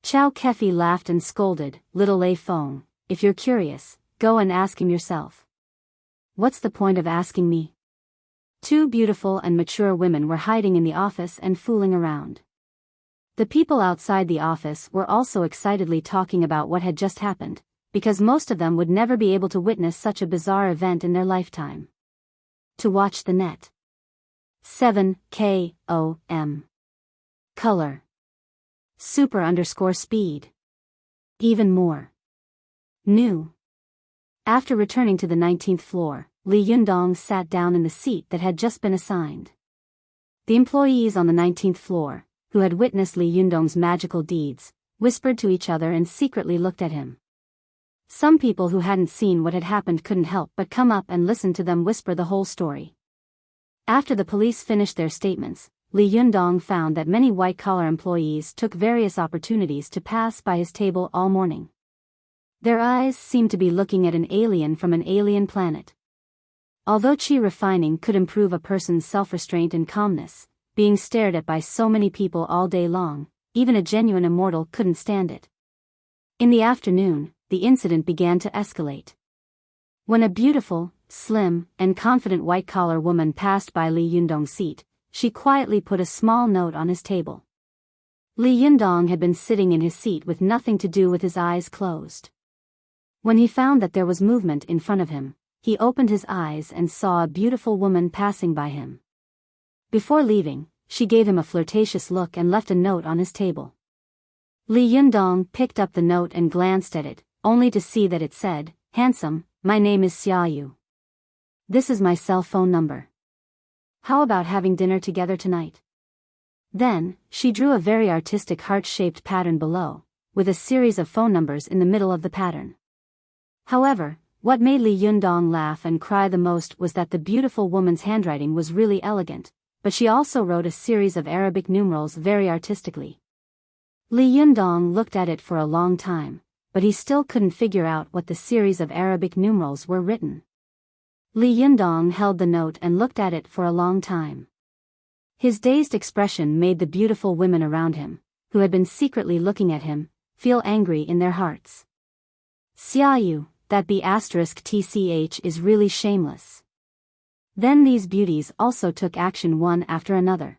Chow Kefi laughed and scolded, "Little Lei Feng, if you're curious, go and ask him yourself. What's the point of asking me?" Two beautiful and mature women were hiding in the office and fooling around. The people outside the office were also excitedly talking about what had just happened, because most of them would never be able to witness such a bizarre event in their lifetime. To watch the net. 7KOM. Color. Super_speed. Even more. New. After returning to the 19th floor, Li Yundong sat down in the seat that had just been assigned. The employees on the 19th floor, who had witnessed Li Yundong's magical deeds, whispered to each other and secretly looked at him. Some people who hadn't seen what had happened couldn't help but come up and listen to them whisper the whole story. After the police finished their statements, Li Yundong found that many white-collar employees took various opportunities to pass by his table all morning. Their eyes seemed to be looking at an alien from an alien planet. Although qi refining could improve a person's self-restraint and calmness, being stared at by so many people all day long, even a genuine immortal couldn't stand it. In the afternoon, the incident began to escalate. When a beautiful, slim, and confident white-collar woman passed by Li Yundong's seat, she quietly put a small note on his table. Li Yundong had been sitting in his seat with nothing to do with his eyes closed. When he found that there was movement in front of him, he opened his eyes and saw a beautiful woman passing by him. Before leaving, she gave him a flirtatious look and left a note on his table. Li Yundong picked up the note and glanced at it, only to see that it said, "Handsome, my name is Xiaoyu. This is my cell phone number. How about having dinner together tonight?" Then, she drew a very artistic heart-shaped pattern below, with a series of phone numbers in the middle of the pattern. However, what made Li Yundong laugh and cry the most was that the beautiful woman's handwriting was really elegant, but she also wrote a series of Arabic numerals very artistically. Li Yundong looked at it for a long time, but he still couldn't figure out what the series of Arabic numerals were written. Li Yundong held the note and looked at it for a long time. His dazed expression made the beautiful women around him, who had been secretly looking at him, feel angry in their hearts. "Xiaoyu, that B*TCH is really shameless." Then these beauties also took action one after another.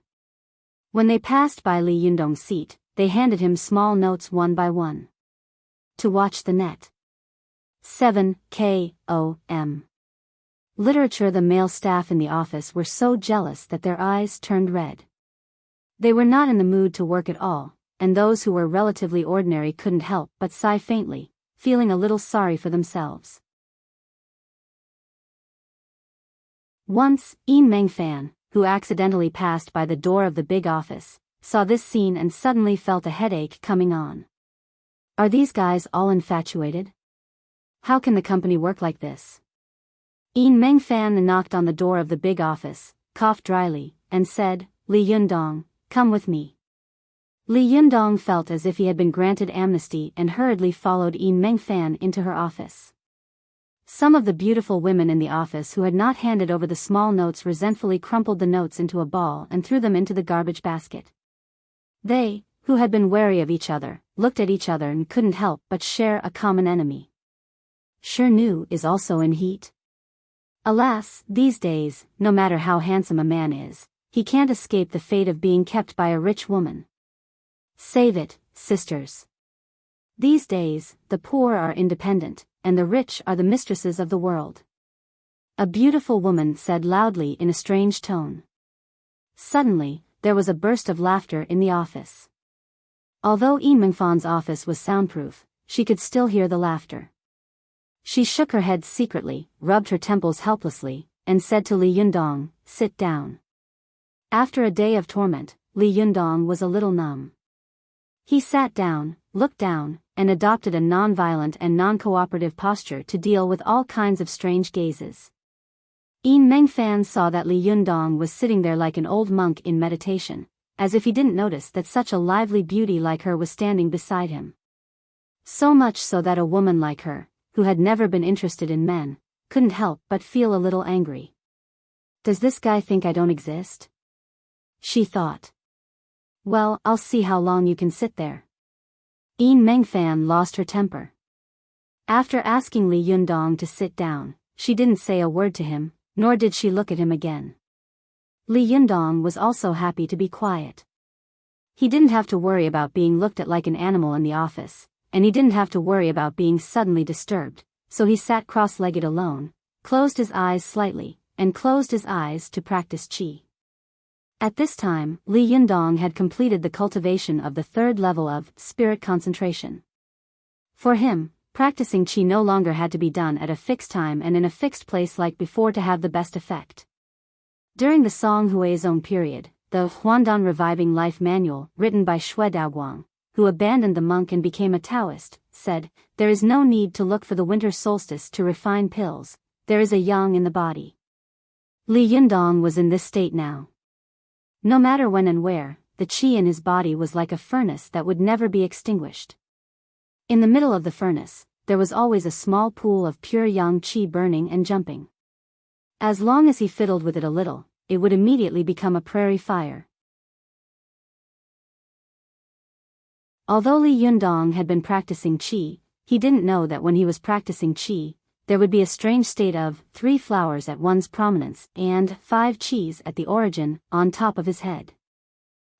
When they passed by Li Yundong's seat, they handed him small notes one by one. To watch the net. 7KOM. Literature. The male staff in the office were so jealous that their eyes turned red. They were not in the mood to work at all, and those who were relatively ordinary couldn't help but sigh faintly, feeling a little sorry for themselves. Once, Yin Mengfan, who accidentally passed by the door of the big office, saw this scene and suddenly felt a headache coming on. Are these guys all infatuated? How can the company work like this? Yin Mengfan knocked on the door of the big office, coughed dryly, and said, "Li Yundong, come with me." Li Yundong felt as if he had been granted amnesty and hurriedly followed Yin Mengfan into her office. Some of the beautiful women in the office who had not handed over the small notes resentfully crumpled the notes into a ball and threw them into the garbage basket. They, who had been wary of each other, looked at each other and couldn't help but share a common enemy. Nu is also in heat. Alas, these days, no matter how handsome a man is, he can't escape the fate of being kept by a rich woman. Save it, sisters. These days, the poor are independent, and the rich are the mistresses of the world. A beautiful woman said loudly in a strange tone. Suddenly, there was a burst of laughter in the office. Although Yin Mengfan's office was soundproof, she could still hear the laughter. She shook her head secretly, rubbed her temples helplessly, and said to Li Yundong, "Sit down." After a day of torment, Li Yundong was a little numb. He sat down, looked down, and adopted a non-violent and non-cooperative posture to deal with all kinds of strange gazes. Yin Mengfan saw that Li Yundong was sitting there like an old monk in meditation, as if he didn't notice that such a lively beauty like her was standing beside him. So much so that a woman like her, who had never been interested in men, couldn't help but feel a little angry. Does this guy think I don't exist? She thought. Well, I'll see how long you can sit there. Yin Mengfan lost her temper. After asking Li Yundong to sit down, she didn't say a word to him, nor did she look at him again. Li Yundong was also happy to be quiet. He didn't have to worry about being looked at like an animal in the office, and he didn't have to worry about being suddenly disturbed, so he sat cross-legged alone, closed his eyes slightly, and closed his eyes to practice qi. At this time, Li Yundong had completed the cultivation of the third level of spirit concentration. For him, practicing qi no longer had to be done at a fixed time and in a fixed place like before to have the best effect. During the Song Huizong period, the Huandan Reviving Life Manual, written by Xue Daoguang, who abandoned the monk and became a Taoist, said, "There is no need to look for the winter solstice to refine pills, there is a yang in the body." Li Yundong was in this state now. No matter when and where, the qi in his body was like a furnace that would never be extinguished. In the middle of the furnace, there was always a small pool of pure yang qi burning and jumping. As long as he fiddled with it a little, it would immediately become a prairie fire. Although Li Yundong had been practicing qi, he didn't know that when he was practicing qi, there would be a strange state of 3 flowers at one's prominence and 5 qis at the origin, on top of his head.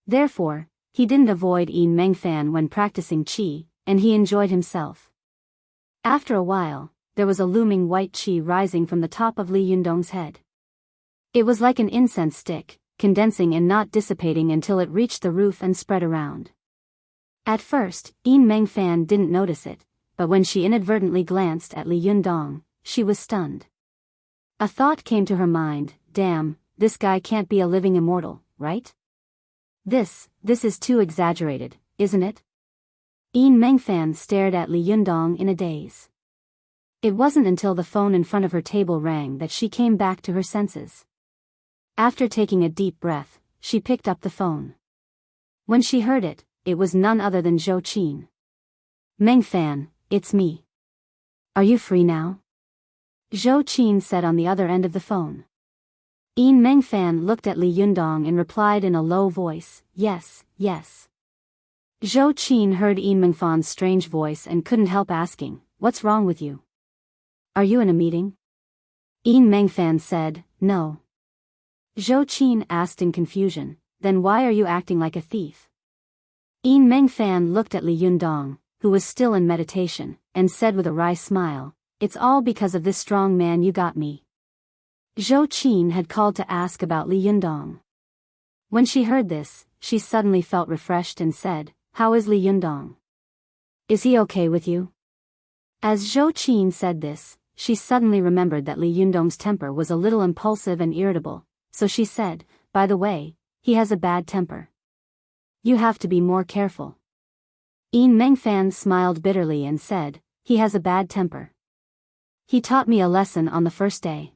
Therefore, he didn't avoid Yin Mengfan when practicing qi, and he enjoyed himself. After a while, there was a looming white qi rising from the top of Li Yundong's head. It was like an incense stick, condensing and not dissipating until it reached the roof and spread around. At first, Yin Mengfan didn't notice it, but when she inadvertently glanced at Li Yundong, she was stunned. A thought came to her mind, damn, this guy can't be a living immortal, right? This is too exaggerated, isn't it? Yin Mengfan stared at Li Yundong in a daze. It wasn't until the phone in front of her table rang that she came back to her senses. After taking a deep breath, she picked up the phone. When she heard it, it was none other than Zhou Qin. "Mengfan, it's me. Are you free now?" Zhou Qin said on the other end of the phone. Yin Mengfan looked at Li Yundong and replied in a low voice, "Yes, yes." Zhou Qin heard Yin Mengfan's strange voice and couldn't help asking, "What's wrong with you? Are you in a meeting?" Yin Mengfan said, "No." Zhou Qin asked in confusion, "Then why are you acting like a thief?" Yin Mengfan looked at Li Yundong, who was still in meditation, and said with a wry smile, "It's all because of this strong man you got me." Zhou Qin had called to ask about Li Yundong. When she heard this, she suddenly felt refreshed and said, "How is Li Yundong? Is he okay with you?" As Zhou Qin said this, she suddenly remembered that Li Yundong's temper was a little impulsive and irritable, so she said, "By the way, he has a bad temper. You have to be more careful." Yin Mengfan smiled bitterly and said, "He has a bad temper. He taught me a lesson on the first day.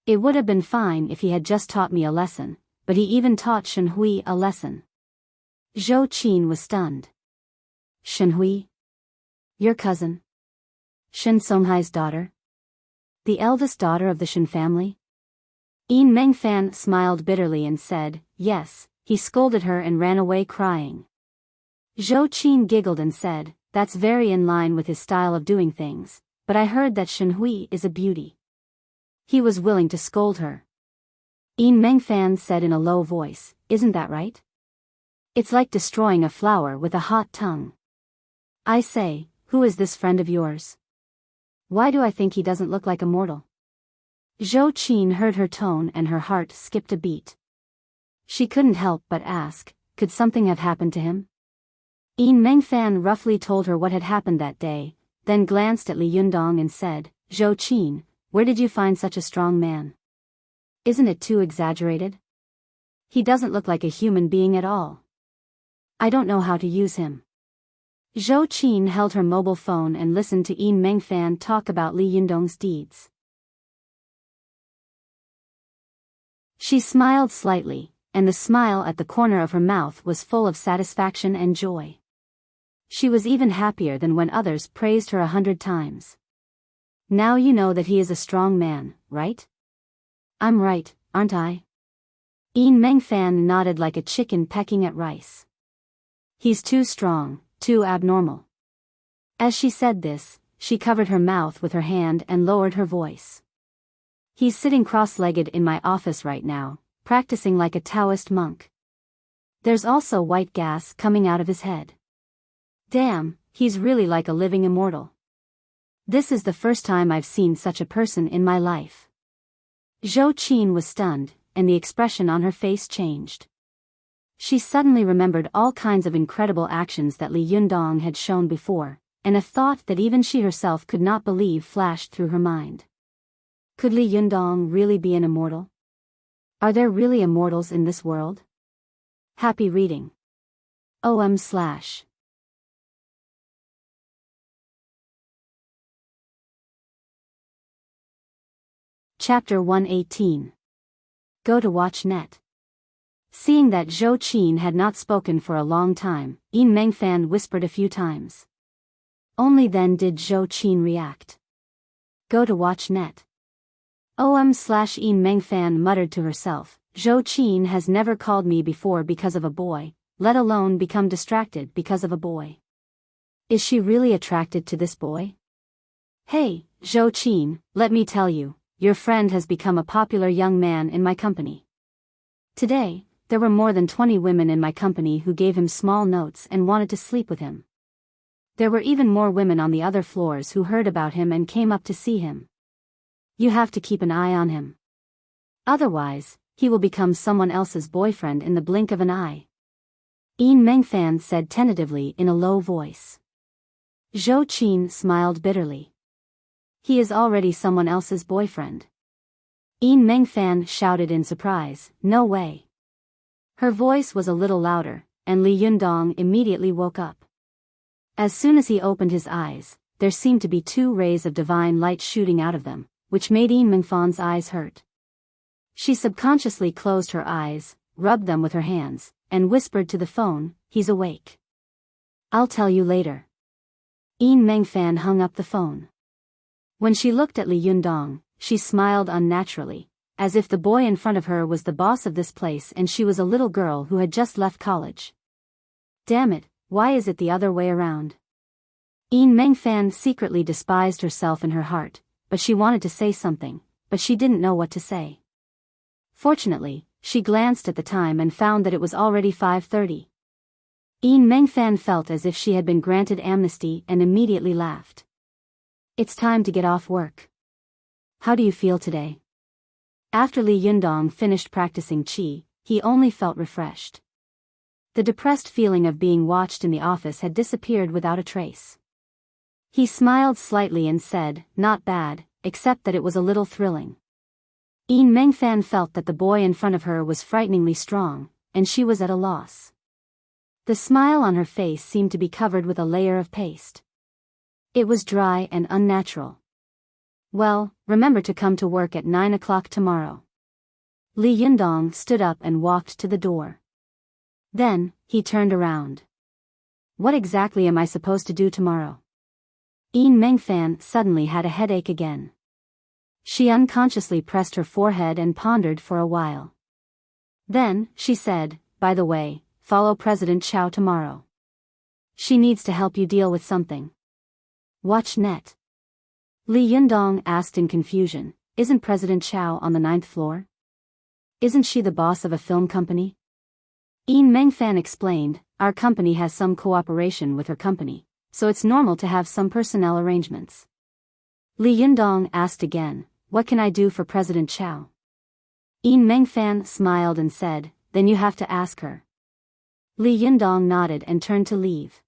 It would have been fine if he had just taught me a lesson, but he even taught Shenhui a lesson." Zhou Qin was stunned. "Shenhui? Your cousin? Shen Songhai's daughter? The eldest daughter of the Shen family?" Yin Mengfan smiled bitterly and said, "Yes, he scolded her and ran away crying." Zhou Qin giggled and said, "That's very in line with his style of doing things, but I heard that Shenhui is a beauty. He was willing to scold her." Yin Mengfan said in a low voice, "Isn't that right? It's like destroying a flower with a hot tongue. I say, who is this friend of yours? Why do I think he doesn't look like a mortal?" Zhou Qin heard her tone and her heart skipped a beat. She couldn't help but ask, could something have happened to him? Yin Mengfan roughly told her what had happened that day, then glanced at Li Yundong and said, "Zhou Qin, where did you find such a strong man? Isn't it too exaggerated? He doesn't look like a human being at all." I don't know how to use him. Zhou Qin held her mobile phone and listened to Yin Mengfan talk about Li Yundong's deeds. She smiled slightly, and the smile at the corner of her mouth was full of satisfaction and joy. She was even happier than when others praised her 100 times. Now you know that he is a strong man, right? I'm right, aren't I? Yin Mengfan nodded like a chicken pecking at rice. He's too strong, too abnormal. As she said this, she covered her mouth with her hand and lowered her voice. He's sitting cross-legged in my office right now, practicing like a Taoist monk. There's also white gas coming out of his head. Damn, he's really like a living immortal. This is the first time I've seen such a person in my life. Zhou Qin was stunned, and the expression on her face changed. She suddenly remembered all kinds of incredible actions that Li Yundong had shown before, and a thought that even she herself could not believe flashed through her mind. Could Li Yundong really be an immortal? Are there really immortals in this world? Happy reading. OM/. Chapter 118. Go to watch net. Seeing that Zhou Qin had not spoken for a long time, Yin Mengfan whispered a few times. Only then did Zhou Qin react. Go to watch net. Yin Mengfan muttered to herself, Zhou Qin has never called me before because of a boy, let alone become distracted because of a boy. Is she really attracted to this boy? Hey, Zhou Qin, let me tell you, your friend has become a popular young man in my company. Today, there were more than 20 women in my company who gave him small notes and wanted to sleep with him. There were even more women on the other floors who heard about him and came up to see him. You have to keep an eye on him. Otherwise, he will become someone else's boyfriend in the blink of an eye. Yin Mengfan said tentatively in a low voice. Zhou Qin smiled bitterly. He is already someone else's boyfriend. Yin Mengfan shouted in surprise, no way. Her voice was a little louder, and Li Yundong immediately woke up. As soon as he opened his eyes, there seemed to be 2 rays of divine light shooting out of them, which made Yin Mengfan's eyes hurt. She subconsciously closed her eyes, rubbed them with her hands, and whispered to the phone, he's awake. I'll tell you later. Yin Mengfan hung up the phone. When she looked at Li Yundong, she smiled unnaturally, as if the boy in front of her was the boss of this place and she was a little girl who had just left college. Damn it, why is it the other way around? Yin Mengfan secretly despised herself in her heart, but she wanted to say something, but she didn't know what to say. Fortunately, she glanced at the time and found that it was already 5:30. Yin Mengfan felt as if she had been granted amnesty and immediately laughed. It's time to get off work. How do you feel today? After Li Yundong finished practicing qi, he only felt refreshed. The depressed feeling of being watched in the office had disappeared without a trace. He smiled slightly and said, not bad, except that it was a little thrilling. Yin Mengfan felt that the boy in front of her was frighteningly strong, and she was at a loss. The smile on her face seemed to be covered with a layer of paste. It was dry and unnatural. Well, remember to come to work at 9 o'clock tomorrow. Li Yundong stood up and walked to the door. Then, he turned around. What exactly am I supposed to do tomorrow? Yin Mengfan suddenly had a headache again. She unconsciously pressed her forehead and pondered for a while. Then, she said, by the way, follow President Chao tomorrow. She needs to help you deal with something. Watch net. Li Yundong asked in confusion, isn't President Chao on the 9th floor? Isn't she the boss of a film company? Yin Mengfan explained, our company has some cooperation with her company, so it's normal to have some personnel arrangements. Li Yundong asked again, what can I do for President Chao? Yin Mengfan smiled and said, then you have to ask her. Li Yundong nodded and turned to leave.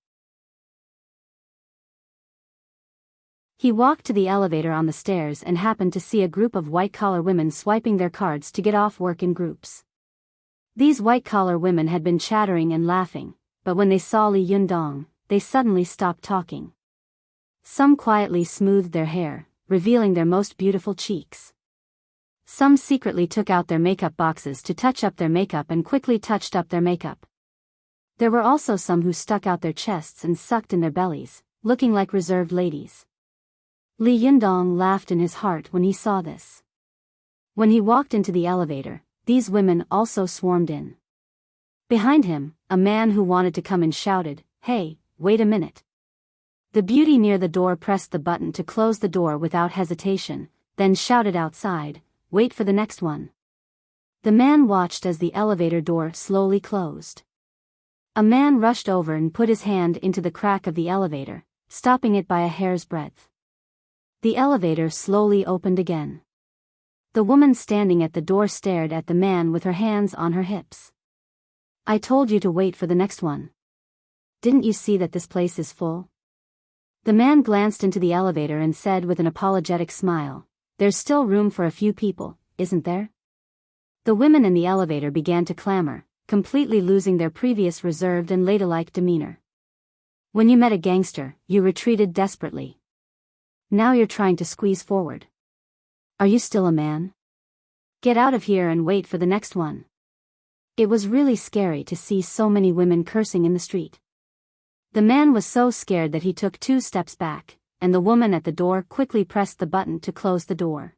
He walked to the elevator on the stairs and happened to see a group of white-collar women swiping their cards to get off work in groups. These white-collar women had been chattering and laughing, but when they saw Li Yundong, they suddenly stopped talking. Some quietly smoothed their hair, revealing their most beautiful cheeks. Some secretly took out their makeup boxes to touch up their makeup and quickly touched up their makeup. There were also some who stuck out their chests and sucked in their bellies, looking like reserved ladies. Li Yundong laughed in his heart when he saw this. When he walked into the elevator, these women also swarmed in. Behind him, a man who wanted to come in shouted, "Hey, wait a minute." The beauty near the door pressed the button to close the door without hesitation, then shouted outside, "Wait for the next one." The man watched as the elevator door slowly closed. A man rushed over and put his hand into the crack of the elevator, stopping it by a hair's breadth. The elevator slowly opened again. The woman standing at the door stared at the man with her hands on her hips. "I told you to wait for the next one. Didn't you see that this place is full?" The man glanced into the elevator and said with an apologetic smile, "There's still room for a few people, isn't there?" The women in the elevator began to clamor, completely losing their previous reserved and ladylike demeanor. When you met a gangster, you retreated desperately. Now you're trying to squeeze forward. Are you still a man? Get out of here and wait for the next one. It was really scary to see so many women cursing in the street. The man was so scared that he took 2 steps back, and the woman at the door quickly pressed the button to close the door.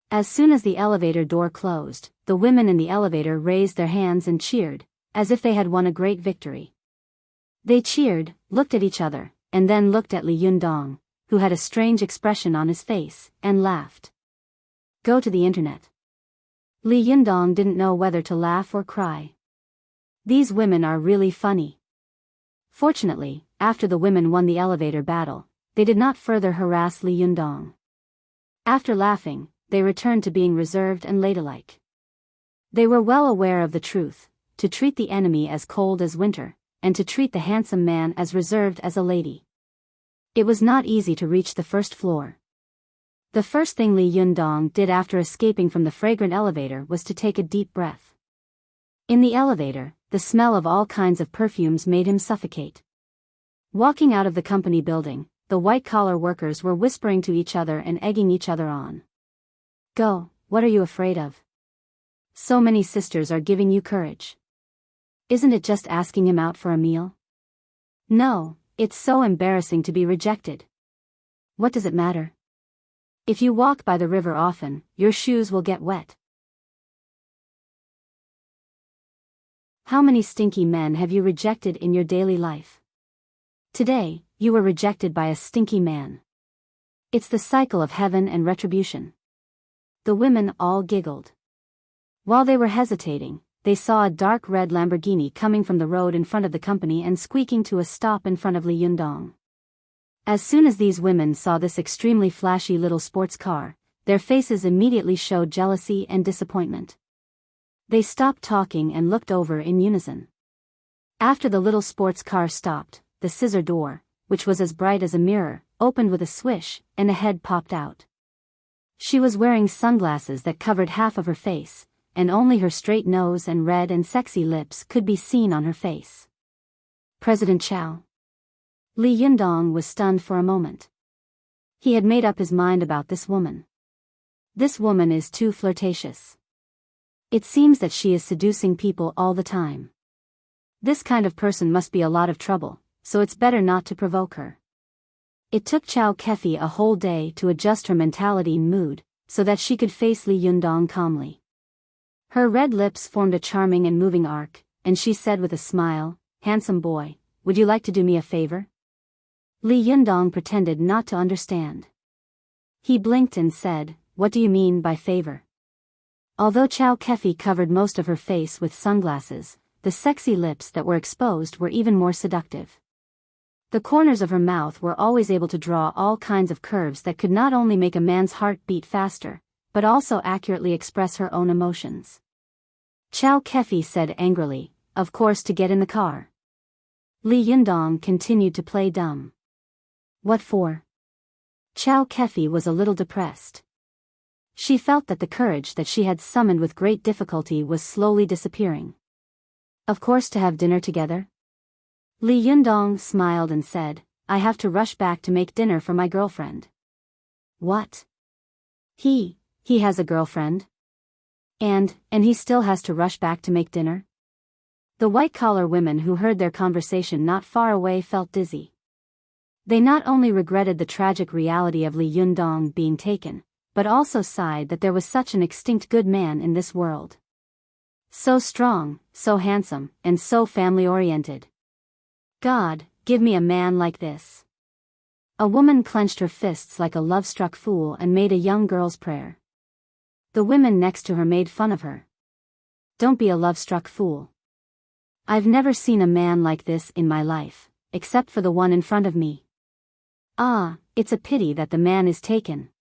As soon as the elevator door closed, the women in the elevator raised their hands and cheered, as if they had won a great victory. They cheered, looked at each other, and then looked at Li Yundong, who had a strange expression on his face, and laughed. Go to the internet. Li Yundong didn't know whether to laugh or cry. These women are really funny. Fortunately, after the women won the elevator battle, they did not further harass Li Yundong. After laughing, they returned to being reserved and ladylike. They were well aware of the truth, to treat the enemy as cold as winter, and to treat the handsome man as reserved as a lady. It was not easy to reach the first floor. The first thing Li Yundong did after escaping from the fragrant elevator was to take a deep breath. In the elevator, the smell of all kinds of perfumes made him suffocate. Walking out of the company building, the white-collar workers were whispering to each other and egging each other on. Go, what are you afraid of? So many sisters are giving you courage. Isn't it just asking him out for a meal? No, it's so embarrassing to be rejected. What does it matter? If you walk by the river often, your shoes will get wet. How many stinky men have you rejected in your daily life? Today, you were rejected by a stinky man. It's the cycle of heaven and retribution. The women all giggled. While they were hesitating, they saw a dark red Lamborghini coming from the road in front of the company and squeaking to a stop in front of Li Yundong. As soon as these women saw this extremely flashy little sports car, their faces immediately showed jealousy and disappointment. They stopped talking and looked over in unison. After the little sports car stopped, the scissor door, which was as bright as a mirror, opened with a swish, and a head popped out. She was wearing sunglasses that covered half of her face, and only her straight nose and red and sexy lips could be seen on her face. President Chow. Li Yundong was stunned for a moment. He had made up his mind about this woman. This woman is too flirtatious. It seems that she is seducing people all the time. This kind of person must be a lot of trouble, so it's better not to provoke her. It took Chow Kefi a whole day to adjust her mentality and mood, so that she could face Li Yundong calmly. Her red lips formed a charming and moving arc, and she said with a smile, "Handsome boy, would you like to do me a favor?" Li Yundong pretended not to understand. He blinked and said, "What do you mean by favor?" Although Chow Kefi covered most of her face with sunglasses, the sexy lips that were exposed were even more seductive. The corners of her mouth were always able to draw all kinds of curves that could not only make a man's heart beat faster, but also accurately express her own emotions. Chow Kefi said angrily, "Of course, to get in the car." Li Yundong continued to play dumb. What for? Chow Kefi was a little depressed. She felt that the courage that she had summoned with great difficulty was slowly disappearing. Of course, to have dinner together? Li Yundong smiled and said, I have to rush back to make dinner for my girlfriend. What? He has a girlfriend? And he still has to rush back to make dinner? The white-collar women who heard their conversation not far away felt dizzy. They not only regretted the tragic reality of Li Yundong being taken, but also sighed that there was such an extinct good man in this world. So strong, so handsome, and so family-oriented. God, give me a man like this. A woman clenched her fists like a love-struck fool and made a young girl's prayer. The women next to her made fun of her. Don't be a love-struck fool. I've never seen a man like this in my life, except for the one in front of me. Ah, it's a pity that the man is taken.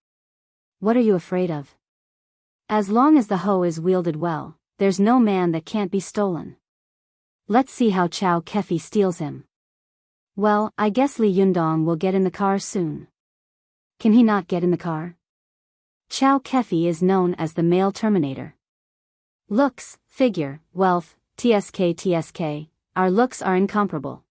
What are you afraid of? As long as the hoe is wielded well, there's no man that can't be stolen. Let's see how Chow Kefi steals him. Well, I guess Li Yundong will get in the car soon. Can he not get in the car? Chow Kefi is known as the male Terminator. Looks, figure, wealth, TSK, our looks are incomparable.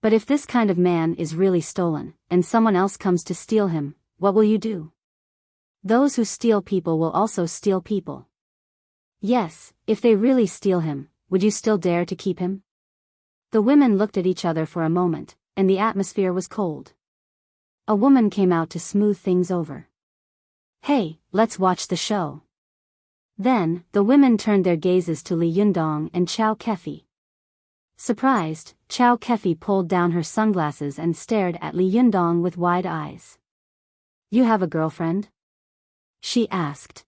But if this kind of man is really stolen, and someone else comes to steal him, what will you do? Those who steal people will also steal people. Yes, if they really steal him, would you still dare to keep him? The women looked at each other for a moment, and the atmosphere was cold. A woman came out to smooth things over. Hey, let's watch the show. Then, the women turned their gazes to Li Yundong and Chow Kefi. Surprised, Chow Kefi pulled down her sunglasses and stared at Li Yundong with wide eyes. You have a girlfriend? She asked.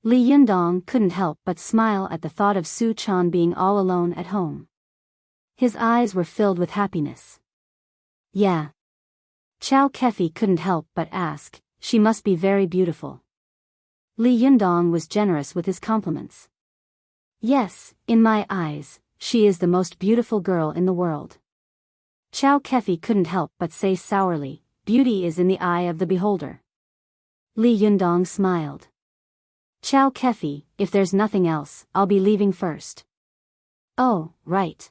Li Yundong couldn't help but smile at the thought of Su Chan being all alone at home. His eyes were filled with happiness. Yeah. Chow Kefi couldn't help but ask, she must be very beautiful. Li Yundong was generous with his compliments. Yes, in my eyes, she is the most beautiful girl in the world. Chow Kefi couldn't help but say sourly, beauty is in the eye of the beholder. Li Yundong smiled. Chow Kefi, if there's nothing else, I'll be leaving first. Oh, right.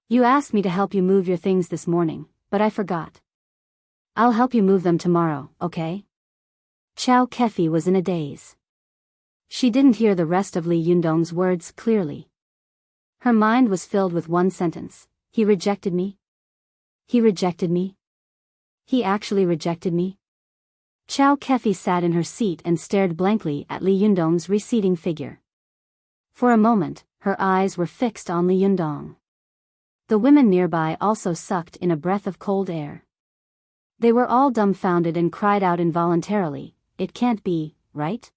You asked me to help you move your things this morning, but I forgot. I'll help you move them tomorrow, okay? Chow Kefi was in a daze. She didn't hear the rest of Li Yundong's words clearly. Her mind was filled with one sentence. He rejected me? He rejected me? He actually rejected me? Chow Kefi sat in her seat and stared blankly at Li Yundong's receding figure. For a moment, her eyes were fixed on Li Yundong. The women nearby also sucked in a breath of cold air. They were all dumbfounded and cried out involuntarily, it can't be, right?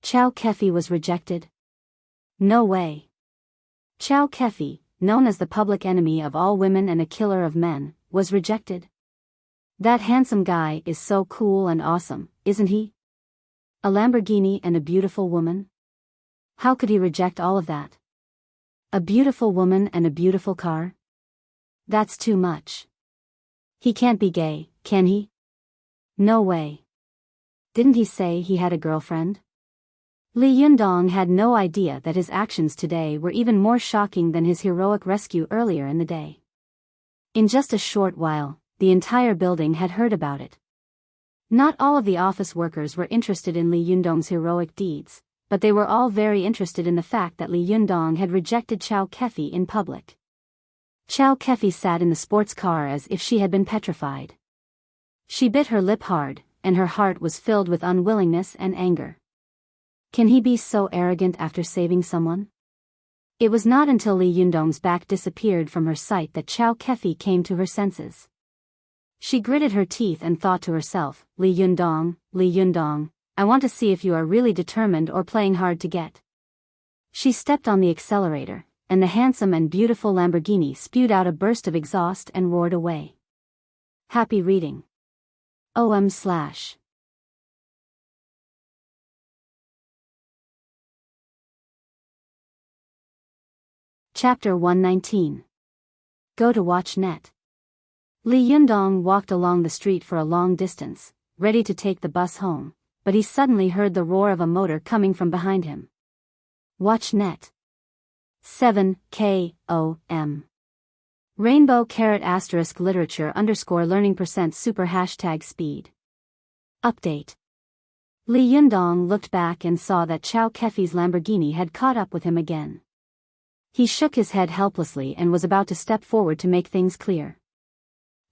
Chow Kefi was rejected? No way. Chow Kefi, known as the public enemy of all women and a killer of men, was rejected? That handsome guy is so cool and awesome, isn't he? A Lamborghini and a beautiful woman? How could he reject all of that? A beautiful woman and a beautiful car? That's too much. He can't be gay, can he? No way. Didn't he say he had a girlfriend? Li Yundong had no idea that his actions today were even more shocking than his heroic rescue earlier in the day. In just a short while, the entire building had heard about it. Not all of the office workers were interested in Li Yundong's heroic deeds, but they were all very interested in the fact that Li Yundong had rejected Chow Kefi in public. Chow Kefi sat in the sports car as if she had been petrified. She bit her lip hard, and her heart was filled with unwillingness and anger. Can he be so arrogant after saving someone? It was not until Li Yundong's back disappeared from her sight that Chow Kefi came to her senses. She gritted her teeth and thought to herself, Li Yundong, I want to see if you are really determined or playing hard to get. She stepped on the accelerator, and the handsome and beautiful Lamborghini spewed out a burst of exhaust and roared away. Happy reading. OM/. Chapter 119. Go to watch net. Li Yundong walked along the street for a long distance, ready to take the bus home, but he suddenly heard the roar of a motor coming from behind him. Watch net. 7KOM. Rainbow caret asterisk literature underscore learning percent super hashtag speed. Update. Li Yundong looked back and saw that Chow Kefi's Lamborghini had caught up with him again. He shook his head helplessly and was about to step forward to make things clear.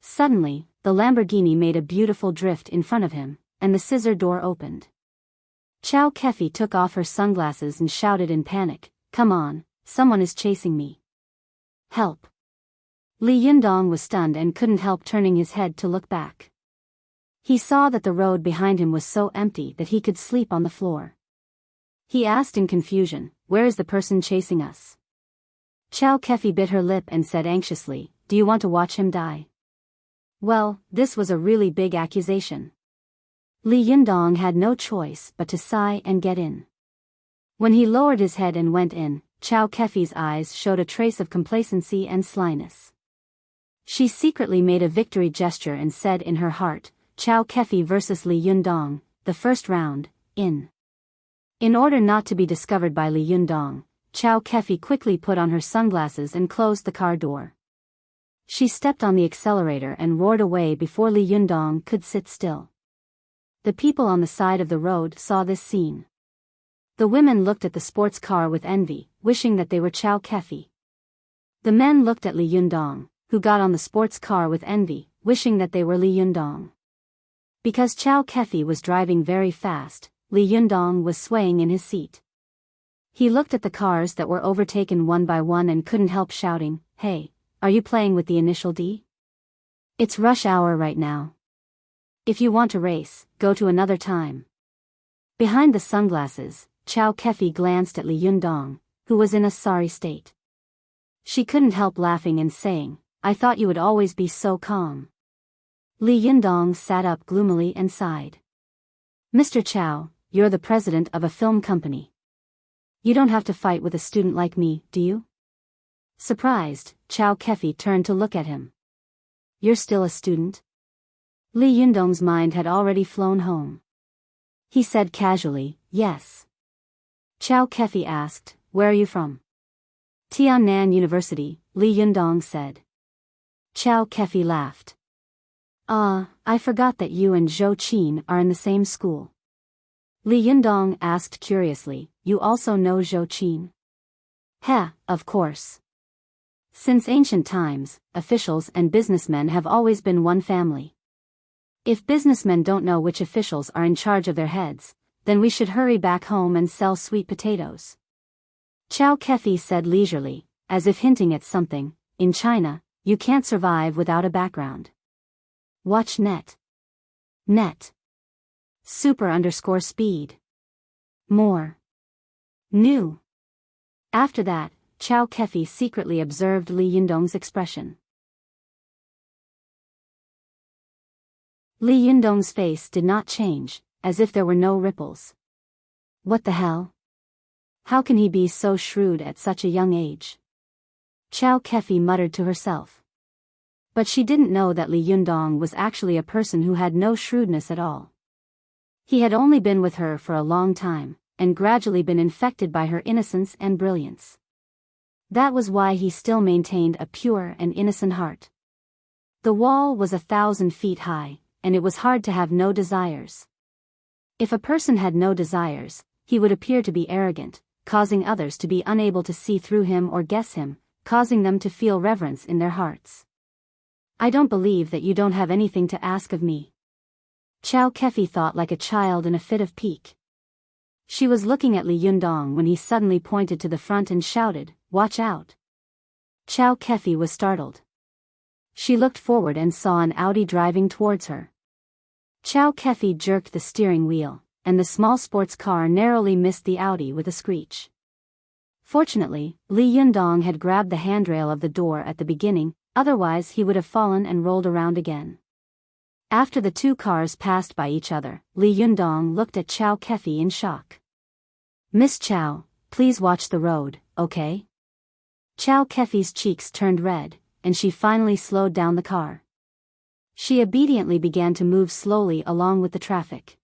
Suddenly, the Lamborghini made a beautiful drift in front of him, and the scissor door opened. Chow Kefi took off her sunglasses and shouted in panic, "Come on, someone is chasing me. Help." Li Yundong was stunned and couldn't help turning his head to look back. He saw that the road behind him was so empty that he could sleep on the floor. He asked in confusion, "Where is the person chasing us?" Chow Kefi bit her lip and said anxiously, "Do you want to watch him die?" Well, this was a really big accusation. Li Yundong had no choice but to sigh and get in. When he lowered his head and went in, Chow Kefi's eyes showed a trace of complacency and slyness. She secretly made a victory gesture and said in her heart, "Chow Kefi versus Li Yundong, the first round, in." In order not to be discovered by Li Yundong, Chow Kefi quickly put on her sunglasses and closed the car door. She stepped on the accelerator and roared away before Li Yundong could sit still. The people on the side of the road saw this scene. The women looked at the sports car with envy, wishing that they were Chow Kefi. The men looked at Li Yundong, who got on the sports car with envy, wishing that they were Li Yundong. Because Chow Kefi was driving very fast, Li Yundong was swaying in his seat. He looked at the cars that were overtaken one by one and couldn't help shouting, "Hey, are you playing with the initial D? It's rush hour right now. If you want to race, go to another time." Behind the sunglasses, Chow Kefi glanced at Li Yundong, who was in a sorry state. She couldn't help laughing and saying, "I thought you would always be so calm." Li Yundong sat up gloomily and sighed. "Mr. Chow, you're the president of a film company. You don't have to fight with a student like me, do you?" Surprised, Chow Kefi turned to look at him. "You're still a student?" Li Yundong's mind had already flown home. He said casually, "Yes." Chow Kefi asked, "Where are you from?" "Tiannan University," Li Yundong said. Chow Kefi laughed. I forgot that you and Zhou Qin are in the same school." Li Yundong asked curiously, "You also know Zhou Qin?" Of course. Since ancient times, officials and businessmen have always been one family. If businessmen don't know which officials are in charge of their heads, then we should hurry back home and sell sweet potatoes. Chow Kefi said leisurely, as if hinting at something, "In China, you can't survive without a background. Watch net. Super_speed. More. New." After that, Chow Kefi secretly observed Li Yundong's expression. Li Yundong's face did not change, as if there were no ripples. What the hell? How can he be so shrewd at such a young age? Chow Kefi muttered to herself. But she didn't know that Li Yundong was actually a person who had no shrewdness at all. He had only been with her for a long time, and gradually been infected by her innocence and brilliance. That was why he still maintained a pure and innocent heart. The wall was 1,000 feet high, and it was hard to have no desires. If a person had no desires, he would appear to be arrogant, causing others to be unable to see through him or guess him, causing them to feel reverence in their hearts. "I don't believe that you don't have anything to ask of me." Chow Kefi thought like a child in a fit of pique. She was looking at Li Yundong when he suddenly pointed to the front and shouted, "Watch out." Chow Kefi was startled. She looked forward and saw an Audi driving towards her. Chow Kefi jerked the steering wheel, and the small sports car narrowly missed the Audi with a screech. Fortunately, Li Yundong had grabbed the handrail of the door at the beginning, otherwise he would have fallen and rolled around again. After the two cars passed by each other, Li Yundong looked at Chow Kefi in shock. "Miss Chow, please watch the road, okay?" Chow Kefi's cheeks turned red, and she finally slowed down the car. She obediently began to move slowly along with the traffic.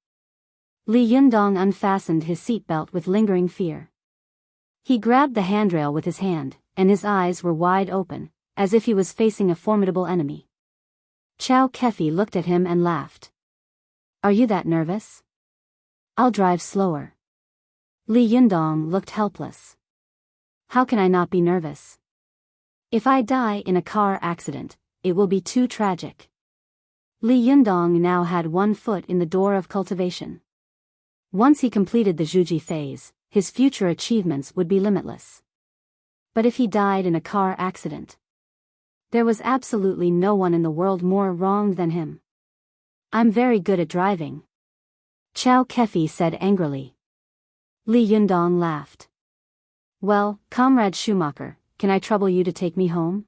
Li Yundong unfastened his seatbelt with lingering fear. He grabbed the handrail with his hand, and his eyes were wide open, as if he was facing a formidable enemy. Chow Kefi looked at him and laughed. Are you that nervous? I'll drive slower. Li Yundong looked helpless. How can I not be nervous? If I die in a car accident, it will be too tragic. Li Yundong now had one foot in the door of cultivation. Once he completed the Zhuji phase, his future achievements would be limitless. But if he died in a car accident, there was absolutely no one in the world more wronged than him. I'm very good at driving, Chow Kefi said angrily. Li Yundong laughed. Well, Comrade Schumacher, can I trouble you to take me home?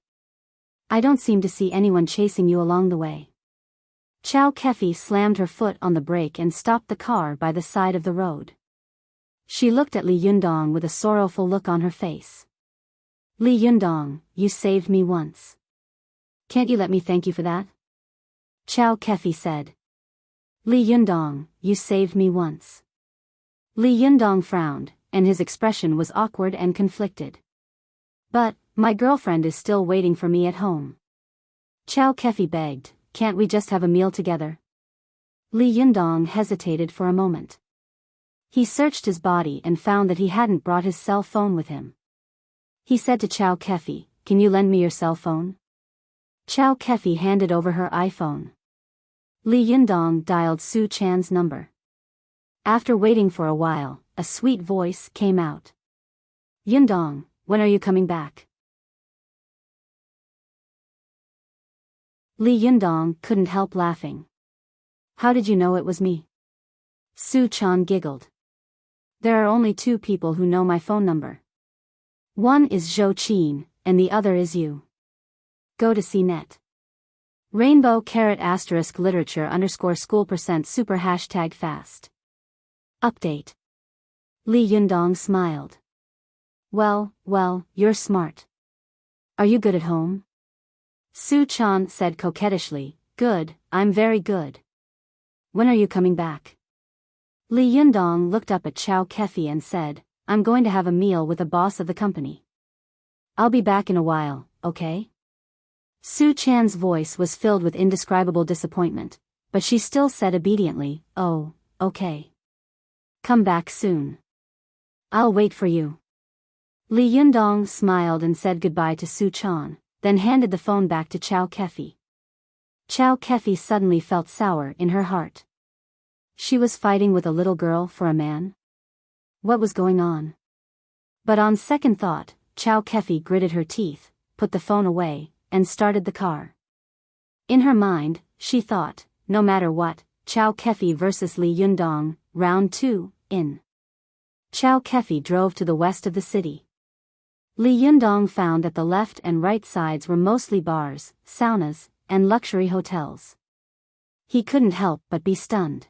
I don't seem to see anyone chasing you along the way. Chow Kefi slammed her foot on the brake and stopped the car by the side of the road. She looked at Li Yundong with a sorrowful look on her face. Li Yundong, you saved me once. Can't you let me thank you for that? Chow Kefi said. Li Yundong, you saved me once. Li Yundong frowned, and his expression was awkward and conflicted. But, my girlfriend is still waiting for me at home. Chow Kefi begged, can't we just have a meal together? Li Yundong hesitated for a moment. He searched his body and found that he hadn't brought his cell phone with him. He said to Chow Kefi, can you lend me your cell phone? Chow Kefi handed over her iPhone. Li Yundong dialed Su Chan's number. After waiting for a while, a sweet voice came out. Yundong, when are you coming back? Li Yundong couldn't help laughing. How did you know it was me? Su Chan giggled. There are only two people who know my phone number. One is Zhou Qin, and the other is you. Go to CNET. Rainbow ** literature _school% super #fast. Update. Li Yundong smiled. Well, you're smart. Are you good at home? Su Chan said coquettishly, good, I'm very good. When are you coming back? Li Yundong looked up at Chow Kefi and said, I'm going to have a meal with the boss of the company. I'll be back in a while, okay? Su Chan's voice was filled with indescribable disappointment, but she still said obediently, oh, okay. Come back soon. I'll wait for you. Li Yundong smiled and said goodbye to Su Chan, then handed the phone back to Chow Kefi. Chow Kefi suddenly felt sour in her heart. She was fighting with a little girl for a man? What was going on? But on second thought, Chow Kefi gritted her teeth, put the phone away, and started the car. In her mind, she thought, no matter what, Chow Kefi versus Li Yundong, round 2, in. Chow Kefi drove to the west of the city. Li Yundong found that the left and right sides were mostly bars, saunas, and luxury hotels. He couldn't help but be stunned.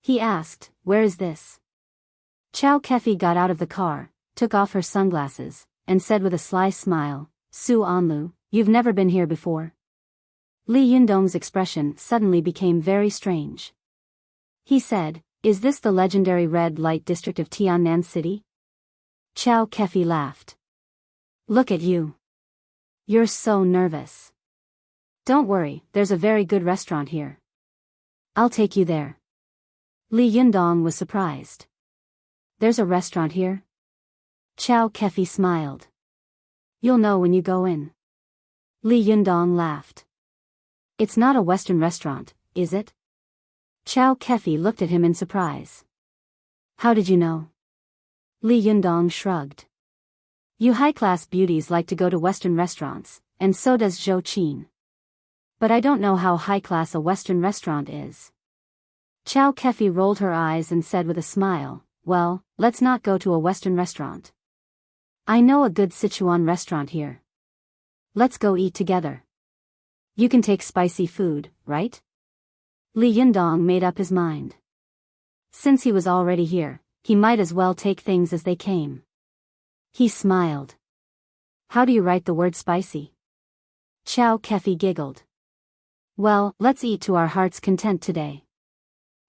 He asked, where is this? Chow Kefi got out of the car, took off her sunglasses, and said with a sly smile, Su Anlu, you've never been here before. Li Yundong's expression suddenly became very strange. He said, is this the legendary red light district of Tiannan City? Chow Kefi laughed. Look at you. You're so nervous. Don't worry, there's a very good restaurant here. I'll take you there. Li Yundong was surprised. There's a restaurant here? Chow Kefi smiled. You'll know when you go in. Li Yundong laughed. It's not a Western restaurant, is it? Chow Kefi looked at him in surprise. How did you know? Li Yundong shrugged. You high-class beauties like to go to Western restaurants, and so does Zhou Qin. But I don't know how high-class a Western restaurant is. Chow Kefi rolled her eyes and said with a smile, well, let's not go to a Western restaurant. I know a good Sichuan restaurant here. Let's go eat together. You can take spicy food, right? Li Yundong made up his mind. Since he was already here, he might as well take things as they came. He smiled. How do you write the word spicy? Chow Kefi giggled. Well, let's eat to our heart's content today.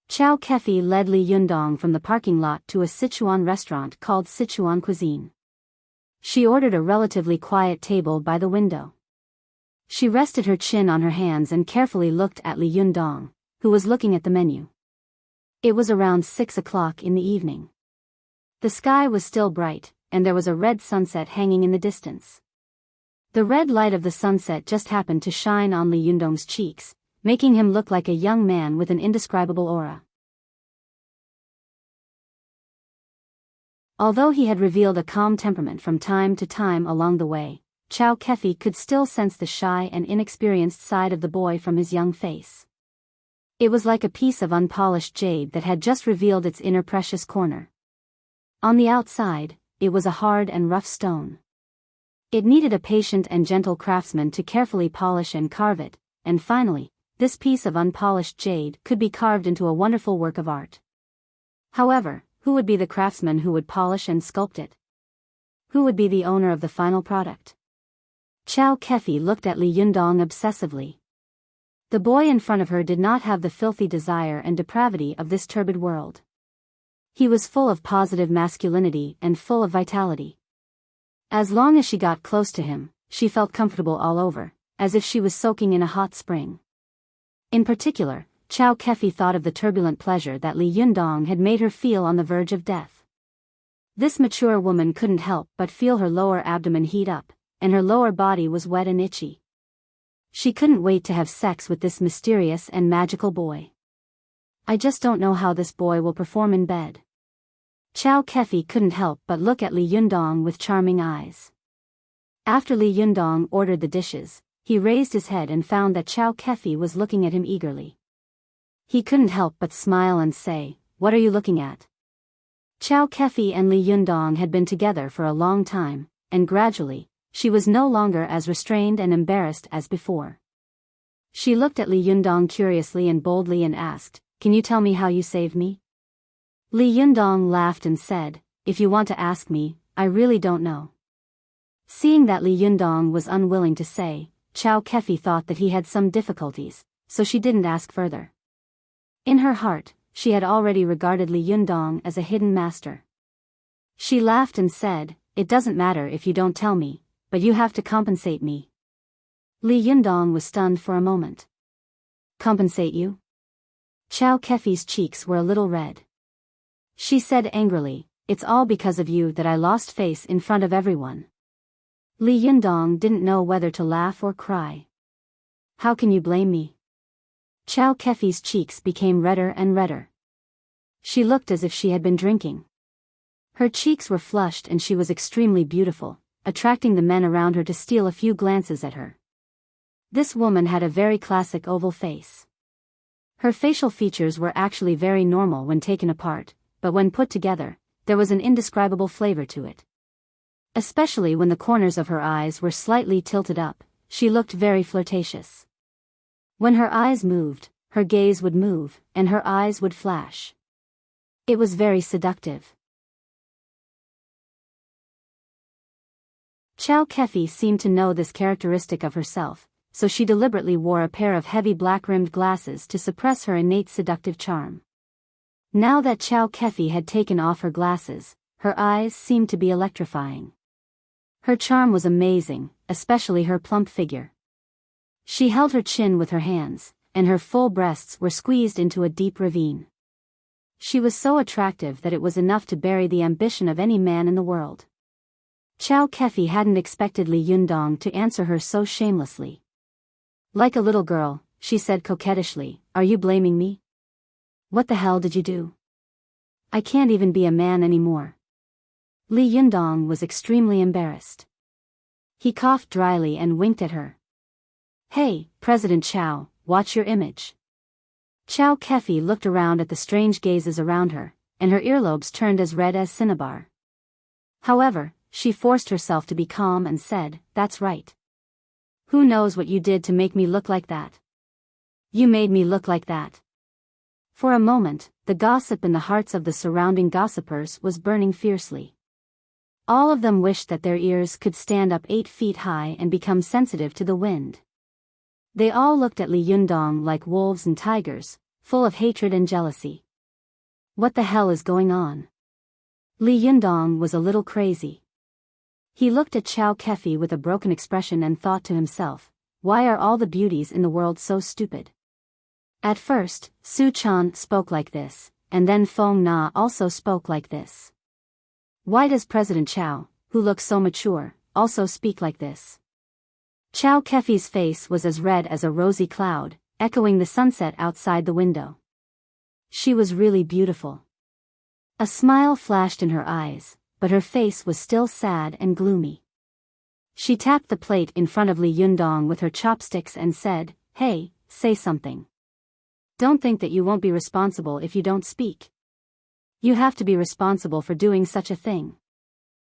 Chow Kefi led Li Yundong from the parking lot to a Sichuan restaurant called Sichuan Cuisine. She ordered a relatively quiet table by the window. She rested her chin on her hands and carefully looked at Li Yundong, who was looking at the menu. It was around 6 o'clock in the evening. The sky was still bright, and there was a red sunset hanging in the distance. The red light of the sunset just happened to shine on Li Yundong's cheeks, making him look like a young man with an indescribable aura. Although he had revealed a calm temperament from time to time along the way, Chow Kefi could still sense the shy and inexperienced side of the boy from his young face. It was like a piece of unpolished jade that had just revealed its inner precious corner. On the outside, it was a hard and rough stone. It needed a patient and gentle craftsman to carefully polish and carve it, and finally, this piece of unpolished jade could be carved into a wonderful work of art. However, who would be the craftsman who would polish and sculpt it? Who would be the owner of the final product? Chow Kefi looked at Li Yundong obsessively. The boy in front of her did not have the filthy desire and depravity of this turbid world. He was full of positive masculinity and full of vitality. As long as she got close to him, she felt comfortable all over, as if she was soaking in a hot spring. In particular, Chow Kefi thought of the turbulent pleasure that Li Yundong had made her feel on the verge of death. This mature woman couldn't help but feel her lower abdomen heat up, and her lower body was wet and itchy. She couldn't wait to have sex with this mysterious and magical boy. I just don't know how this boy will perform in bed. Chow Kefi couldn't help but look at Li Yundong with charming eyes. After Li Yundong ordered the dishes, he raised his head and found that Chow Kefi was looking at him eagerly. He couldn't help but smile and say, "What are you looking at?" Chow Kefi and Li Yundong had been together for a long time, and gradually, she was no longer as restrained and embarrassed as before. She looked at Li Yundong curiously and boldly and asked, "Can you tell me how you saved me?" Li Yundong laughed and said, "If you want to ask me, I really don't know." Seeing that Li Yundong was unwilling to say, Chow Kefi thought that he had some difficulties, so she didn't ask further. In her heart, she had already regarded Li Yundong as a hidden master. She laughed and said, "It doesn't matter if you don't tell me, but you have to compensate me." Li Yundong was stunned for a moment. "Compensate you?" Chow Kefi's cheeks were a little red. She said angrily, "It's all because of you that I lost face in front of everyone." Li Yundong didn't know whether to laugh or cry. "How can you blame me?" Chow Kefi's cheeks became redder and redder. She looked as if she had been drinking. Her cheeks were flushed and she was extremely beautiful, attracting the men around her to steal a few glances at her. This woman had a very classic oval face. Her facial features were actually very normal when taken apart, but when put together, there was an indescribable flavor to it. Especially when the corners of her eyes were slightly tilted up, she looked very flirtatious. When her eyes moved, her gaze would move, and her eyes would flash. It was very seductive. Chow Kefi seemed to know this characteristic of herself, so she deliberately wore a pair of heavy black-rimmed glasses to suppress her innate seductive charm. Now that Chow Kefi had taken off her glasses, her eyes seemed to be electrifying. Her charm was amazing, especially her plump figure. She held her chin with her hands, and her full breasts were squeezed into a deep ravine. She was so attractive that it was enough to bury the ambition of any man in the world. Chow Kefi hadn't expected Li Yundong to answer her so shamelessly. Like a little girl, she said coquettishly, "Are you blaming me? What the hell did you do? I can't even be a man anymore." Li Yundong was extremely embarrassed. He coughed dryly and winked at her. "Hey, President Chow, watch your image." Chow Kefi looked around at the strange gazes around her, and her earlobes turned as red as cinnabar. However, she forced herself to be calm and said, "That's right. Who knows what you did to make me look like that? You made me look like that." For a moment, the gossip in the hearts of the surrounding gossipers was burning fiercely. All of them wished that their ears could stand up 8 feet high and become sensitive to the wind. They all looked at Li Yundong like wolves and tigers, full of hatred and jealousy. What the hell is going on? Li Yundong was a little crazy. He looked at Chow Kefi with a broken expression and thought to himself, why are all the beauties in the world so stupid? At first, Su Chan spoke like this, and then Fong Na also spoke like this. Why does President Chow, who looks so mature, also speak like this? Chow Kefi's face was as red as a rosy cloud, echoing the sunset outside the window. She was really beautiful. A smile flashed in her eyes, but her face was still sad and gloomy. She tapped the plate in front of Li Yundong with her chopsticks and said, "Hey, say something. Don't think that you won't be responsible if you don't speak. You have to be responsible for doing such a thing.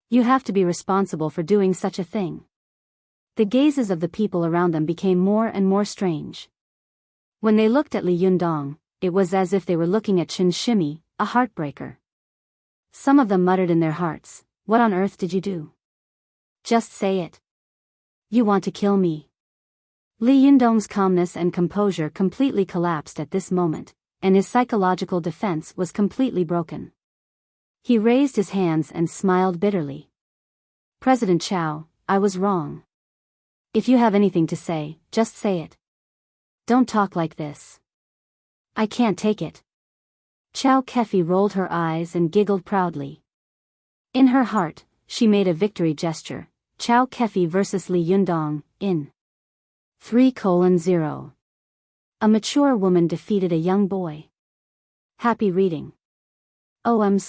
You have to be responsible for doing such a thing." The gazes of the people around them became more and more strange. When they looked at Li Yundong, it was as if they were looking at Chen Shimi, a heartbreaker. Some of them muttered in their hearts, "What on earth did you do? Just say it. You want to kill me." Li Yundong's calmness and composure completely collapsed at this moment, and his psychological defense was completely broken. He raised his hands and smiled bitterly. "President Chow, I was wrong. If you have anything to say, just say it. Don't talk like this. I can't take it." Chow Kefi rolled her eyes and giggled proudly. In her heart, she made a victory gesture. Chow Kefi versus Li Yundong, in 3:0. A mature woman defeated a young boy. Happy reading. OM/.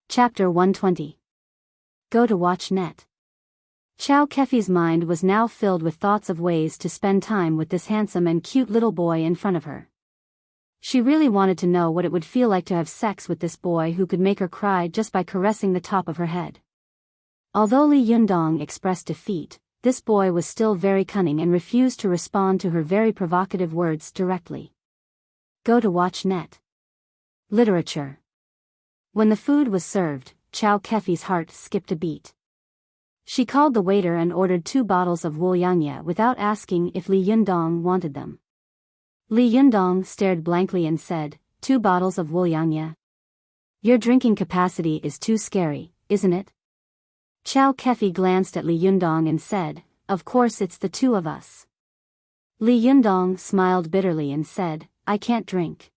Chapter 120. Go to watch net. Chow Kefi's mind was now filled with thoughts of ways to spend time with this handsome and cute little boy in front of her. She really wanted to know what it would feel like to have sex with this boy who could make her cry just by caressing the top of her head. Although Li Yundong expressed defeat, this boy was still very cunning and refused to respond to her very provocative words directly. Go to watch net. Literature. When the food was served, Chow Kefi's heart skipped a beat. She called the waiter and ordered 2 bottles of Wuliangye without asking if Li Yundong wanted them. Li Yundong stared blankly and said, 2 bottles of Wuliangye? Your drinking capacity is too scary, isn't it? Chow Kefi glanced at Li Yundong and said, of course it's the 2 of us. Li Yundong smiled bitterly and said, I can't drink.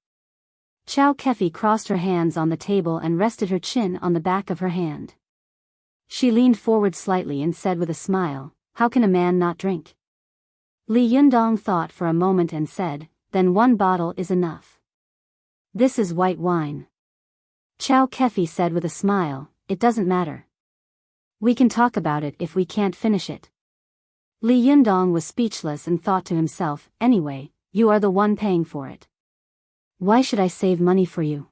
Chow Kefi crossed her hands on the table and rested her chin on the back of her hand. She leaned forward slightly and said with a smile, how can a man not drink? Li Yundong thought for a moment and said, then 1 bottle is enough. This is white wine. Chow Kefi said with a smile, it doesn't matter. We can talk about it if we can't finish it. Li Yundong was speechless and thought to himself, anyway, you are the one paying for it. Why should I save money for you?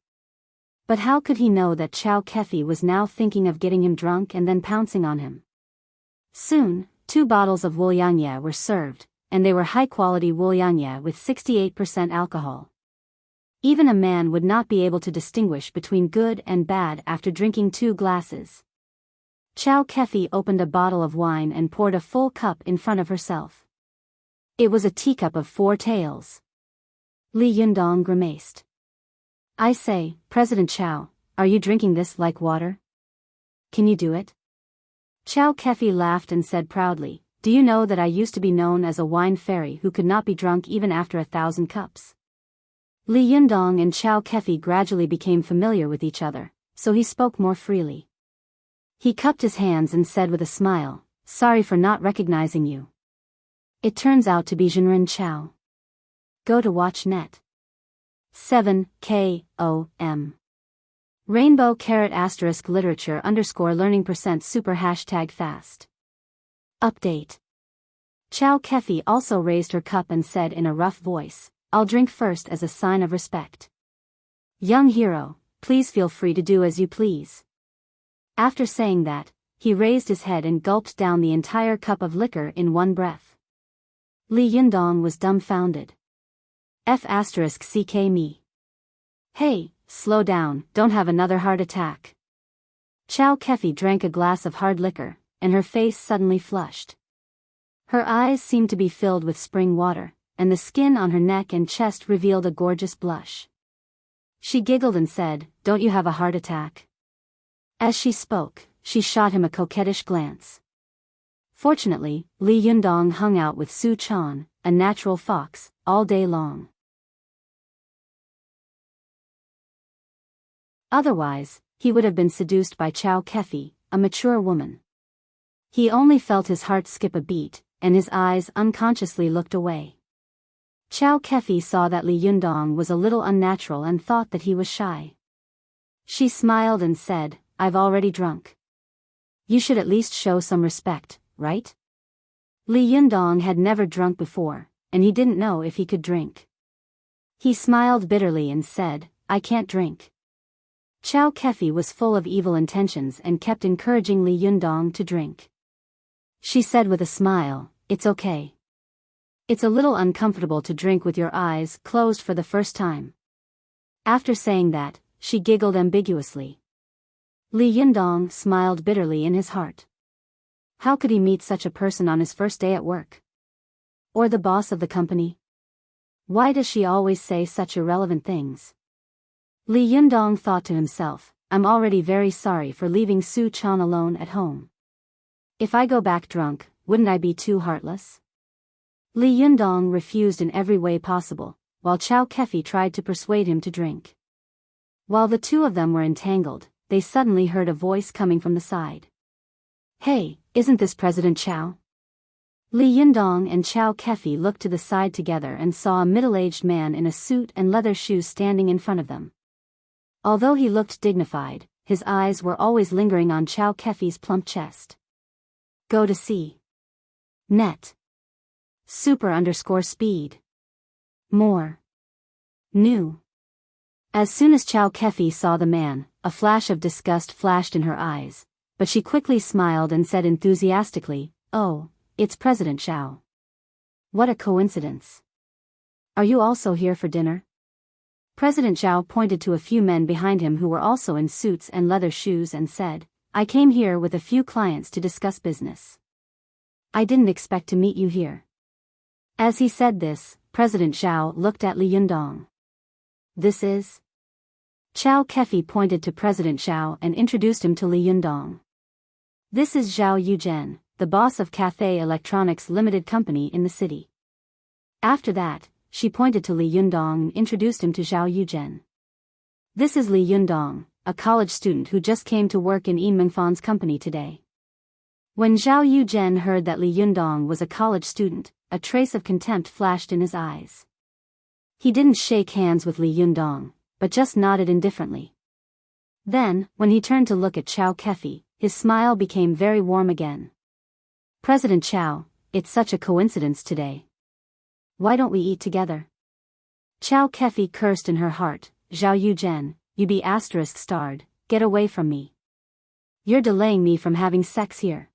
But how could he know that Chow Kefi was now thinking of getting him drunk and then pouncing on him? Soon, 2 bottles of Wuliangye were served, and they were high-quality Wuliangye with 68% alcohol. Even a man would not be able to distinguish between good and bad after drinking 2 glasses. Chow Kefi opened a bottle of wine and poured a full cup in front of herself. It was a teacup of 4 taels. Li Yundong grimaced. I say, President Chow, are you drinking this like water? Can you do it? Chow Kefi laughed and said proudly, do you know that I used to be known as a wine fairy who could not be drunk even after 1,000 cups? Li Yundong and Chow Kefi gradually became familiar with each other, so he spoke more freely. He cupped his hands and said with a smile, sorry for not recognizing you. It turns out to be Jinren Chow. Go to watch net. 7KOM. Rainbow ** literature _ learning % super #fast. Update. Chow Kefi also raised her cup and said in a rough voice, I'll drink first as a sign of respect. Young hero, please feel free to do as you please. After saying that, he raised his head and gulped down the entire cup of liquor in one breath. Li Yundong was dumbfounded. F***ck me. Hey, slow down, don't have another heart attack. Chow Kefi drank a glass of hard liquor, and her face suddenly flushed. Her eyes seemed to be filled with spring water, and the skin on her neck and chest revealed a gorgeous blush. She giggled and said, "Don't you have a heart attack?" As she spoke, she shot him a coquettish glance. Fortunately, Li Yundong hung out with Su Chan, a natural fox, all day long. Otherwise, he would have been seduced by Chow Kefi, a mature woman. He only felt his heart skip a beat, and his eyes unconsciously looked away. Chow Kefi saw that Li Yundong was a little unnatural and thought that he was shy. She smiled and said, "I've already drunk. You should at least show some respect, right?" Li Yundong had never drunk before, and he didn't know if he could drink. He smiled bitterly and said, "I can't drink." Chow Kefi was full of evil intentions and kept encouraging Li Yundong to drink. She said with a smile, "It's okay. It's a little uncomfortable to drink with your eyes closed for the first time." After saying that, she giggled ambiguously. Li Yundong smiled bitterly in his heart. How could he meet such a person on his first day at work? Or the boss of the company? Why does she always say such irrelevant things? Li Yundong thought to himself, "I'm already very sorry for leaving Su Chan alone at home. If I go back drunk, wouldn't I be too heartless?" Li Yundong refused in every way possible, while Chow Kefi tried to persuade him to drink. While the two of them were entangled, they suddenly heard a voice coming from the side. "Hey, isn't this President Chow?" Li Yundong and Chow Kefi looked to the side together and saw a middle-aged man in a suit and leather shoes standing in front of them. Although he looked dignified, his eyes were always lingering on Chow Kefi's plump chest. Go to see. Net. Super_speed. More. New. As soon as Chow Kefi saw the man, a flash of disgust flashed in her eyes, but she quickly smiled and said enthusiastically, "Oh, it's President Chow. What a coincidence. Are you also here for dinner?" President Chow pointed to a few men behind him who were also in suits and leather shoes and said, "I came here with a few clients to discuss business. I didn't expect to meet you here." As he said this, President Chow looked at Li Yundong. "This is?" Chow Kefi pointed to President Chow and introduced him to Li Yundong. "This is Zhao Yuzhen, the boss of Cathay Electronics Limited Company in the city." After that, she pointed to Li Yundong and introduced him to Zhao Yuzhen. "This is Li Yundong, a college student who just came to work in Yin Mengfan's company today." When Zhao Yuzhen heard that Li Yundong was a college student, a trace of contempt flashed in his eyes. He didn't shake hands with Li Yundong, but just nodded indifferently. Then, when he turned to look at Chow Kefi, his smile became very warm again. "President Chow, it's such a coincidence today. Why don't we eat together?" Chow Kefi cursed in her heart, "Zhao Yuzhen, you be **starred, get away from me. You're delaying me from having sex here."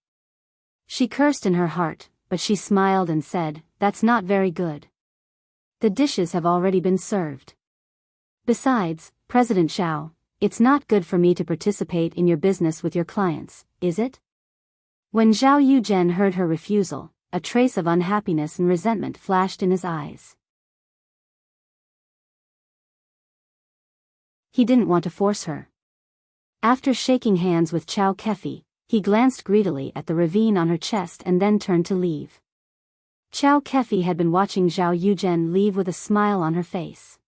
She cursed in her heart, but she smiled and said, "That's not very good. The dishes have already been served. Besides, President Chow, it's not good for me to participate in your business with your clients, is it?" When Zhao Yuzhen heard her refusal, a trace of unhappiness and resentment flashed in his eyes. He didn't want to force her. After shaking hands with Chow Kefi, he glanced greedily at the ravine on her chest and then turned to leave. Chow Kefi had been watching Zhao Yuzhen leave with a smile on her face.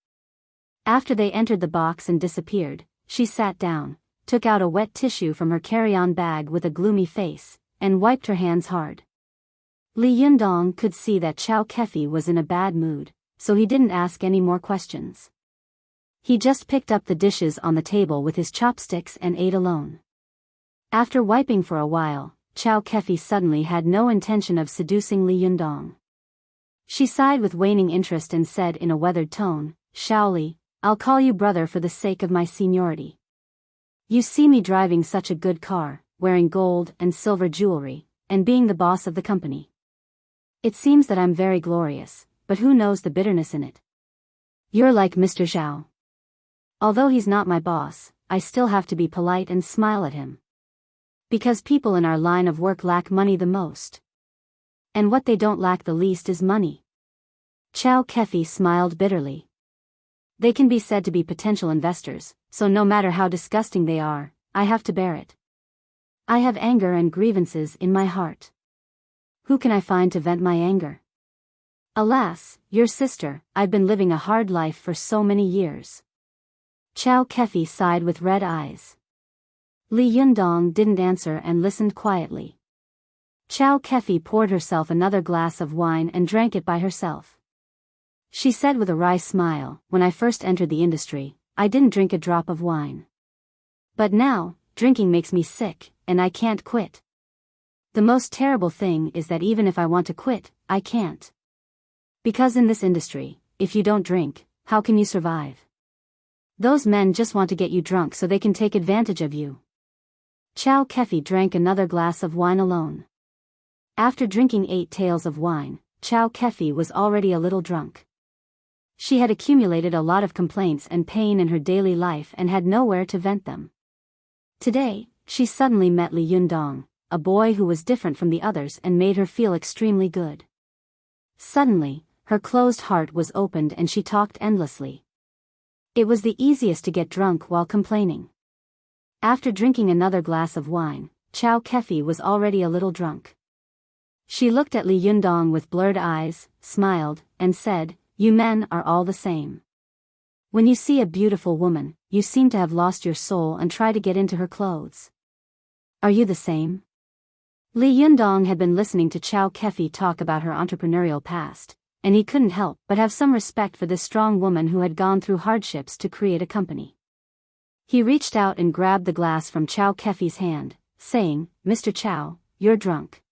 After they entered the box and disappeared, she sat down, took out a wet tissue from her carry-on bag with a gloomy face, and wiped her hands hard. Li Yundong could see that Chow Kefi was in a bad mood, so he didn't ask any more questions. He just picked up the dishes on the table with his chopsticks and ate alone. After wiping for a while, Chow Kefi suddenly had no intention of seducing Li Yundong. She sighed with waning interest and said in a weathered tone, "Shaoli, I'll call you brother for the sake of my seniority. You see me driving such a good car, wearing gold and silver jewelry, and being the boss of the company. It seems that I'm very glorious, but who knows the bitterness in it? You're like Mr. Zhao. Although he's not my boss, I still have to be polite and smile at him. Because people in our line of work lack money the most. And what they don't lack the least is money. Chow Kefi smiled bitterly. They can be said to be potential investors, so no matter how disgusting they are, I have to bear it. I have anger and grievances in my heart. Who can I find to vent my anger? Alas, your sister. I've been living a hard life for so many years. Chow Kefi sighed with red eyes. Li Yundong didn't answer and listened quietly. Chow Kefi poured herself another glass of wine and drank it by herself. She said with a wry smile, when I first entered the industry, I didn't drink a drop of wine. But now, drinking makes me sick, and I can't quit. The most terrible thing is that even if I want to quit, I can't. Because in this industry, if you don't drink, how can you survive? Those men just want to get you drunk so they can take advantage of you. Chow Kefi drank another glass of wine alone. After drinking 8 taels of wine, Chow Kefi was already a little drunk. She had accumulated a lot of complaints and pain in her daily life and had nowhere to vent them. Today, she suddenly met Li Yundong, a boy who was different from the others and made her feel extremely good. Suddenly, her closed heart was opened and she talked endlessly. It was the easiest to get drunk while complaining. After drinking another glass of wine, Chow Kefi was already a little drunk. She looked at Li Yundong with blurred eyes, smiled, and said, "You men are all the same. When you see a beautiful woman, you seem to have lost your soul and try to get into her clothes. Are you the same?" Li Yundong had been listening to Chow Kefi talk about her entrepreneurial past, and he couldn't help but have some respect for this strong woman who had gone through hardships to create a company. He reached out and grabbed the glass from Chow Kefi's hand, saying, "Mr. Chow, you're drunk."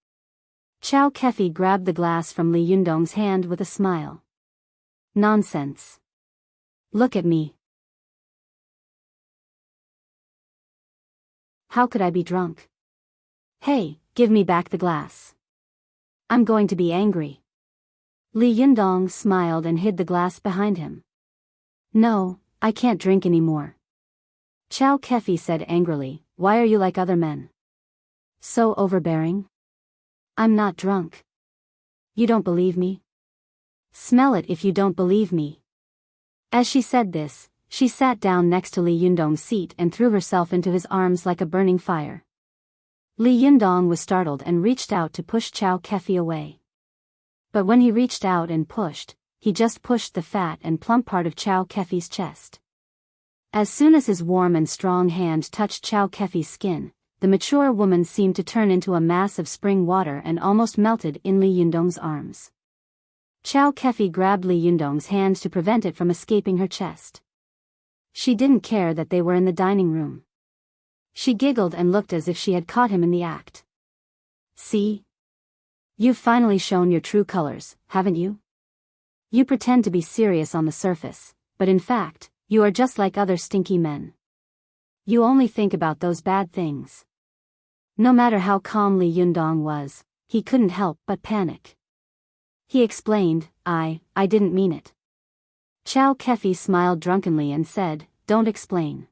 Chow Kefi grabbed the glass from Li Yundong's hand with a smile. "Nonsense. Look at me. How could I be drunk? Hey, give me back the glass. I'm going to be angry." Li Yundong smiled and hid the glass behind him. "No, I can't drink anymore." Chow Kefi said angrily, "Why are you like other men? So overbearing?" "I'm not drunk. You don't believe me? Smell it if you don't believe me." As she said this, she sat down next to Li Yundong's seat and threw herself into his arms like a burning fire. Li Yundong was startled and reached out to push Chow Kefi away. But when he reached out and pushed, he just pushed the fat and plump part of Chow Kefi's chest. As soon as his warm and strong hand touched Chow Kefi's skin, the mature woman seemed to turn into a mass of spring water and almost melted in Li Yundong's arms. Chow Kefi grabbed Li Yundong's hand to prevent it from escaping her chest. She didn't care that they were in the dining room. She giggled and looked as if she had caught him in the act. "See? You've finally shown your true colors, haven't you? You pretend to be serious on the surface, but in fact, you are just like other stinky men. You only think about those bad things." No matter how calm Li Yundong was, he couldn't help but panic. He explained, I didn't mean it." Chow Kefi smiled drunkenly and said, "Don't explain.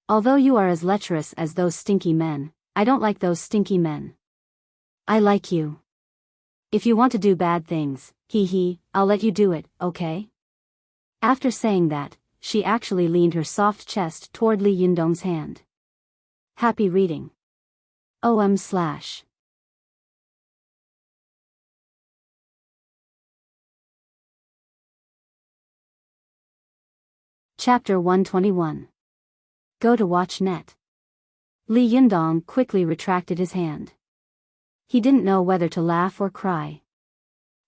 Although you are as lecherous as those stinky men, I don't like those stinky men. I like you. If you want to do bad things, I'll let you do it, okay?" After saying that, she actually leaned her soft chest toward Li Yundong's hand. Happy reading. OM/. Chapter 121. Go to watch net. Li Yundong quickly retracted his hand. He didn't know whether to laugh or cry.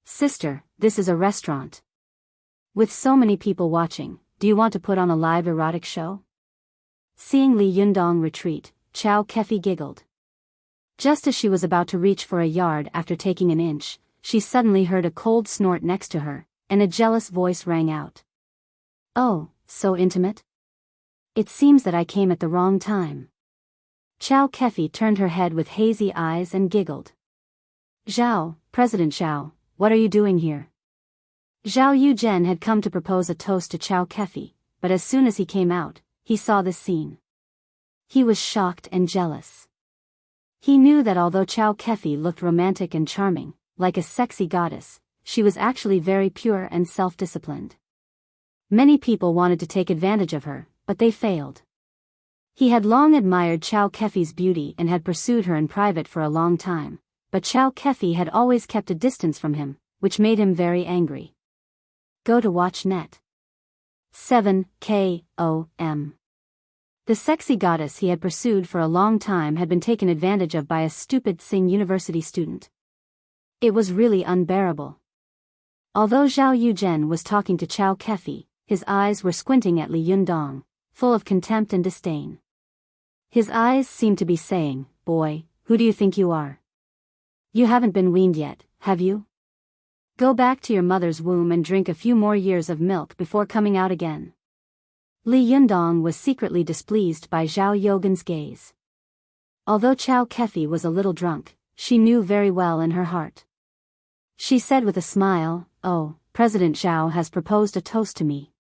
"Sister, this is a restaurant. With so many people watching, do you want to put on a live erotic show?" Seeing Li Yundong retreat, Chow Kefi giggled. Just as she was about to reach for a yard after taking an inch, she suddenly heard a cold snort next to her, and a jealous voice rang out. "Oh, so intimate? It seems that I came at the wrong time." Chow Kefi turned her head with hazy eyes and giggled. "Zhao, President Zhao, what are you doing here?" Zhao Yuzhen had come to propose a toast to Chow Kefi, but as soon as he came out, he saw this scene. He was shocked and jealous. He knew that although Chow Kefi looked romantic and charming, like a sexy goddess, she was actually very pure and self-disciplined. Many people wanted to take advantage of her, but they failed. He had long admired Chow Kefi's beauty and had pursued her in private for a long time, but Chow Kefi had always kept a distance from him, which made him very angry. Go to watch net. 7 KOM. The sexy goddess he had pursued for a long time had been taken advantage of by a stupid Sing University student. It was really unbearable. Although Zhao Yuzhen was talking to Chow Kefi, his eyes were squinting at Li Yundong, full of contempt and disdain. His eyes seemed to be saying, "Boy, who do you think you are? You haven't been weaned yet, have you? Go back to your mother's womb and drink a few more years of milk before coming out again." Li Yundong was secretly displeased by Zhao Yogan's gaze. Although Chow Kefi was a little drunk, she knew very well in her heart. She said with a smile, "Oh, President Zhao has proposed a toast to me.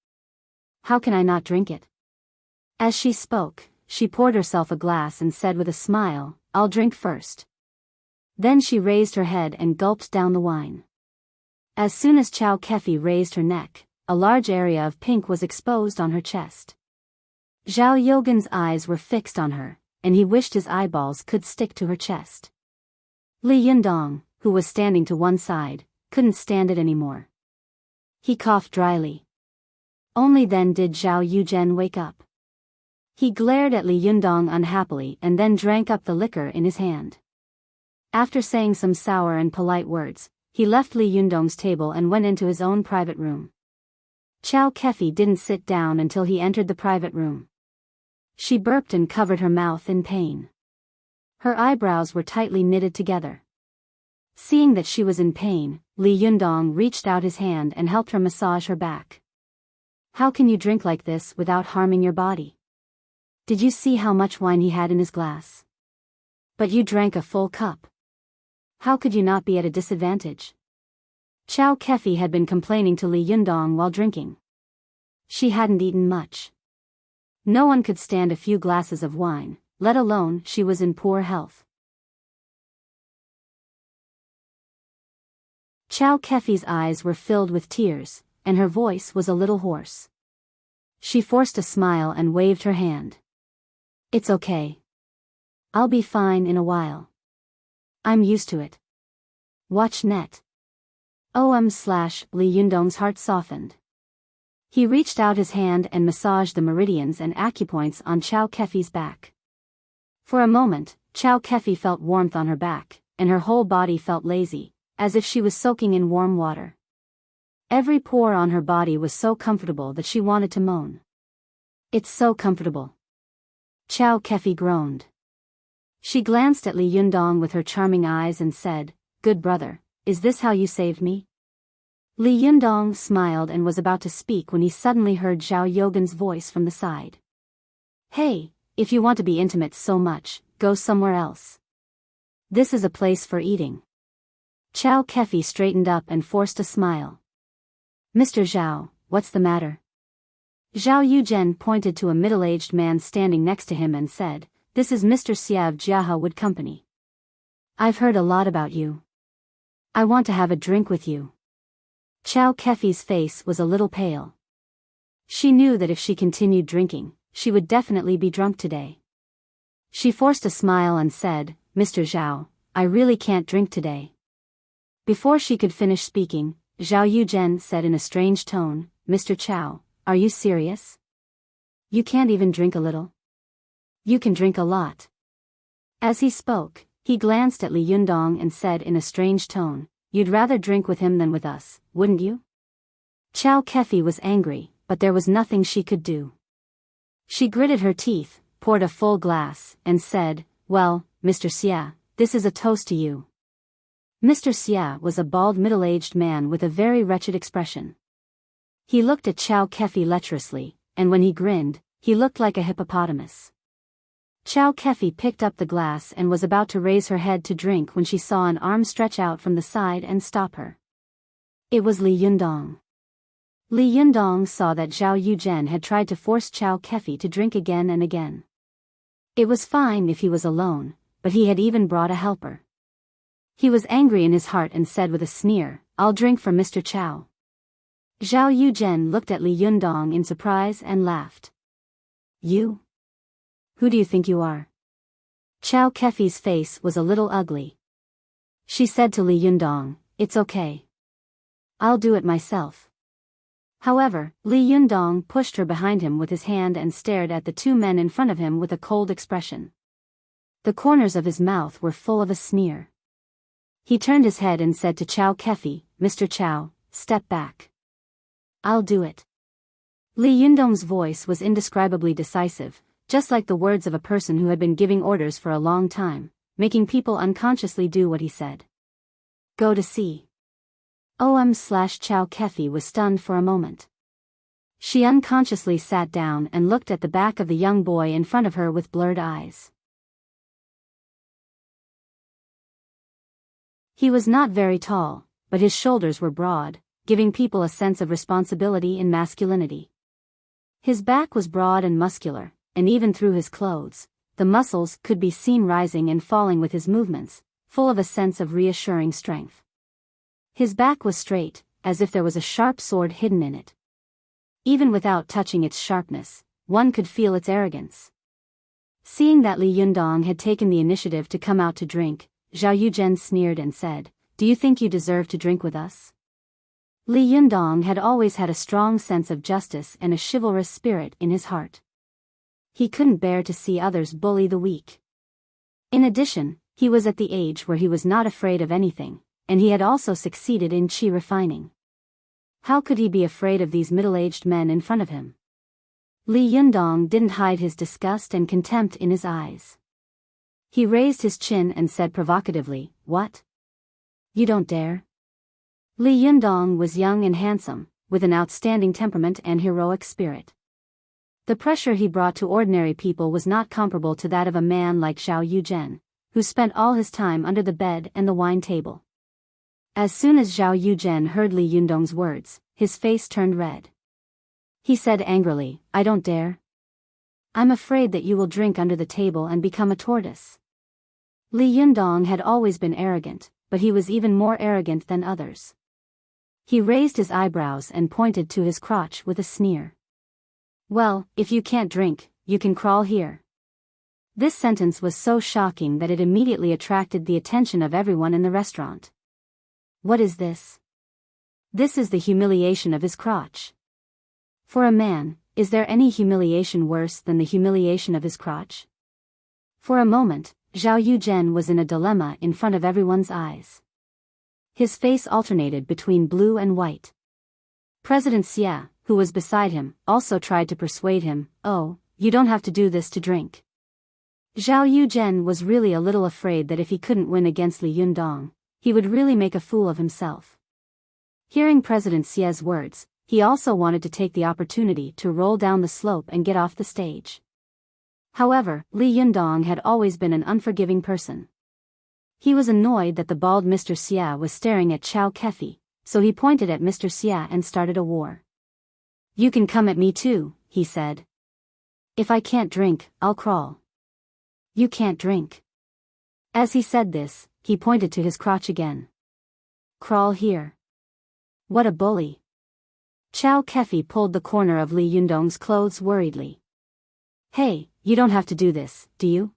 How can I not drink it?" As she spoke, she poured herself a glass and said with a smile, "I'll drink first." Then she raised her head and gulped down the wine. As soon as Chow Kefi raised her neck, a large area of pink was exposed on her chest. Zhao Yogan's eyes were fixed on her, and he wished his eyeballs could stick to her chest. Li Yundong, who was standing to one side, couldn't stand it anymore. He coughed dryly. Only then did Zhao Yuzhen wake up. He glared at Li Yundong unhappily and then drank up the liquor in his hand. After saying some sour and polite words, he left Li Yundong's table and went into his own private room. Chow Kefi didn't sit down until he entered the private room. She burped and covered her mouth in pain. Her eyebrows were tightly knitted together. Seeing that she was in pain, Li Yundong reached out his hand and helped her massage her back. "How can you drink like this without harming your body? Did you see how much wine he had in his glass? But you drank a full cup. How could you not be at a disadvantage?" Chow Kefi had been complaining to Li Yundong while drinking. She hadn't eaten much. No one could stand a few glasses of wine, let alone she was in poor health. Chow Kefi's eyes were filled with tears, and her voice was a little hoarse. She forced a smile and waved her hand. "It's okay. I'll be fine in a while. I'm used to it. Watch net." Li Yundong's heart softened. He reached out his hand and massaged the meridians and acupoints on Chow Kefi's back. For a moment, Chow Kefi felt warmth on her back, and her whole body felt lazy, as if she was soaking in warm water. Every pore on her body was so comfortable that she wanted to moan. "It's so comfortable." Chow Kefi groaned. She glanced at Li Yundong with her charming eyes and said, "Good brother, is this how you saved me?" Li Yundong smiled and was about to speak when he suddenly heard Zhao Yogan's voice from the side. "Hey, if you want to be intimate so much, go somewhere else. This is a place for eating." Chow Kefi straightened up and forced a smile. "Mr. Zhao, what's the matter?" Zhao Yuzhen pointed to a middle-aged man standing next to him and said, "This is Mr. Xia of Jiahe Wood Company. I've heard a lot about you. I want to have a drink with you." Chow Kefi's face was a little pale. She knew that if she continued drinking, she would definitely be drunk today. She forced a smile and said, "Mr. Zhao, I really can't drink today." Before she could finish speaking, Zhao Yuzhen said in a strange tone, "Mr. Chow, are you serious? You can't even drink a little? You can drink a lot." As he spoke, he glanced at Li Yundong and said in a strange tone, "You'd rather drink with him than with us, wouldn't you?" Chow Kefi was angry, but there was nothing she could do. She gritted her teeth, poured a full glass, and said, "Well, Mr. Xia, this is a toast to you." Mr. Xia was a bald middle-aged man with a very wretched expression. He looked at Chow Kefi lecherously, and when he grinned, he looked like a hippopotamus. Chow Kefi picked up the glass and was about to raise her head to drink when she saw an arm stretch out from the side and stop her. It was Li Yundong. Li Yundong saw that Zhao Yuzhen had tried to force Chow Kefi to drink again and again. It was fine if he was alone, but he had even brought a helper. He was angry in his heart and said with a sneer, "I'll drink for Mr. Chow." Zhao Yuzhen looked at Li Yundong in surprise and laughed. "You? Who do you think you are?" Chow Kefi's face was a little ugly. She said to Li Yundong, "It's okay. I'll do it myself." However, Li Yundong pushed her behind him with his hand and stared at the two men in front of him with a cold expression. The corners of his mouth were full of a sneer. He turned his head and said to Chow Kefi, "Mr. Chow, step back. I'll do it." Li Yundong's voice was indescribably decisive, just like the words of a person who had been giving orders for a long time, making people unconsciously do what he said. "Go to see." Chow Kefi was stunned for a moment. She unconsciously sat down and looked at the back of the young boy in front of her with blurred eyes. He was not very tall, but his shoulders were broad, giving people a sense of responsibility and masculinity. His back was broad and muscular, and even through his clothes, the muscles could be seen rising and falling with his movements, full of a sense of reassuring strength. His back was straight, as if there was a sharp sword hidden in it. Even without touching its sharpness, one could feel its arrogance. Seeing that Li Yundong had taken the initiative to come out to drink, Zhao Yuzhen sneered and said, "Do you think you deserve to drink with us?" Li Yundong had always had a strong sense of justice and a chivalrous spirit in his heart. He couldn't bear to see others bully the weak. In addition, he was at the age where he was not afraid of anything, and he had also succeeded in qi refining. How could he be afraid of these middle-aged men in front of him? Li Yundong didn't hide his disgust and contempt in his eyes. He raised his chin and said provocatively, "What? You don't dare?" Li Yundong was young and handsome, with an outstanding temperament and heroic spirit. The pressure he brought to ordinary people was not comparable to that of a man like Zhao Yuzhen, who spent all his time under the bed and the wine table. As soon as Zhao Yuzhen heard Li Yundong's words, his face turned red. He said angrily, "I don't dare. I'm afraid that you will drink under the table and become a tortoise." Li Yundong had always been arrogant, but he was even more arrogant than others. He raised his eyebrows and pointed to his crotch with a sneer. "Well, if you can't drink, you can crawl here." This sentence was so shocking that it immediately attracted the attention of everyone in the restaurant. What is this? This is the humiliation of his crotch. For a man, is there any humiliation worse than the humiliation of his crotch? For a moment, Zhao Yuzhen was in a dilemma in front of everyone's eyes. His face alternated between blue and white. President Xia, who was beside him, also tried to persuade him, "Oh, you don't have to do this to drink." Zhao Yuzhen was really a little afraid that if he couldn't win against Li Yundong, he would really make a fool of himself. Hearing President Xia's words, he also wanted to take the opportunity to roll down the slope and get off the stage. However, Li Yundong had always been an unforgiving person. He was annoyed that the bald Mr. Xia was staring at Chow Kefi, so he pointed at Mr. Xia and started a war. "You can come at me too," he said. "If I can't drink, I'll crawl." "You can't drink." As he said this, he pointed to his crotch again. "Crawl here." What a bully. Chow Kefi pulled the corner of Li Yundong's clothes worriedly. "Hey, you don't have to do this, do you?"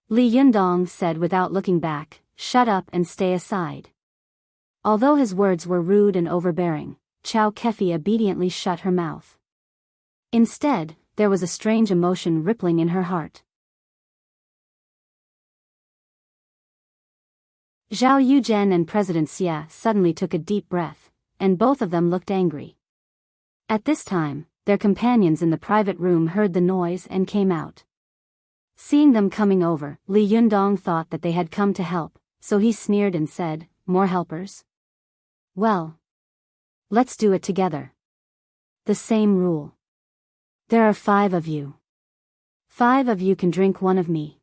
Li Yundong said without looking back, "Shut up and stay aside." Although his words were rude and overbearing, Chow Kefi obediently shut her mouth. Instead, there was a strange emotion rippling in her heart. Zhao Yuzhen and President Xia suddenly took a deep breath, and both of them looked angry. At this time, their companions in the private room heard the noise and came out. Seeing them coming over, Li Yundong thought that they had come to help, so he sneered and said, "More helpers? Well, let's do it together. The same rule. There are 5 of you. 5 of you can drink one of me.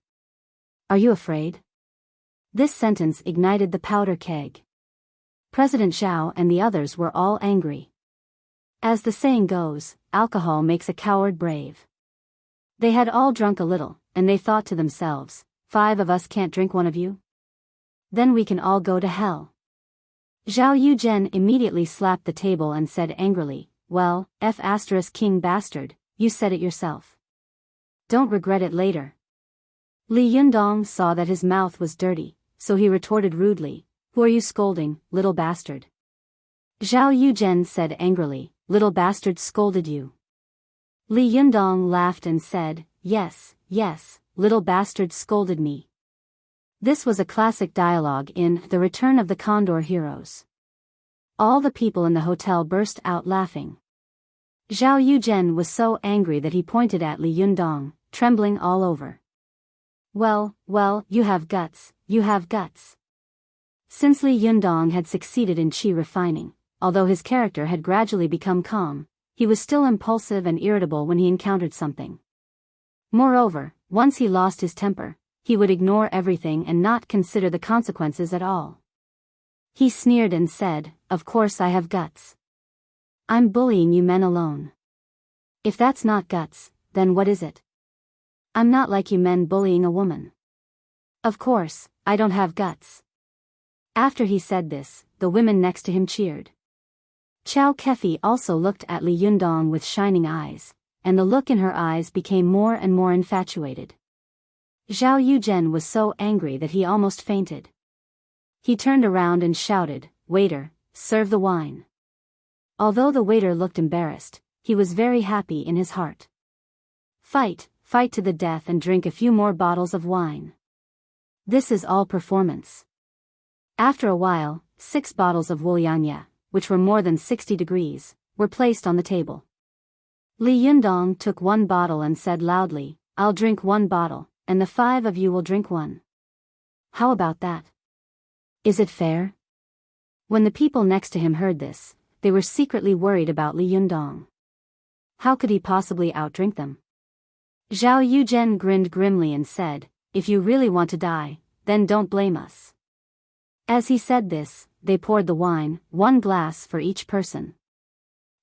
Are you afraid?" This sentence ignited the powder keg. President Zhao and the others were all angry. As the saying goes, alcohol makes a coward brave. They had all drunk a little, and they thought to themselves, 5 of us can't drink one of you? Then we can all go to hell. Zhao Yuzhen immediately slapped the table and said angrily, well, King bastard, you said it yourself. Don't regret it later. Li Yundong saw that his mouth was dirty, so he retorted rudely, who are you scolding, little bastard? Zhao Yuzhen said angrily, little bastard scolded you. Li Yundong laughed and said, yes, little bastard scolded me. This was a classic dialogue in The Return of the Condor Heroes. All the people in the hotel burst out laughing. Zhao Yuzhen was so angry that he pointed at Li Yundong, trembling all over. Well, you have guts, you have guts. Since Li Yundong had succeeded in qi refining, although his character had gradually become calm, he was still impulsive and irritable when he encountered something. Moreover, once he lost his temper, he would ignore everything and not consider the consequences at all. He sneered and said, of course I have guts. I'm bullying you men alone. If that's not guts, then what is it? I'm not like you men bullying a woman. Of course, I don't have guts. After he said this, the women next to him cheered. Chao Kefi also looked at Li Yundong with shining eyes, and the look in her eyes became more and more infatuated. Zhao Yuzhen was so angry that he almost fainted. He turned around and shouted, waiter, serve the wine. Although the waiter looked embarrassed, he was very happy in his heart. Fight to the death and drink a few more bottles of wine. This is all performance. After a while, 6 bottles of Wulianya, which were more than 60 degrees, were placed on the table. Li Yundong took 1 bottle and said loudly, I'll drink 1 bottle, and the 5 of you will drink 1. How about that? Is it fair? When the people next to him heard this, they were secretly worried about Li Yundong. How could he possibly outdrink them? Zhao Yuzhen grinned grimly and said, if you really want to die, then don't blame us. As he said this, they poured the wine, 1 glass for each person.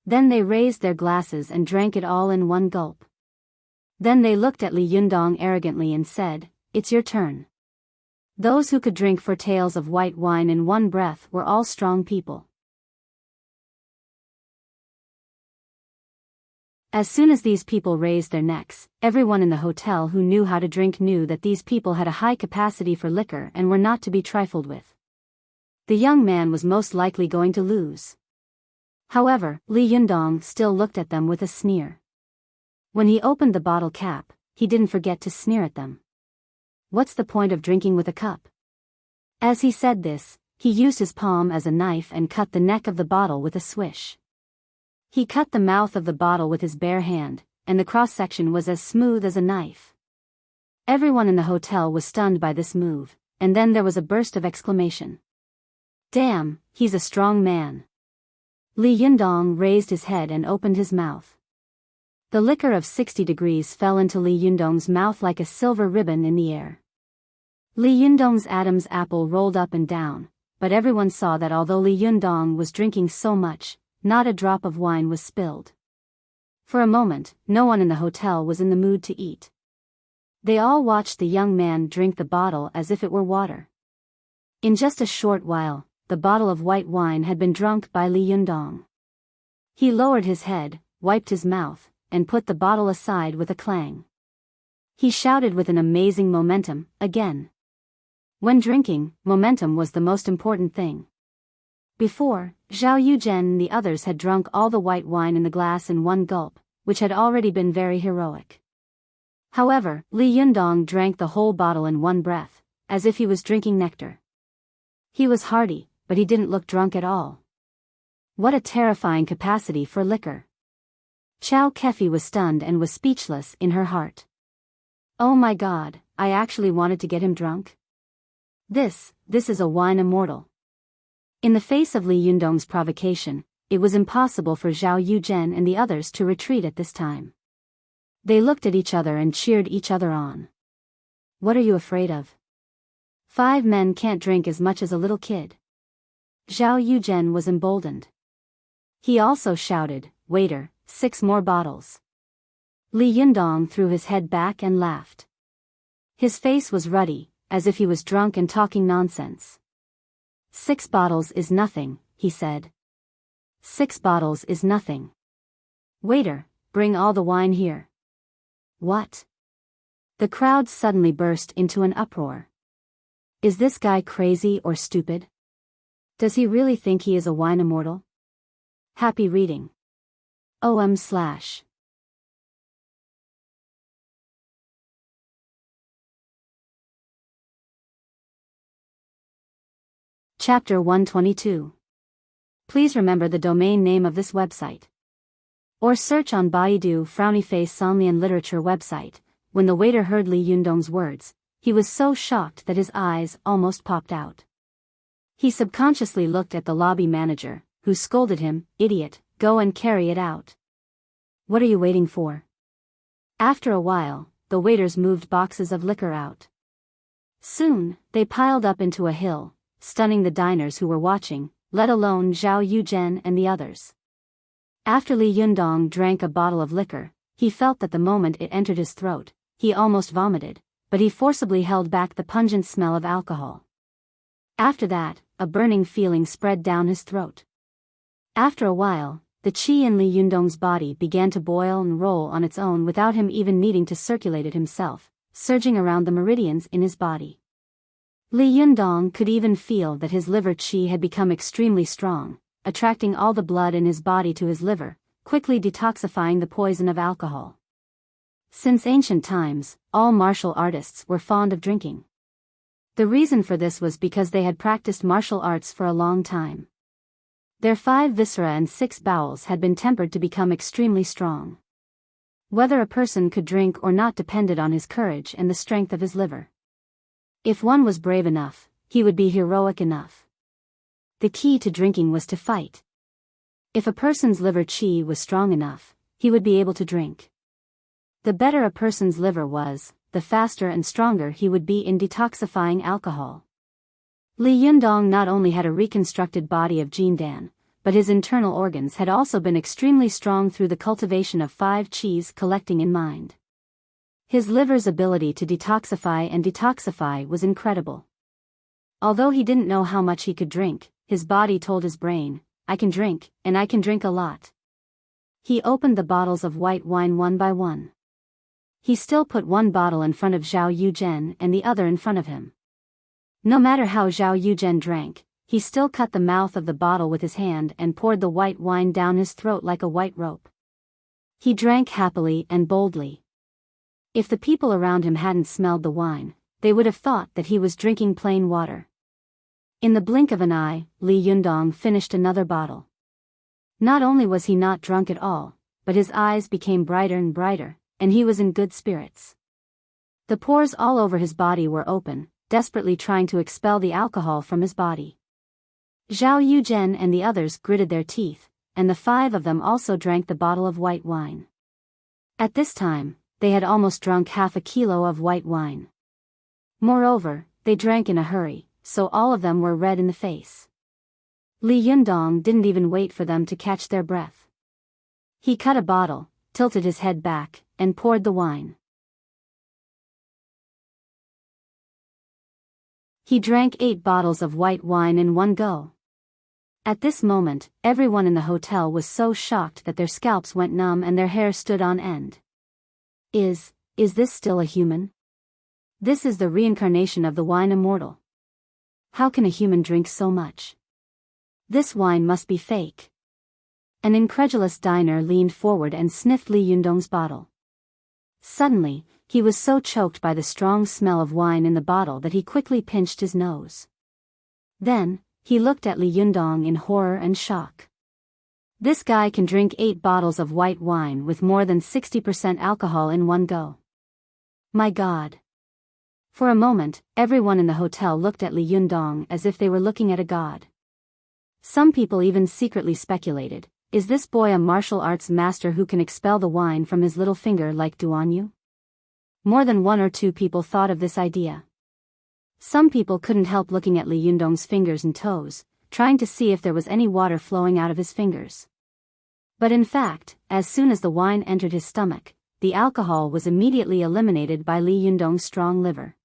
Then they raised their glasses and drank it all in 1 gulp. Then they looked at Li Yundong arrogantly and said, it's your turn. Those who could drink 4 taels of white wine in 1 breath were all strong people. As soon as these people raised their necks, everyone in the hotel who knew how to drink knew that these people had a high capacity for liquor and were not to be trifled with. The young man was most likely going to lose. However, Li Yundong still looked at them with a sneer. When he opened the bottle cap, he didn't forget to sneer at them. What's the point of drinking with a cup? As he said this, he used his palm as a knife and cut the neck of the bottle with a swish. He cut the mouth of the bottle with his bare hand, and the cross-section was as smooth as a knife. Everyone in the hotel was stunned by this move, and then there was a burst of exclamation. Damn, he's a strong man. Li Yundong raised his head and opened his mouth. The liquor of 60 degrees fell into Li Yundong's mouth like a silver ribbon in the air. Li Yundong's Adam's apple rolled up and down, but everyone saw that although Li Yundong was drinking so much, not a drop of wine was spilled. For a moment, no one in the hotel was in the mood to eat. They all watched the young man drink the bottle as if it were water. In just a short while, the bottle of white wine had been drunk by Li Yundong. He lowered his head, wiped his mouth, and put the bottle aside with a clang. He shouted with an amazing momentum, again. When drinking, momentum was the most important thing. Before, Zhao Yuzhen and the others had drunk all the white wine in the glass in 1 gulp, which had already been very heroic. However, Li Yundong drank the whole bottle in 1 breath, as if he was drinking nectar. He was hearty, but he didn't look drunk at all. What a terrifying capacity for liquor. Chao Kefi was stunned and was speechless in her heart. Oh my God, I actually wanted to get him drunk? This is a wine immortal. In the face of Li Yundong's provocation, it was impossible for Zhao Yuzhen and the others to retreat at this time. They looked at each other and cheered each other on. What are you afraid of? 5 men can't drink as much as a little kid. Zhao Yuzhen was emboldened. He also shouted, waiter, 6 more bottles. Li Yundong threw his head back and laughed. His face was ruddy, as if he was drunk and talking nonsense. 6 bottles is nothing, he said. 6 bottles is nothing. Waiter, bring all the wine here. What? The crowd suddenly burst into an uproar. Is this guy crazy or stupid? Does he really think he is a wine immortal? Happy reading. OM/. Chapter 122. Please remember the domain name of this website. Or search on Baidu frowny face Sanlian literature website. When the waiter heard Li Yundong's words, he was so shocked that his eyes almost popped out. He subconsciously looked at the lobby manager, who scolded him, "Idiot, go and carry it out. What are you waiting for?" After a while, the waiters moved boxes of liquor out. Soon, they piled up into a hill, stunning the diners who were watching, let alone Zhao Yuzhen and the others. After Li Yundong drank a bottle of liquor, he felt that the moment it entered his throat, he almost vomited, but he forcibly held back the pungent smell of alcohol. After that, a burning feeling spread down his throat. After a while, the qi in Li Yundong's body began to boil and roll on its own without him even needing to circulate it himself, surging around the meridians in his body. Li Yundong could even feel that his liver qi had become extremely strong, attracting all the blood in his body to his liver, quickly detoxifying the poison of alcohol. Since ancient times, all martial artists were fond of drinking. The reason for this was because they had practiced martial arts for a long time. Their 5 viscera and 6 bowels had been tempered to become extremely strong. Whether a person could drink or not depended on his courage and the strength of his liver. If one was brave enough, he would be heroic enough. The key to drinking was to fight. If a person's liver qi was strong enough, he would be able to drink. The better a person's liver was, the faster and stronger he would be in detoxifying alcohol. Li Yundong not only had a reconstructed body of Jindan, but his internal organs had also been extremely strong through the cultivation of 5 qis collecting in mind. His liver's ability to detoxify was incredible. Although he didn't know how much he could drink, his body told his brain, "I can drink, and I can drink a lot." He opened the bottles of white wine one by one. He still put one bottle in front of Zhao Yuzhen and the other in front of him. No matter how Zhao Yuzhen drank, he still cut the mouth of the bottle with his hand and poured the white wine down his throat like a white rope. He drank happily and boldly. If the people around him hadn't smelled the wine, they would have thought that he was drinking plain water. In the blink of an eye, Li Yundong finished another bottle. Not only was he not drunk at all, but his eyes became brighter and brighter, and he was in good spirits. The pores all over his body were open, desperately trying to expel the alcohol from his body. Zhao Yuzhen and the others gritted their teeth, and the 5 of them also drank the bottle of white wine. At this time, they had almost drunk half a kilo of white wine. Moreover, they drank in a hurry, so all of them were red in the face. Li Yundong didn't even wait for them to catch their breath. He cut a bottle, tilted his head back, and poured the wine. He drank 8 bottles of white wine in one go. At this moment, everyone in the hotel was so shocked that their scalps went numb and their hair stood on end. Is this still a human? This is the reincarnation of the wine immortal. How can a human drink so much? This wine must be fake. An incredulous diner leaned forward and sniffed Li Yundong's bottle. Suddenly, he was so choked by the strong smell of wine in the bottle that he quickly pinched his nose. Then, he looked at Li Yundong in horror and shock. This guy can drink 8 bottles of white wine with more than 60% alcohol in one go. My God. For a moment, everyone in the hotel looked at Li Yundong as if they were looking at a god. Some people even secretly speculated, is this boy a martial arts master who can expel the wine from his little finger like Duanyu? More than 1 or 2 people thought of this idea. Some people couldn't help looking at Li Yundong's fingers and toes, trying to see if there was any water flowing out of his fingers. But in fact, as soon as the wine entered his stomach, the alcohol was immediately eliminated by Li Yundong's strong liver.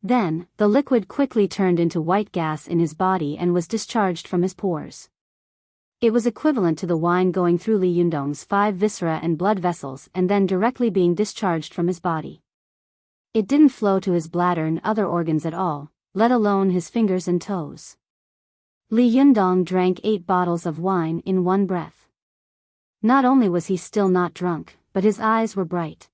Then, the liquid quickly turned into white gas in his body and was discharged from his pores. It was equivalent to the wine going through Li Yundong's 5 viscera and blood vessels and then directly being discharged from his body. It didn't flow to his bladder and other organs at all, let alone his fingers and toes. Li Yundong drank 8 bottles of wine in one breath. Not only was he still not drunk, but his eyes were bright.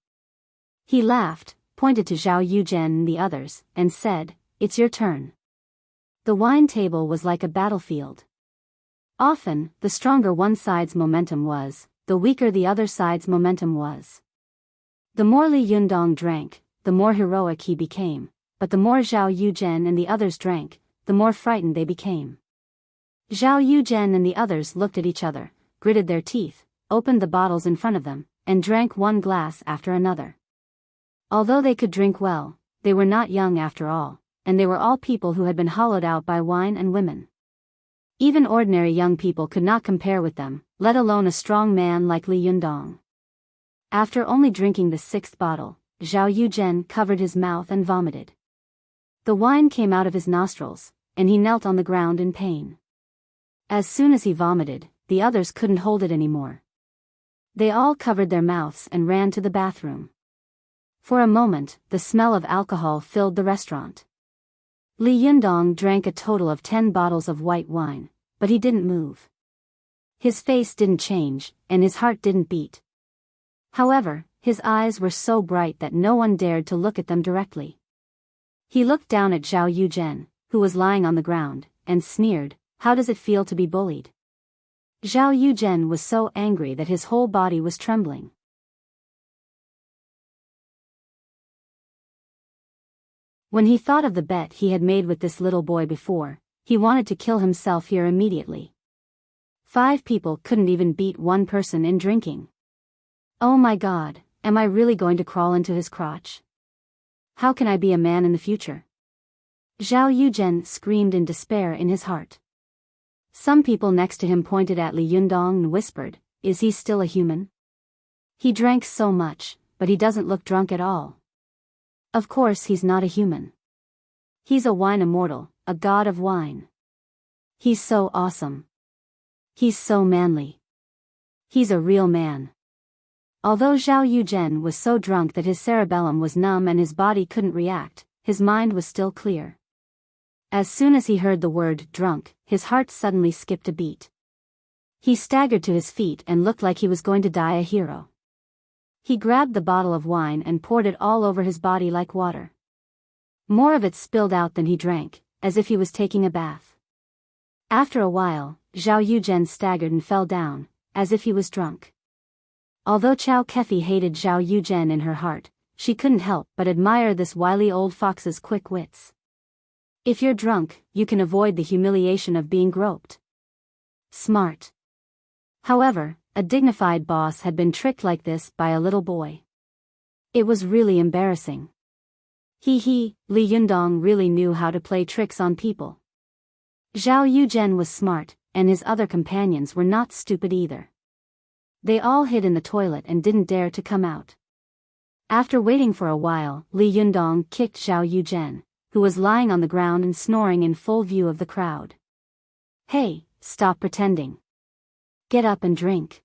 He laughed, pointed to Zhao Yuzhen and the others, and said, "It's your turn." The wine table was like a battlefield. Often, the stronger one side's momentum was, the weaker the other side's momentum was. The more Li Yundong drank, the more heroic he became, but the more Zhao Yuzhen and the others drank, the more frightened they became. Zhao Yuzhen and the others looked at each other, gritted their teeth, opened the bottles in front of them, and drank one glass after another. Although they could drink well, they were not young after all, and they were all people who had been hollowed out by wine and women. Even ordinary young people could not compare with them, let alone a strong man like Li Yundong. After only drinking the 6th bottle, Zhao Yuzhen covered his mouth and vomited. The wine came out of his nostrils, and he knelt on the ground in pain. As soon as he vomited, the others couldn't hold it anymore. They all covered their mouths and ran to the bathroom. For a moment, the smell of alcohol filled the restaurant. Li Yundong drank a total of 10 bottles of white wine, but he didn't move. His face didn't change, and his heart didn't beat. However, his eyes were so bright that no one dared to look at them directly. He looked down at Zhao Yuzhen, who was lying on the ground, and sneered, "How does it feel to be bullied?" Zhao Yuzhen was so angry that his whole body was trembling. When he thought of the bet he had made with this little boy before, he wanted to kill himself here immediately. 5 people couldn't even beat one person in drinking. Oh my God, am I really going to crawl into his crotch? How can I be a man in the future? Zhao Yuzhen screamed in despair in his heart. Some people next to him pointed at Li Yundong and whispered, "Is he still a human? He drank so much, but he doesn't look drunk at all. Of course he's not a human. He's a wine immortal, a god of wine. He's so awesome. He's so manly. He's a real man." Although Zhao Yuzhen was so drunk that his cerebellum was numb and his body couldn't react, his mind was still clear. As soon as he heard the word drunk, his heart suddenly skipped a beat. He staggered to his feet and looked like he was going to die a hero. He grabbed the bottle of wine and poured it all over his body like water. More of it spilled out than he drank, as if he was taking a bath. After a while, Zhao Yuzhen staggered and fell down, as if he was drunk. Although Chao Kefi hated Zhao Yuzhen in her heart, she couldn't help but admire this wily old fox's quick wits. If you're drunk, you can avoid the humiliation of being groped. Smart. However, a dignified boss had been tricked like this by a little boy. It was really embarrassing. Li Yundong really knew how to play tricks on people. Zhao Yuzhen was smart, and his other companions were not stupid either. They all hid in the toilet and didn't dare to come out. After waiting for a while, Li Yundong kicked Zhao Yuzhen, who was lying on the ground and snoring in full view of the crowd. "Hey, stop pretending. Get up and drink.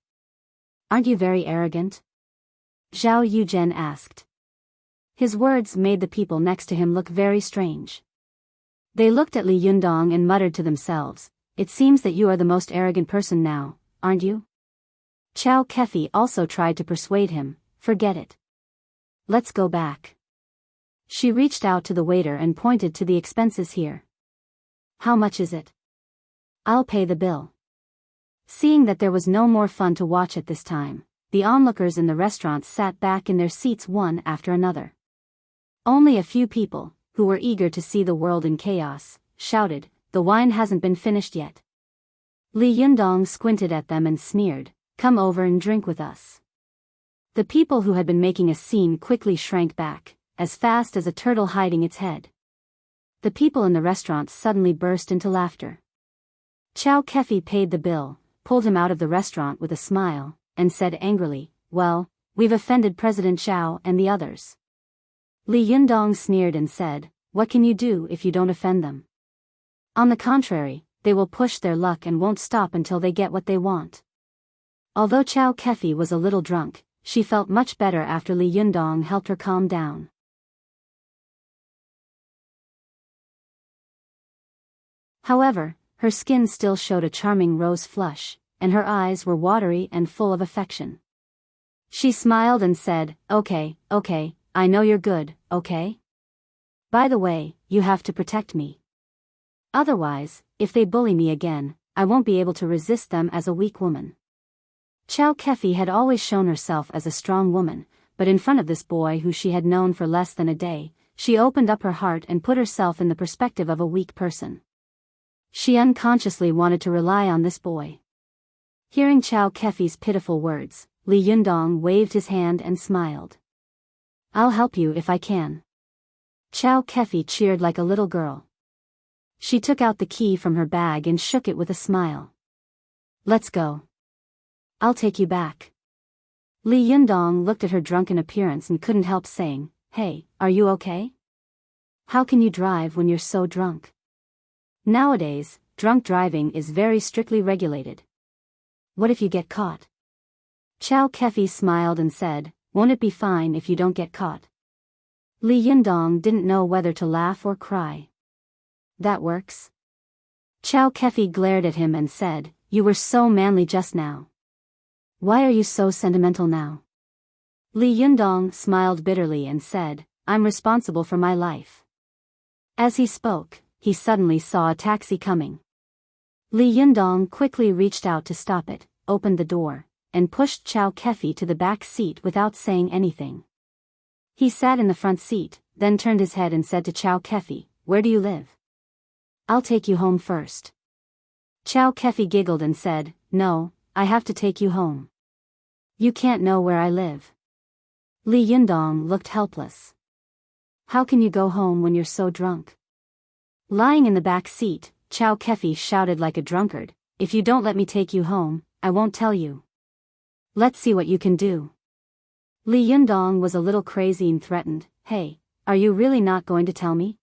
Aren't you very arrogant?" Zhao Yuzhen asked. His words made the people next to him look very strange. They looked at Li Yundong and muttered to themselves, "It seems that you are the most arrogant person now, aren't you?" Chao Kefi also tried to persuade him, "Forget it. Let's go back." She reached out to the waiter and pointed to the expenses here. "How much is it? I'll pay the bill." Seeing that there was no more fun to watch at this time, the onlookers in the restaurant sat back in their seats one after another. Only a few people, who were eager to see the world in chaos, shouted, "The wine hasn't been finished yet." Li Yundong squinted at them and sneered, "Come over and drink with us." The people who had been making a scene quickly shrank back, as fast as a turtle hiding its head. The people in the restaurant suddenly burst into laughter. Chao Kefi paid the bill, pulled him out of the restaurant with a smile, and said angrily, "Well, we've offended President Zhao and the others." Li Yundong sneered and said, what can you do if you don't offend them? On the contrary, they will push their luck and won't stop until they get what they want. Although Chow Kefi was a little drunk, she felt much better after Li Yundong helped her calm down. However, her skin still showed a charming rose flush, and her eyes were watery and full of affection. She smiled and said, "Okay, I know you're good, okay? By the way, you have to protect me. Otherwise, if they bully me again, I won't be able to resist them as a weak woman." Chow Kefi had always shown herself as a strong woman, but in front of this boy who she had known for less than a day, she opened up her heart and put herself in the perspective of a weak person. She unconsciously wanted to rely on this boy. Hearing Chow Kefi's pitiful words, Li Yundong waved his hand and smiled. "I'll help you if I can." Chow Kefi cheered like a little girl. She took out the key from her bag and shook it with a smile. "Let's go. I'll take you back." Li Yundong looked at her drunken appearance and couldn't help saying, "Hey, are you okay? How can you drive when you're so drunk?" Nowadays, drunk driving is very strictly regulated. What if you get caught? Chow Kefi smiled and said, "Won't it be fine if you don't get caught?" Li Yundong didn't know whether to laugh or cry. "That works." Chow Kefi glared at him and said, "You were so manly just now. Why are you so sentimental now?" Li Yundong smiled bitterly and said, "I'm responsible for my life." As he spoke, he suddenly saw a taxi coming. Li Yundong quickly reached out to stop it, opened the door, and pushed Chow Kefi to the back seat without saying anything. He sat in the front seat, then turned his head and said to Chow Kefi, "Where do you live? I'll take you home first." Chow Kefi giggled and said, "No, I have to take you home. You can't know where I live." Li Yundong looked helpless. "How can you go home when you're so drunk?" Lying in the back seat, Chow Kefi shouted like a drunkard, "If you don't let me take you home, I won't tell you. Let's see what you can do." Li Yundong was a little crazy and threatened, "Hey, are you really not going to tell me?"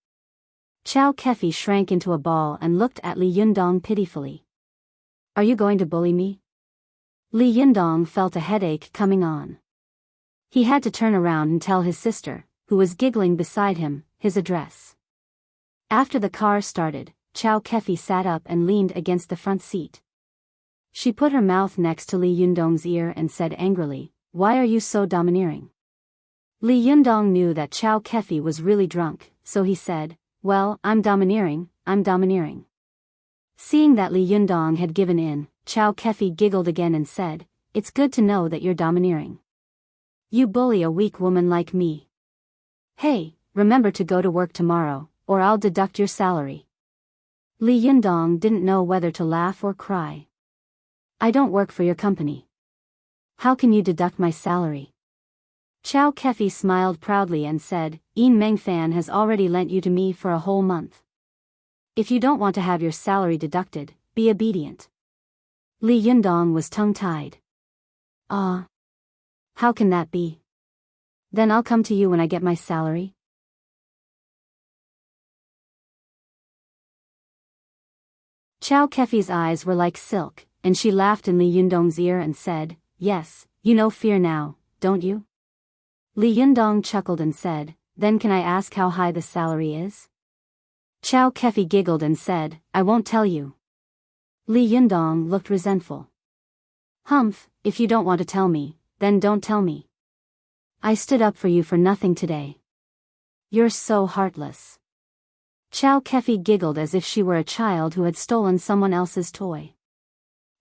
Chow Kefi shrank into a ball and looked at Li Yundong pitifully. "Are you going to bully me?" Li Yundong felt a headache coming on. He had to turn around and tell his sister, who was giggling beside him, his address. After the car started, Chow Kefi sat up and leaned against the front seat. She put her mouth next to Li Yundong's ear and said angrily, "Why are you so domineering?" Li Yundong knew that Chow Kefi was really drunk, so he said, "Well, I'm domineering." Seeing that Li Yundong had given in, Chow Kefi giggled again and said, "It's good to know that you're domineering. You bully a weak woman like me. Hey, remember to go to work tomorrow, or I'll deduct your salary." Li Yundong didn't know whether to laugh or cry. "I don't work for your company. How can you deduct my salary?" Chow Kefi smiled proudly and said, "Yin Meng Fan has already lent you to me for a whole month. If you don't want to have your salary deducted, be obedient." Li Yundong was tongue-tied. How can that be? Then I'll come to you when I get my salary." Chow Kefi's eyes were like silk, and she laughed in Li Yundong's ear and said, "Yes, you know fear now, don't you?" Li Yundong chuckled and said, "Then can I ask how high the salary is?" Chow Kefi giggled and said, "I won't tell you." Li Yundong looked resentful. "Humph, if you don't want to tell me, then don't tell me. I stood up for you for nothing today. You're so heartless." Chow Kefi giggled as if she were a child who had stolen someone else's toy.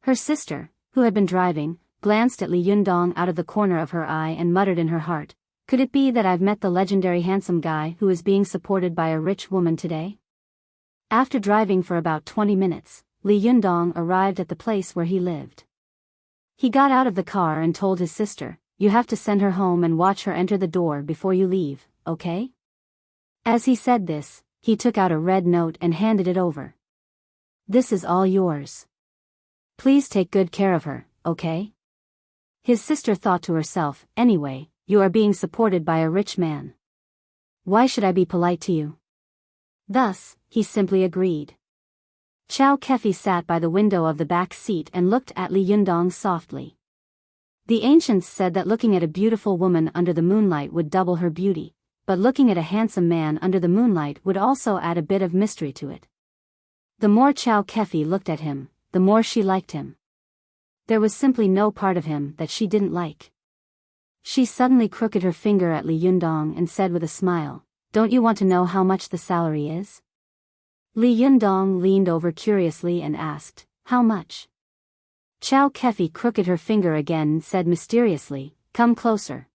Her sister, who had been driving, glanced at Li Yundong out of the corner of her eye and muttered in her heart, "Could it be that I've met the legendary handsome guy who is being supported by a rich woman today?" After driving for about 20 minutes, Li Yundong arrived at the place where he lived. He got out of the car and told his sister, "You have to send her home and watch her enter the door before you leave, okay?" As he said this, he took out a red note and handed it over. "This is all yours. Please take good care of her, okay?" His sister thought to herself, "Anyway, you are being supported by a rich man. Why should I be polite to you?" Thus, he simply agreed. Chow Kefi sat by the window of the back seat and looked at Li Yundong softly. The ancients said that looking at a beautiful woman under the moonlight would double her beauty, but looking at a handsome man under the moonlight would also add a bit of mystery to it. The more Chow Kefi looked at him, the more she liked him. There was simply no part of him that she didn't like. She suddenly crooked her finger at Li Yundong and said with a smile, "Don't you want to know how much the salary is?" Li Yundong leaned over curiously and asked, "How much?" Chow Kefi crooked her finger again and said mysteriously, "Come closer."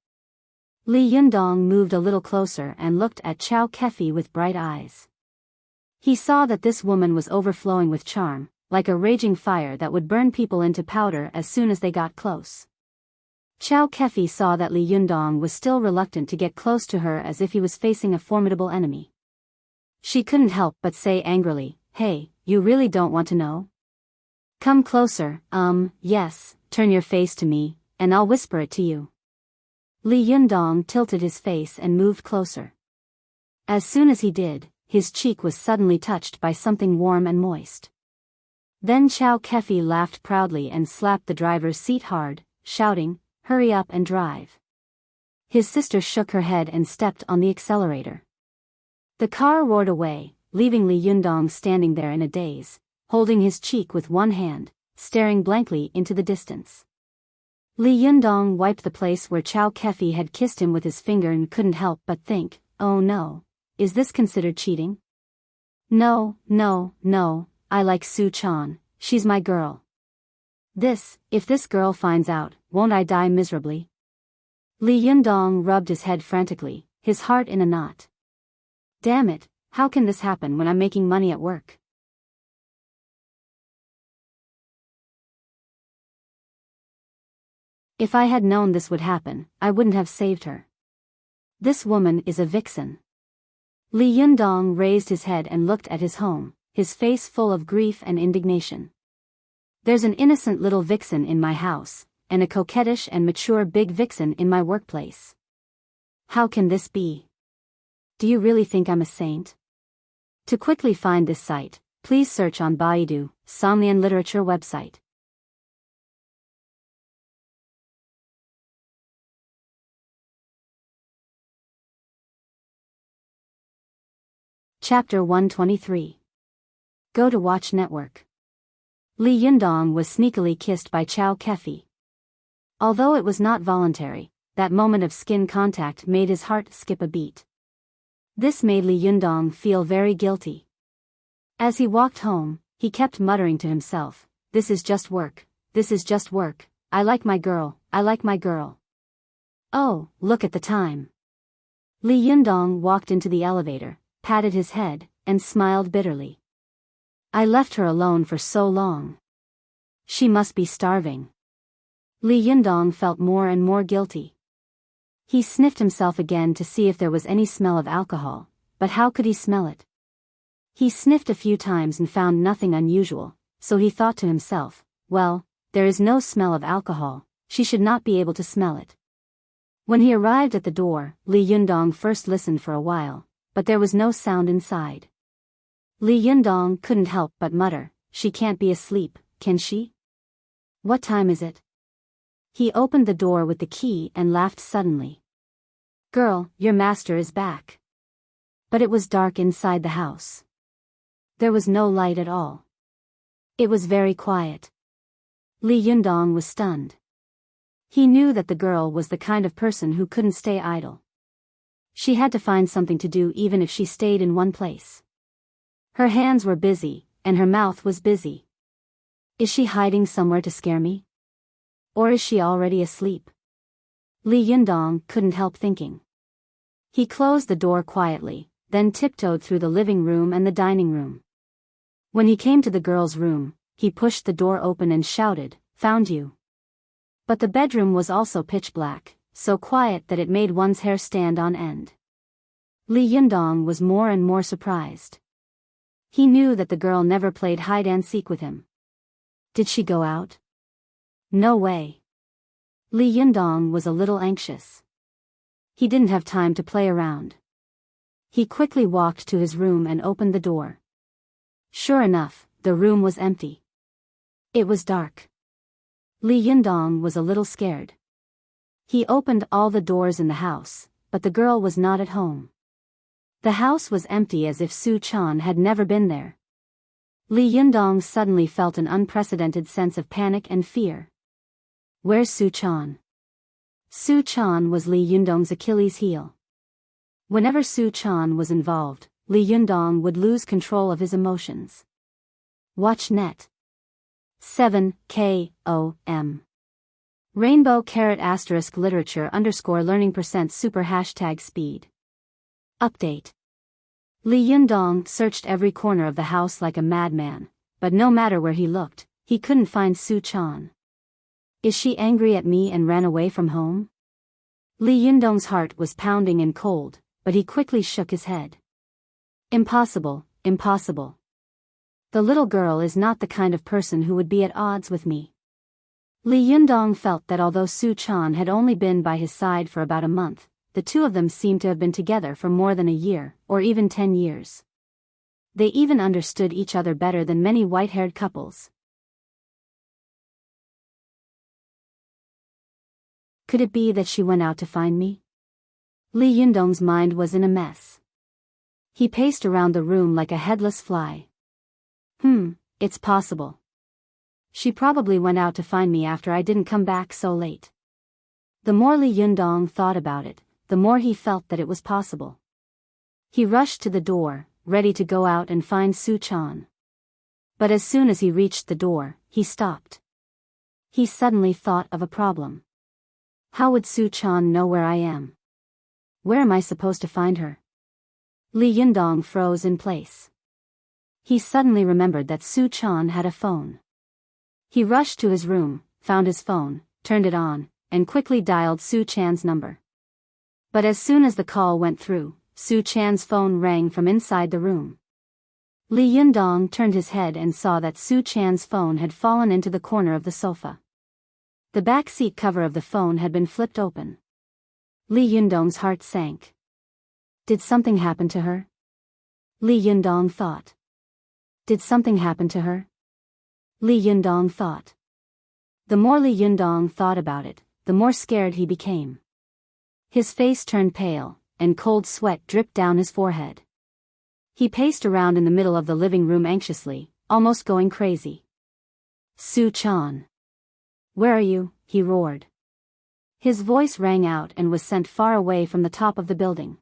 Li Yundong moved a little closer and looked at Chow Kefi with bright eyes. He saw that this woman was overflowing with charm, like a raging fire that would burn people into powder as soon as they got close. Chow Kefi saw that Li Yundong was still reluctant to get close to her as if he was facing a formidable enemy. She couldn't help but say angrily, "Hey, you really don't want to know? Come closer, yes, turn your face to me, and I'll whisper it to you." Li Yundong tilted his face and moved closer. As soon as he did, his cheek was suddenly touched by something warm and moist. Then Chow Kefi laughed proudly and slapped the driver's seat hard, shouting, "Hurry up and drive." His sister shook her head and stepped on the accelerator. The car roared away, leaving Li Yundong standing there in a daze, holding his cheek with one hand, staring blankly into the distance. Li Yundong wiped the place where Chow Kefi had kissed him with his finger and couldn't help but think, "Oh no, is this considered cheating? No, I like Su Chan, she's my girl. If this girl finds out, won't I die miserably?" Li Yundong rubbed his head frantically, his heart in a knot. Damn it, how can this happen when I'm making money at work? If I had known this would happen, I wouldn't have saved her. This woman is a vixen. Li Yundong raised his head and looked at his home, his face full of grief and indignation. There's an innocent little vixen in my house, and a coquettish and mature big vixen in my workplace. How can this be? Do you really think I'm a saint? To quickly find this site, please search on Baidu, Somnian Literature website. Chapter 123. Go to Watch Network. Li Yundong was sneakily kissed by Chow Kefi. Although it was not voluntary, that moment of skin contact made his heart skip a beat. This made Li Yundong feel very guilty. As he walked home, he kept muttering to himself, "This is just work, this is just work, I like my girl, I like my girl." Oh, look at the time. Li Yundong walked into the elevator, patted his head, and smiled bitterly. I left her alone for so long. She must be starving. Li Yundong felt more and more guilty. He sniffed himself again to see if there was any smell of alcohol, but how could he smell it? He sniffed a few times and found nothing unusual, so he thought to himself, well, there is no smell of alcohol, she should not be able to smell it. When he arrived at the door, Li Yundong first listened for a while, but there was no sound inside. Li Yundong couldn't help but mutter, "She can't be asleep, can she? What time is it?" He opened the door with the key and laughed suddenly. "Girl, your master is back." But it was dark inside the house. There was no light at all. It was very quiet. Li Yundong was stunned. He knew that the girl was the kind of person who couldn't stay idle. She had to find something to do even if she stayed in one place. Her hands were busy, and her mouth was busy. Is she hiding somewhere to scare me? Or is she already asleep? Li Yundong couldn't help thinking. He closed the door quietly, then tiptoed through the living room and the dining room. When he came to the girl's room, he pushed the door open and shouted, "Found you." But the bedroom was also pitch black, so quiet that it made one's hair stand on end. Li Yundong was more and more surprised. He knew that the girl never played hide-and-seek with him. Did she go out? No way. Li Yundong was a little anxious. He didn't have time to play around. He quickly walked to his room and opened the door. Sure enough, the room was empty. It was dark. Li Yundong was a little scared. He opened all the doors in the house, but the girl was not at home. The house was empty as if Su Chan had never been there. Li Yundong suddenly felt an unprecedented sense of panic and fear. Where's Su Chan? Su Chan was Li Yundong's Achilles heel. Whenever Su Chan was involved, Li Yundong would lose control of his emotions. Watch net. 7 KOM. Rainbow ** literature _ learning % super #speed. Update. Li Yundong searched every corner of the house like a madman, but no matter where he looked, he couldn't find Su Chan. Is she angry at me and ran away from home? Li Yundong's heart was pounding and cold, but he quickly shook his head. Impossible, impossible. The little girl is not the kind of person who would be at odds with me. Li Yundong felt that although Su Chan had only been by his side for about a month, the two of them seemed to have been together for more than a year, or even 10 years. They even understood each other better than many white-haired couples. Could it be that she went out to find me? Li Yundong's mind was in a mess. He paced around the room like a headless fly. It's possible. She probably went out to find me after I didn't come back so late. The more Li Yundong thought about it, the more he felt that it was possible. He rushed to the door, ready to go out and find Su Chan. But as soon as he reached the door, he stopped. He suddenly thought of a problem. How would Su Chan know where I am? Where am I supposed to find her? Li Yundong froze in place. He suddenly remembered that Su Chan had a phone. He rushed to his room, found his phone, turned it on, and quickly dialed Su Chan's number. But as soon as the call went through, Su Chan's phone rang from inside the room. Li Yundong turned his head and saw that Su Chan's phone had fallen into the corner of the sofa. The back seat cover of the phone had been flipped open. Li Yundong's heart sank. Did something happen to her? Li Yundong thought. Did something happen to her? Li Yundong thought. The more Li Yundong thought about it, the more scared he became. His face turned pale, and cold sweat dripped down his forehead. He paced around in the middle of the living room anxiously, almost going crazy. Su Chan. Where are you? He roared. His voice rang out and was sent far away from the top of the building.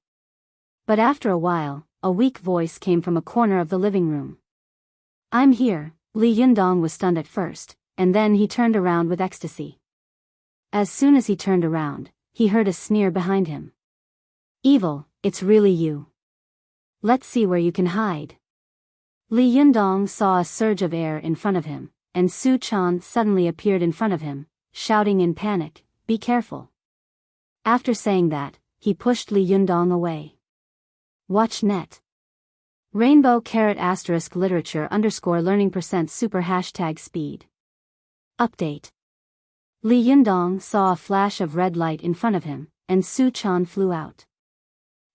But after a while, a weak voice came from a corner of the living room. I'm here. Li Yundong was stunned at first, and then he turned around with ecstasy. As soon as he turned around, he heard a sneer behind him. Evil, it's really you. Let's see where you can hide. Li Yundong saw a surge of air in front of him, and Su Chan suddenly appeared in front of him, shouting in panic, "Be careful." After saying that, he pushed Li Yundong away. Watch net. Rainbow * literature _ learning % super #speed. Update. Li Yundong saw a flash of red light in front of him, and Su Chan flew out.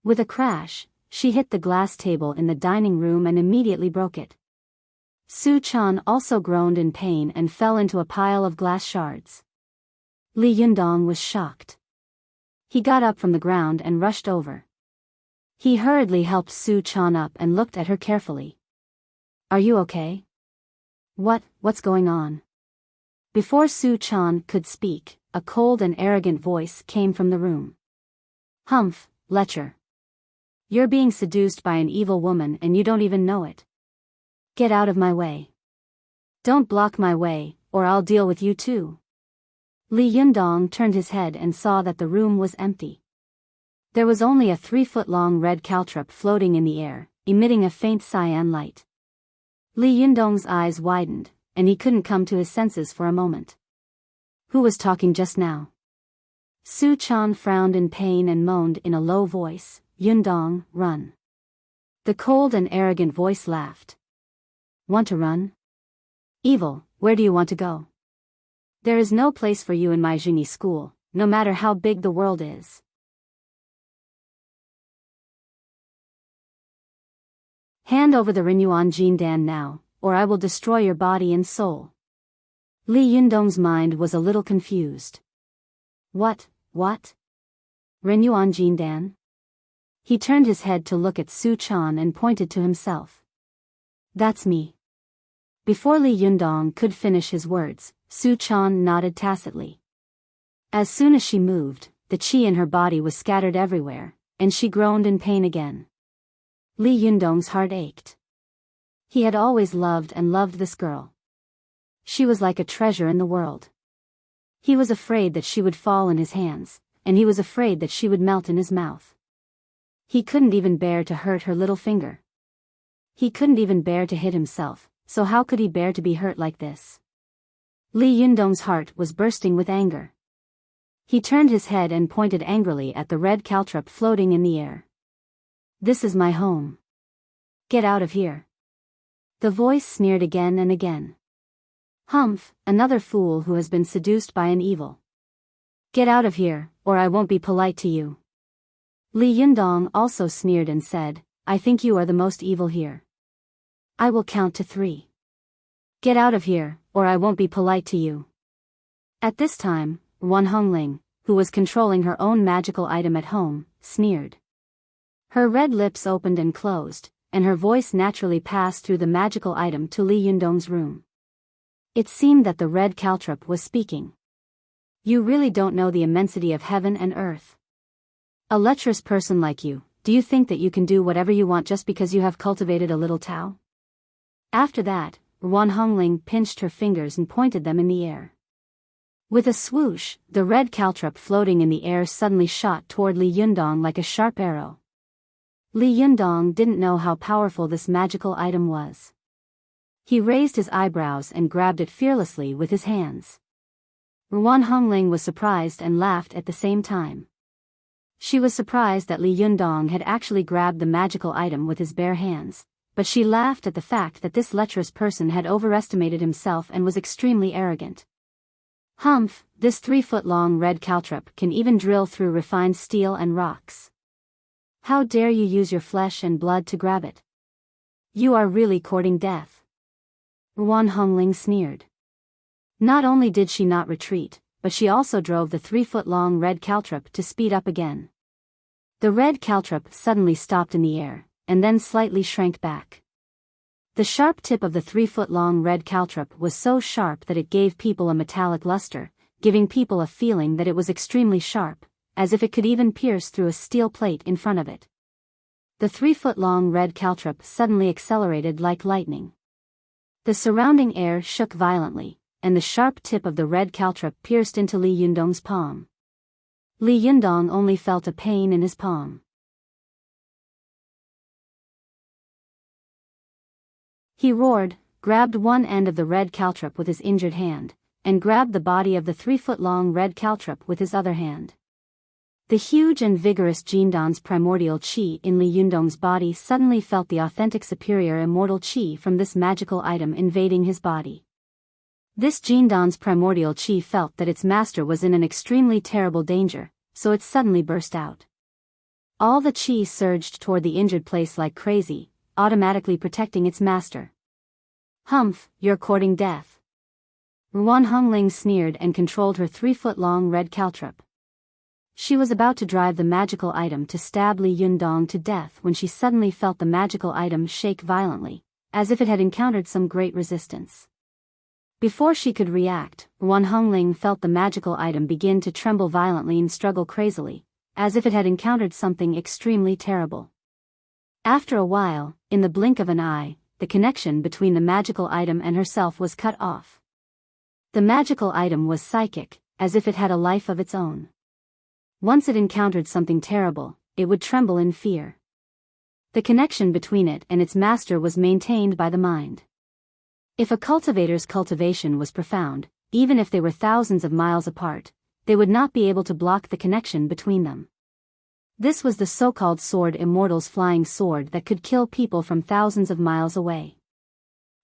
With a crash, she hit the glass table in the dining room and immediately broke it. Su Chan also groaned in pain and fell into a pile of glass shards. Li Yundong was shocked. He got up from the ground and rushed over. He hurriedly helped Su Chan up and looked at her carefully. Are you okay? What's going on? Before Su Chan could speak, a cold and arrogant voice came from the room. Humph, lecher. You're being seduced by an evil woman and you don't even know it. Get out of my way. Don't block my way, or I'll deal with you too. Li Yundong turned his head and saw that the room was empty. There was only a 3-foot-long red caltrop floating in the air, emitting a faint cyan light. Li Yundong's eyes widened, and he couldn't come to his senses for a moment. Who was talking just now? Su Chan frowned in pain and moaned in a low voice, Yundong, run. The cold and arrogant voice laughed. Want to run? Evil, where do you want to go? There is no place for you in my genie school, no matter how big the world is. Hand over the Renyuan Jindan now, or I will destroy your body and soul. Li Yundong's mind was a little confused. What? Renyuan Jindan? He turned his head to look at Su Chan and pointed to himself. That's me. Before Li Yundong could finish his words, Su Chan nodded tacitly. As soon as she moved, the qi in her body was scattered everywhere, and she groaned in pain again. Li Yundong's heart ached. He had always loved this girl. She was like a treasure in the world. He was afraid that she would fall in his hands, and he was afraid that she would melt in his mouth. He couldn't even bear to hurt her little finger. He couldn't even bear to hit himself, so how could he bear to be hurt like this? Li Yundong's heart was bursting with anger. He turned his head and pointed angrily at the red caltrop floating in the air. This is my home. Get out of here. The voice sneered again and again. Humph, another fool who has been seduced by an evil. Get out of here, or I won't be polite to you. Li Yundong also sneered and said, I think you are the most evil here. I will count to 3. Get out of here, or I won't be polite to you. At this time, Wan Hongling, who was controlling her own magical item at home, sneered. Her red lips opened and closed, and her voice naturally passed through the magical item to Li Yundong's room. It seemed that the red caltrop was speaking. You really don't know the immensity of heaven and earth. A lecherous person like you, do you think that you can do whatever you want just because you have cultivated a little Tao? After that, Wan Hongling pinched her fingers and pointed them in the air. With a swoosh, the red caltrop floating in the air suddenly shot toward Li Yundong like a sharp arrow. Li Yundong didn't know how powerful this magical item was. He raised his eyebrows and grabbed it fearlessly with his hands. Wan Hongling was surprised and laughed at the same time. She was surprised that Li Yundong had actually grabbed the magical item with his bare hands, but she laughed at the fact that this lecherous person had overestimated himself and was extremely arrogant. Humph, this 3-foot-long red caltrop can even drill through refined steel and rocks. How dare you use your flesh and blood to grab it? You are really courting death. Wan Hongling sneered. Not only did she not retreat, but she also drove the 3-foot-long red caltrop to speed up again. The red caltrop suddenly stopped in the air, and then slightly shrank back. The sharp tip of the 3-foot-long red caltrop was so sharp that it gave people a metallic luster, giving people a feeling that it was extremely sharp, as if it could even pierce through a steel plate in front of it. The 3-foot-long red caltrop suddenly accelerated like lightning. The surrounding air shook violently, and the sharp tip of the red caltrop pierced into Li Yundong's palm. Li Yundong only felt a pain in his palm. He roared, grabbed one end of the red caltrop with his injured hand, and grabbed the body of the 3-foot-long red caltrop with his other hand. The huge and vigorous Jindan's primordial qi in Li Yundong's body suddenly felt the authentic superior immortal qi from this magical item invading his body. This Jindan's primordial qi felt that its master was in an extremely terrible danger, so it suddenly burst out. All the qi surged toward the injured place like crazy, automatically protecting its master. Humph, you're courting death. Wan Hongling sneered and controlled her 3-foot-long red caltrop. She was about to drive the magical item to stab Li Yundong to death when she suddenly felt the magical item shake violently, as if it had encountered some great resistance. Before she could react, Wan Hongling felt the magical item begin to tremble violently and struggle crazily, as if it had encountered something extremely terrible. After a while, in the blink of an eye, the connection between the magical item and herself was cut off. The magical item was psychic, as if it had a life of its own. Once it encountered something terrible, it would tremble in fear. The connection between it and its master was maintained by the mind. If a cultivator's cultivation was profound, even if they were thousands of miles apart, they would not be able to block the connection between them. This was the so-called Sword Immortal's flying sword that could kill people from thousands of miles away.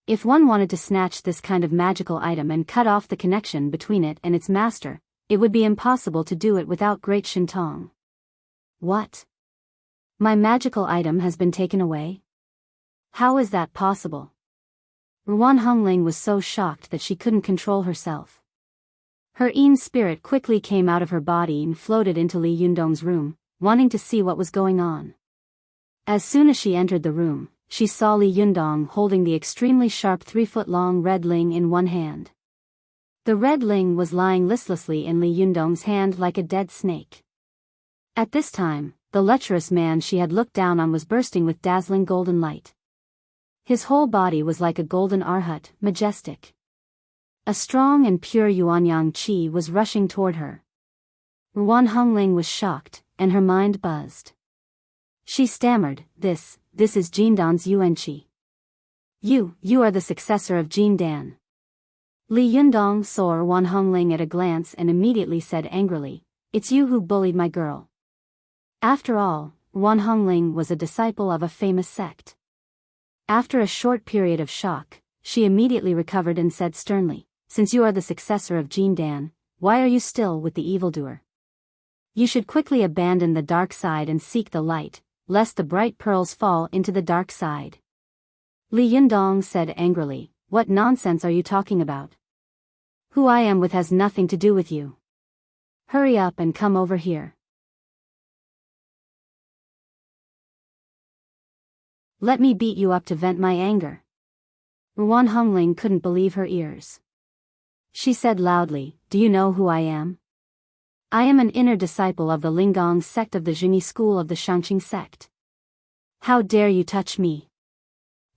If one wanted to snatch this kind of magical item and cut off the connection between it and its master, it would be impossible to do it without great shintong. What? My magical item has been taken away? How is that possible? Ruan Hongling was so shocked that she couldn't control herself. Her Yin spirit quickly came out of her body and floated into Li Yundong's room, wanting to see what was going on. As soon as she entered the room, she saw Li Yundong holding the extremely sharp 3-foot-long red ling in one hand. The red ling was lying listlessly in Li Yundong's hand like a dead snake. At this time, the lecherous man she had looked down on was bursting with dazzling golden light. His whole body was like a golden arhat, majestic. A strong and pure yuanyang qi was rushing toward her. Ruan Hongling was shocked, and her mind buzzed. She stammered, This is Jindan's yuan qi. You are the successor of Jindan. Li Yundong saw Ruan Hongling at a glance and immediately said angrily, It's you who bullied my girl. After all, Ruan Hongling was a disciple of a famous sect. After a short period of shock, she immediately recovered and said sternly, Since you are the successor of Jindan, why are you still with the evildoer? You should quickly abandon the dark side and seek the light, lest the bright pearls fall into the dark side. Li Yundong said angrily, What nonsense are you talking about? Who I am with has nothing to do with you. Hurry up and come over here. Let me beat you up to vent my anger. Ruan Hongling couldn't believe her ears. She said loudly, Do you know who I am? I am an inner disciple of the Linggong sect of the Zhengyi school of the Shangqing sect. How dare you touch me?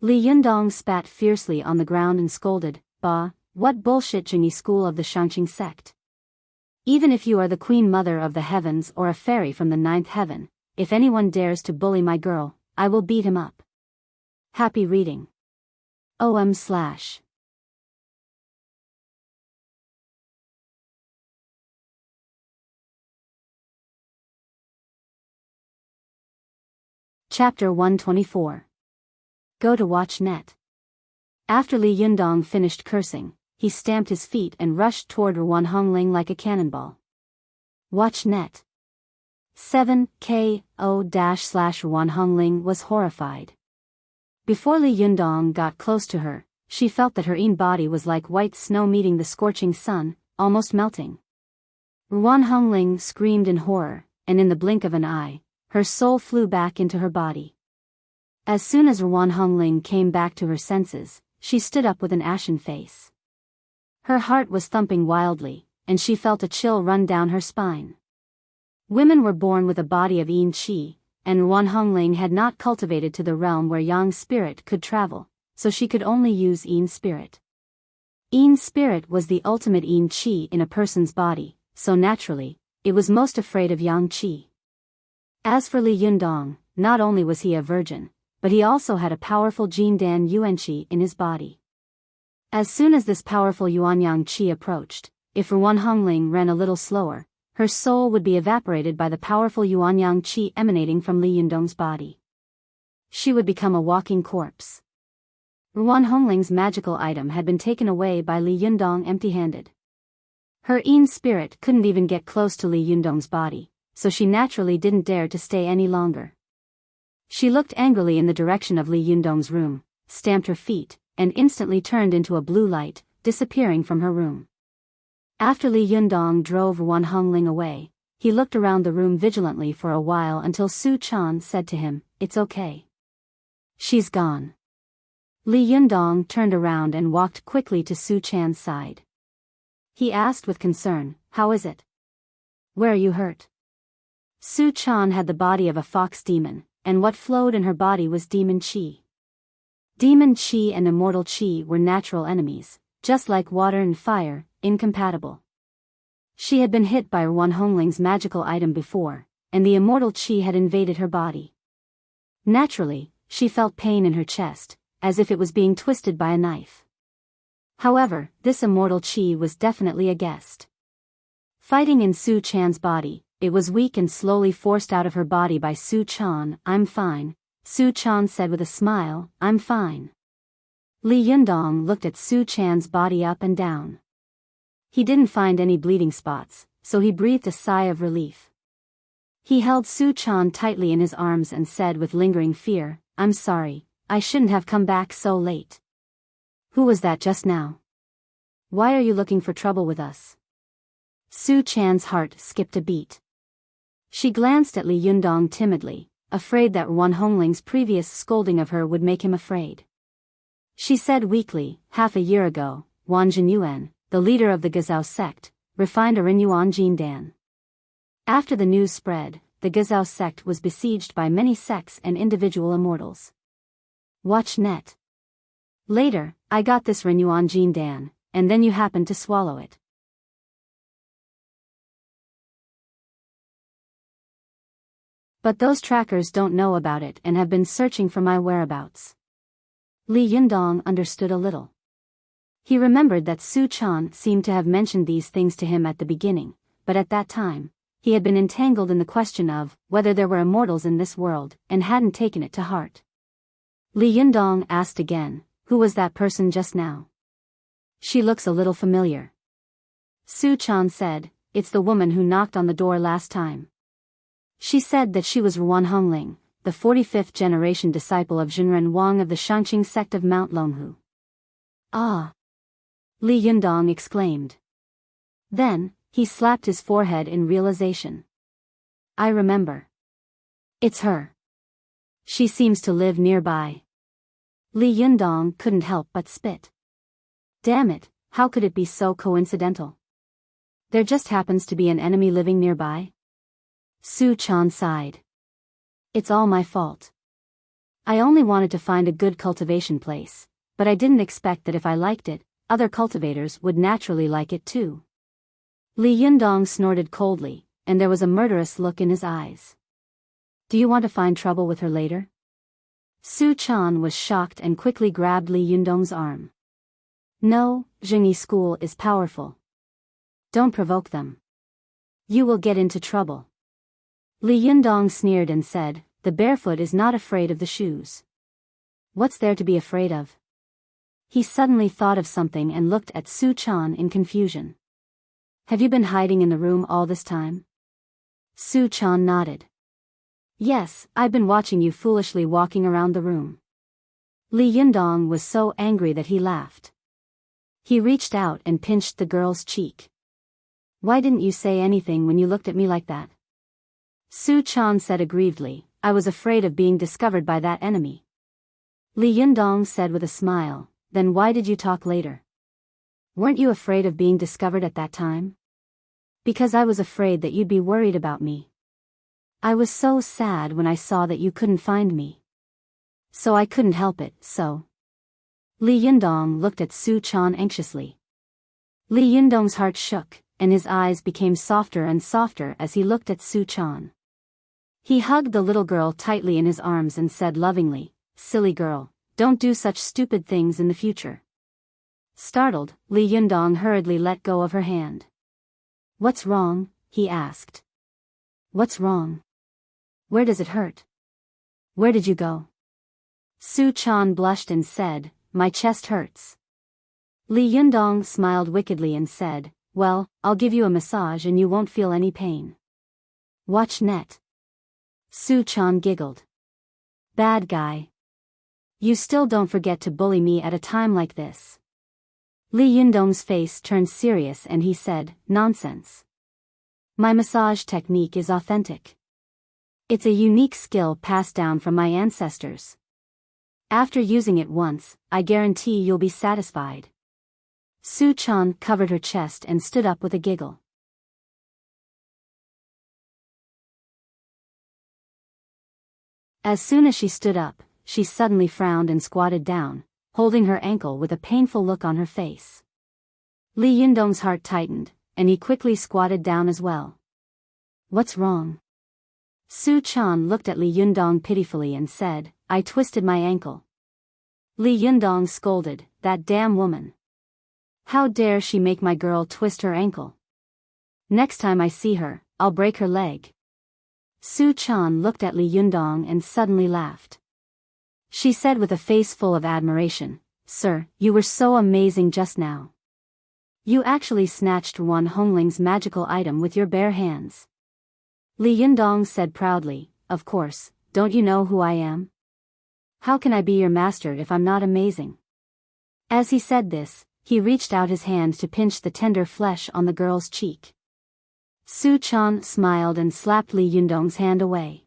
Li Yundong spat fiercely on the ground and scolded, Bah, what bullshit Zhengyi school of the Shangqing sect? Even if you are the queen mother of the heavens or a fairy from the 9th heaven, if anyone dares to bully my girl, I will beat him up. Happy reading. OM/. Chapter 124. Go to watch net. After Li Yundong finished cursing, he stamped his feet and rushed toward Ruan Hongling like a cannonball. Watch net. 7 Ruan Hongling was horrified. Before Li Yundong got close to her, she felt that her Yin body was like white snow meeting the scorching sun, almost melting. Ruan Hongling screamed in horror, and in the blink of an eye, her soul flew back into her body. As soon as Ruan Hongling came back to her senses, she stood up with an ashen face. Her heart was thumping wildly, and she felt a chill run down her spine. Women were born with a body of Yin Qi, and Ruan Hongling had not cultivated to the realm where Yang spirit could travel, so she could only use Yin spirit. Yin spirit was the ultimate Yin Qi in a person's body, so naturally, it was most afraid of Yang Qi. As for Li Yundong, not only was he a virgin, but he also had a powerful Jindan Yuan Qi in his body. As soon as this powerful Yuanyang Qi approached, if Ruan Hongling ran a little slower, her soul would be evaporated by the powerful Yuanyang Qi emanating from Li Yundong's body. She would become a walking corpse. Ruan Hongling's magical item had been taken away by Li Yundong empty-handed. Her Yin spirit couldn't even get close to Li Yundong's body, so she naturally didn't dare to stay any longer. She looked angrily in the direction of Li Yundong's room, stamped her feet, and instantly turned into a blue light, disappearing from her room. After Li Yundong drove Ruan Hongling away, he looked around the room vigilantly for a while until Su Chan said to him, It's okay. She's gone. Li Yundong turned around and walked quickly to Su Chan's side. He asked with concern, How is it? Where are you hurt? Su Chan had the body of a fox demon, and what flowed in her body was demon qi. Demon qi and immortal qi were natural enemies, just like water and fire, incompatible. She had been hit by Ruan Hongling's magical item before, and the immortal qi had invaded her body. Naturally, she felt pain in her chest, as if it was being twisted by a knife. However, this immortal qi was definitely a guest. Fighting in Su Chan's body, it was weak and slowly forced out of her body by Su Chan. I'm fine, Su Chan said with a smile, I'm fine. Li Yundong looked at Su Chan's body up and down. He didn't find any bleeding spots, so he breathed a sigh of relief. He held Su Chan tightly in his arms and said with lingering fear, I'm sorry, I shouldn't have come back so late. Who was that just now? Why are you looking for trouble with us? Su Chan's heart skipped a beat. She glanced at Li Yundong timidly, afraid that Wan Hongling's previous scolding of her would make him afraid. She said weakly, half a year ago, Wan Jinyuan, the leader of the Gazao sect, refined a Rinyuan Jindan. After the news spread, the Gazao sect was besieged by many sects and individual immortals. Watch net. Later, I got this Rinyuan Jindan, and then you happened to swallow it. But those trackers don't know about it and have been searching for my whereabouts. Li Yundong understood a little. He remembered that Su Chan seemed to have mentioned these things to him at the beginning, but at that time, he had been entangled in the question of whether there were immortals in this world and hadn't taken it to heart. Li Yundong asked again, who was that person just now? She looks a little familiar. Su Chan said, it's the woman who knocked on the door last time. She said that she was Wan Hongling, the 45th generation disciple of Zhenren Wang of the Shangqing sect of Mount Longhu. Ah! Li Yundong exclaimed. Then, he slapped his forehead in realization. I remember. It's her. She seems to live nearby. Li Yundong couldn't help but spit. Damn it, how could it be so coincidental? There just happens to be an enemy living nearby? Su Chan sighed. It's all my fault. I only wanted to find a good cultivation place, but I didn't expect that if I liked it, other cultivators would naturally like it too. Li Yundong snorted coldly, and there was a murderous look in his eyes. Do you want to find trouble with her later? Su Chan was shocked and quickly grabbed Li Yundong's arm. No, Jingyi school is powerful. Don't provoke them. You will get into trouble. Li Yundong sneered and said, the barefoot is not afraid of the shoes. What's there to be afraid of? He suddenly thought of something and looked at Su Chan in confusion. Have you been hiding in the room all this time? Su Chan nodded. Yes, I've been watching you foolishly walking around the room. Li Yundong was so angry that he laughed. He reached out and pinched the girl's cheek. Why didn't you say anything when you looked at me like that? Su Chan said aggrievedly, I was afraid of being discovered by that enemy. Li Yundong said with a smile, then why did you talk later? Weren't you afraid of being discovered at that time? Because I was afraid that you'd be worried about me. I was so sad when I saw that you couldn't find me. So I couldn't help it, so. Li Yundong looked at Su Chan anxiously. Li Yundong's heart shook, and his eyes became softer and softer as he looked at Su Chan. He hugged the little girl tightly in his arms and said lovingly, silly girl, don't do such stupid things in the future. Startled, Li Yundong hurriedly let go of her hand. What's wrong? He asked. What's wrong? Where does it hurt? Where did you go? Su Chan blushed and said, my chest hurts. Li Yundong smiled wickedly and said, well, I'll give you a massage and you won't feel any pain. Watch net. Su Chan giggled. Bad guy. You still don't forget to bully me at a time like this. Li Yundong's face turned serious and he said, nonsense. My massage technique is authentic. It's a unique skill passed down from my ancestors. After using it once, I guarantee you'll be satisfied. Su Chan covered her chest and stood up with a giggle. As soon as she stood up, she suddenly frowned and squatted down, holding her ankle with a painful look on her face. Li Yundong's heart tightened, and he quickly squatted down as well. What's wrong? Su Chan looked at Li Yundong pitifully and said, I twisted my ankle. Li Yundong scolded, that damn woman. How dare she make my girl twist her ankle? Next time I see her, I'll break her leg. Su Chan looked at Li Yundong and suddenly laughed. She said with a face full of admiration, Sir, you were so amazing just now. You actually snatched Wan Hongling's magical item with your bare hands. Li Yundong said proudly, of course, don't you know who I am? How can I be your master if I'm not amazing? As he said this, he reached out his hand to pinch the tender flesh on the girl's cheek. Su Chan smiled and slapped Li Yundong's hand away.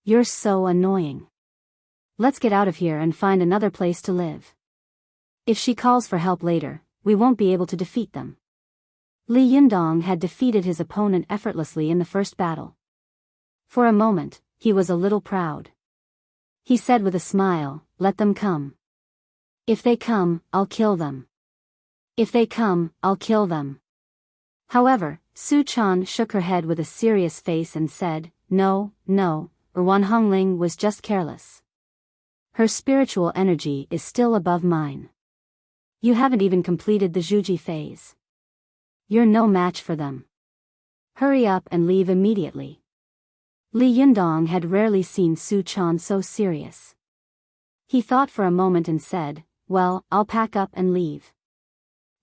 You're so annoying. Let's get out of here and find another place to live. If she calls for help later, we won't be able to defeat them. Li Yundong had defeated his opponent effortlessly in the first battle. For a moment, he was a little proud. He said with a smile, let them come. If they come, I'll kill them. If they come, I'll kill them. However, Su Chan shook her head with a serious face and said, no, Wan Hongling was just careless. Her spiritual energy is still above mine. You haven't even completed the Zhuji phase. You're no match for them. Hurry up and leave immediately. Li Yundong had rarely seen Su Chan so serious. He thought for a moment and said, well, I'll pack up and leave.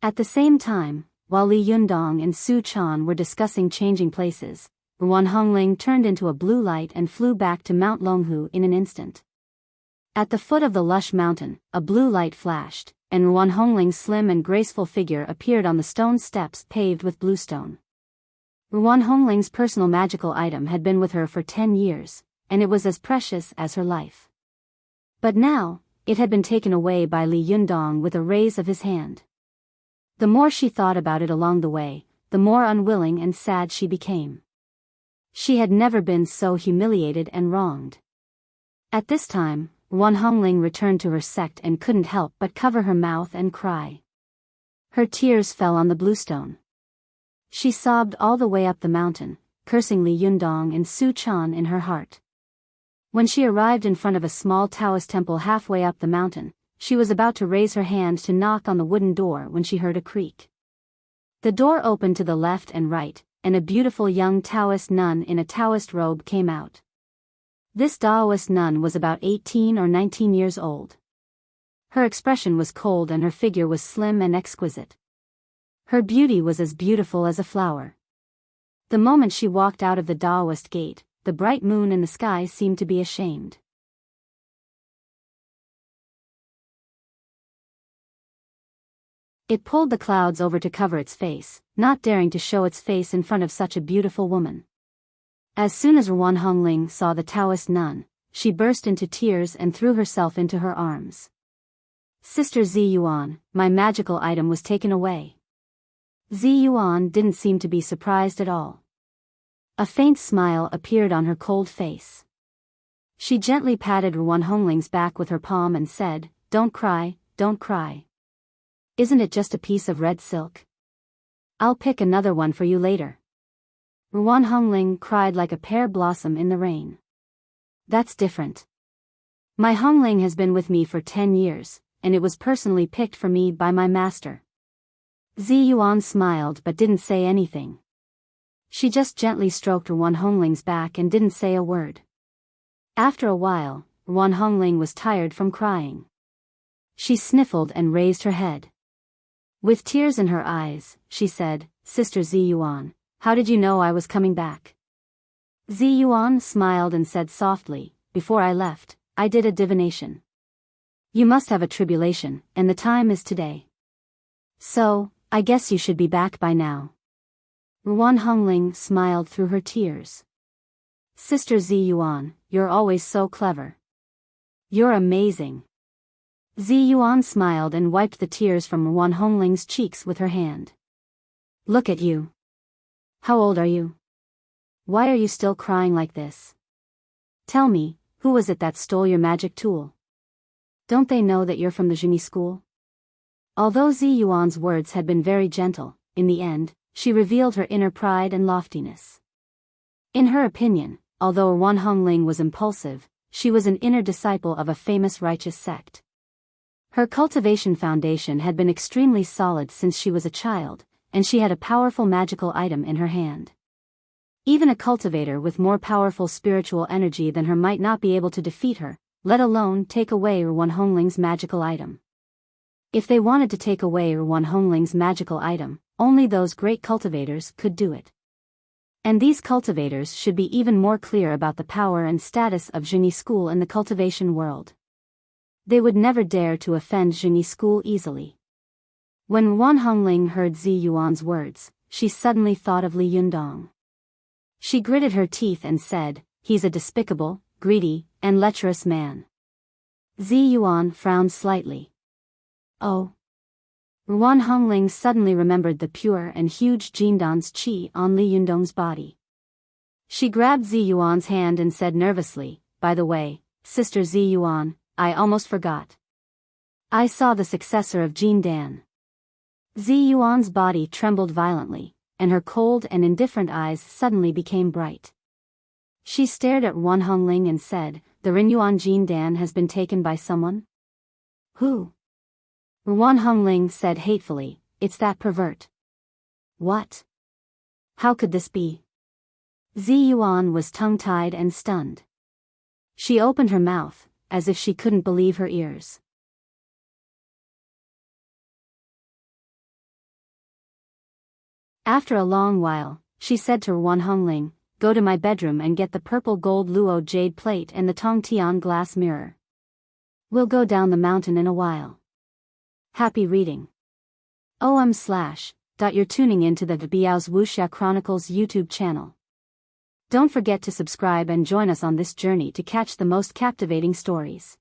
At the same time, while Li Yundong and Su Chan were discussing changing places, Wan Hongling turned into a blue light and flew back to Mount Longhu in an instant. At the foot of the lush mountain, a blue light flashed, and Wan Hongling's slim and graceful figure appeared on the stone steps paved with bluestone. Wan Hongling's personal magical item had been with her for 10 years, and it was as precious as her life. But now, it had been taken away by Li Yundong with a raise of his hand. The more she thought about it along the way, the more unwilling and sad she became. She had never been so humiliated and wronged. At this time, Wan Hongling returned to her sect and couldn't help but cover her mouth and cry. Her tears fell on the bluestone. She sobbed all the way up the mountain, cursing Li Yundong and Su Chan in her heart. When she arrived in front of a small Taoist temple halfway up the mountain, she was about to raise her hand to knock on the wooden door when she heard a creak. The door opened to the left and right, and a beautiful young Taoist nun in a Taoist robe came out. This Taoist nun was about 18 or 19 years old. Her expression was cold and her figure was slim and exquisite. Her beauty was as beautiful as a flower. The moment she walked out of the Taoist gate, the bright moon in the sky seemed to be ashamed. It pulled the clouds over to cover its face, not daring to show its face in front of such a beautiful woman. As soon as Wan Hongling saw the Taoist nun, she burst into tears and threw herself into her arms. Sister Ziyuan, my magical item was taken away. Ziyuan didn't seem to be surprised at all. A faint smile appeared on her cold face. She gently patted Wan Hongling's back with her palm and said, don't cry, don't cry. Isn't it just a piece of red silk? I'll pick another one for you later. Wan Hongling cried like a pear blossom in the rain. That's different. My Hongling has been with me for 10 years, and it was personally picked for me by my master. Ziyuan smiled but didn't say anything. She just gently stroked Wan Hongling's back and didn't say a word. After a while, Wan Hongling was tired from crying. She sniffled and raised her head. With tears in her eyes, she said, Sister Ziyuan, how did you know I was coming back? Ziyuan smiled and said softly, before I left, I did a divination. You must have a tribulation, and the time is today. So, I guess you should be back by now. Wan Hongling smiled through her tears. Sister Ziyuan, you're always so clever. You're amazing. Ziyuan smiled and wiped the tears from Wan Hongling's cheeks with her hand. Look at you. How old are you? Why are you still crying like this? Tell me, who was it that stole your magic tool? Don't they know that you're from the Zhumi school? Although Ziyuan's words had been very gentle, in the end, she revealed her inner pride and loftiness. In her opinion, although Wan Hongling was impulsive, she was an inner disciple of a famous righteous sect. Her cultivation foundation had been extremely solid since she was a child, and she had a powerful magical item in her hand. Even a cultivator with more powerful spiritual energy than her might not be able to defeat her, let alone take away Wan Hongling's magical item. If they wanted to take away Wan Hongling's magical item, only those great cultivators could do it. And these cultivators should be even more clear about the power and status of Zhumi school in the cultivation world. They would never dare to offend Zhengyi school easily. When Wan Hongling heard Zi Yuan's words, she suddenly thought of Li Yundong. She gritted her teeth and said, "He's a despicable, greedy, and lecherous man." Zi Yuan frowned slightly. Oh. Wan Hongling suddenly remembered the pure and huge Jindan's qi on Li Yundong's body. She grabbed Zi Yuan's hand and said nervously, "By the way, Sister Zi Yuan, I almost forgot. I saw the successor of Jindan." Zi Yuan's body trembled violently, and her cold and indifferent eyes suddenly became bright. She stared at Wan Hongling and said, "The Rinyuan Jindan has been taken by someone?" "Who?" Wan Hongling said hatefully, "It's that pervert." "What? How could this be?" Zi Yuan was tongue-tied and stunned. She opened her mouth, as if she couldn't believe her ears. After a long while, she said to Wan Hongling, "Go to my bedroom and get the purple gold luo jade plate and the Tongtian glass mirror. We'll go down the mountain in a while." Happy reading. You're tuning into the Biyao's Wuxia Chronicles YouTube channel. Don't forget to subscribe and join us on this journey to catch the most captivating stories.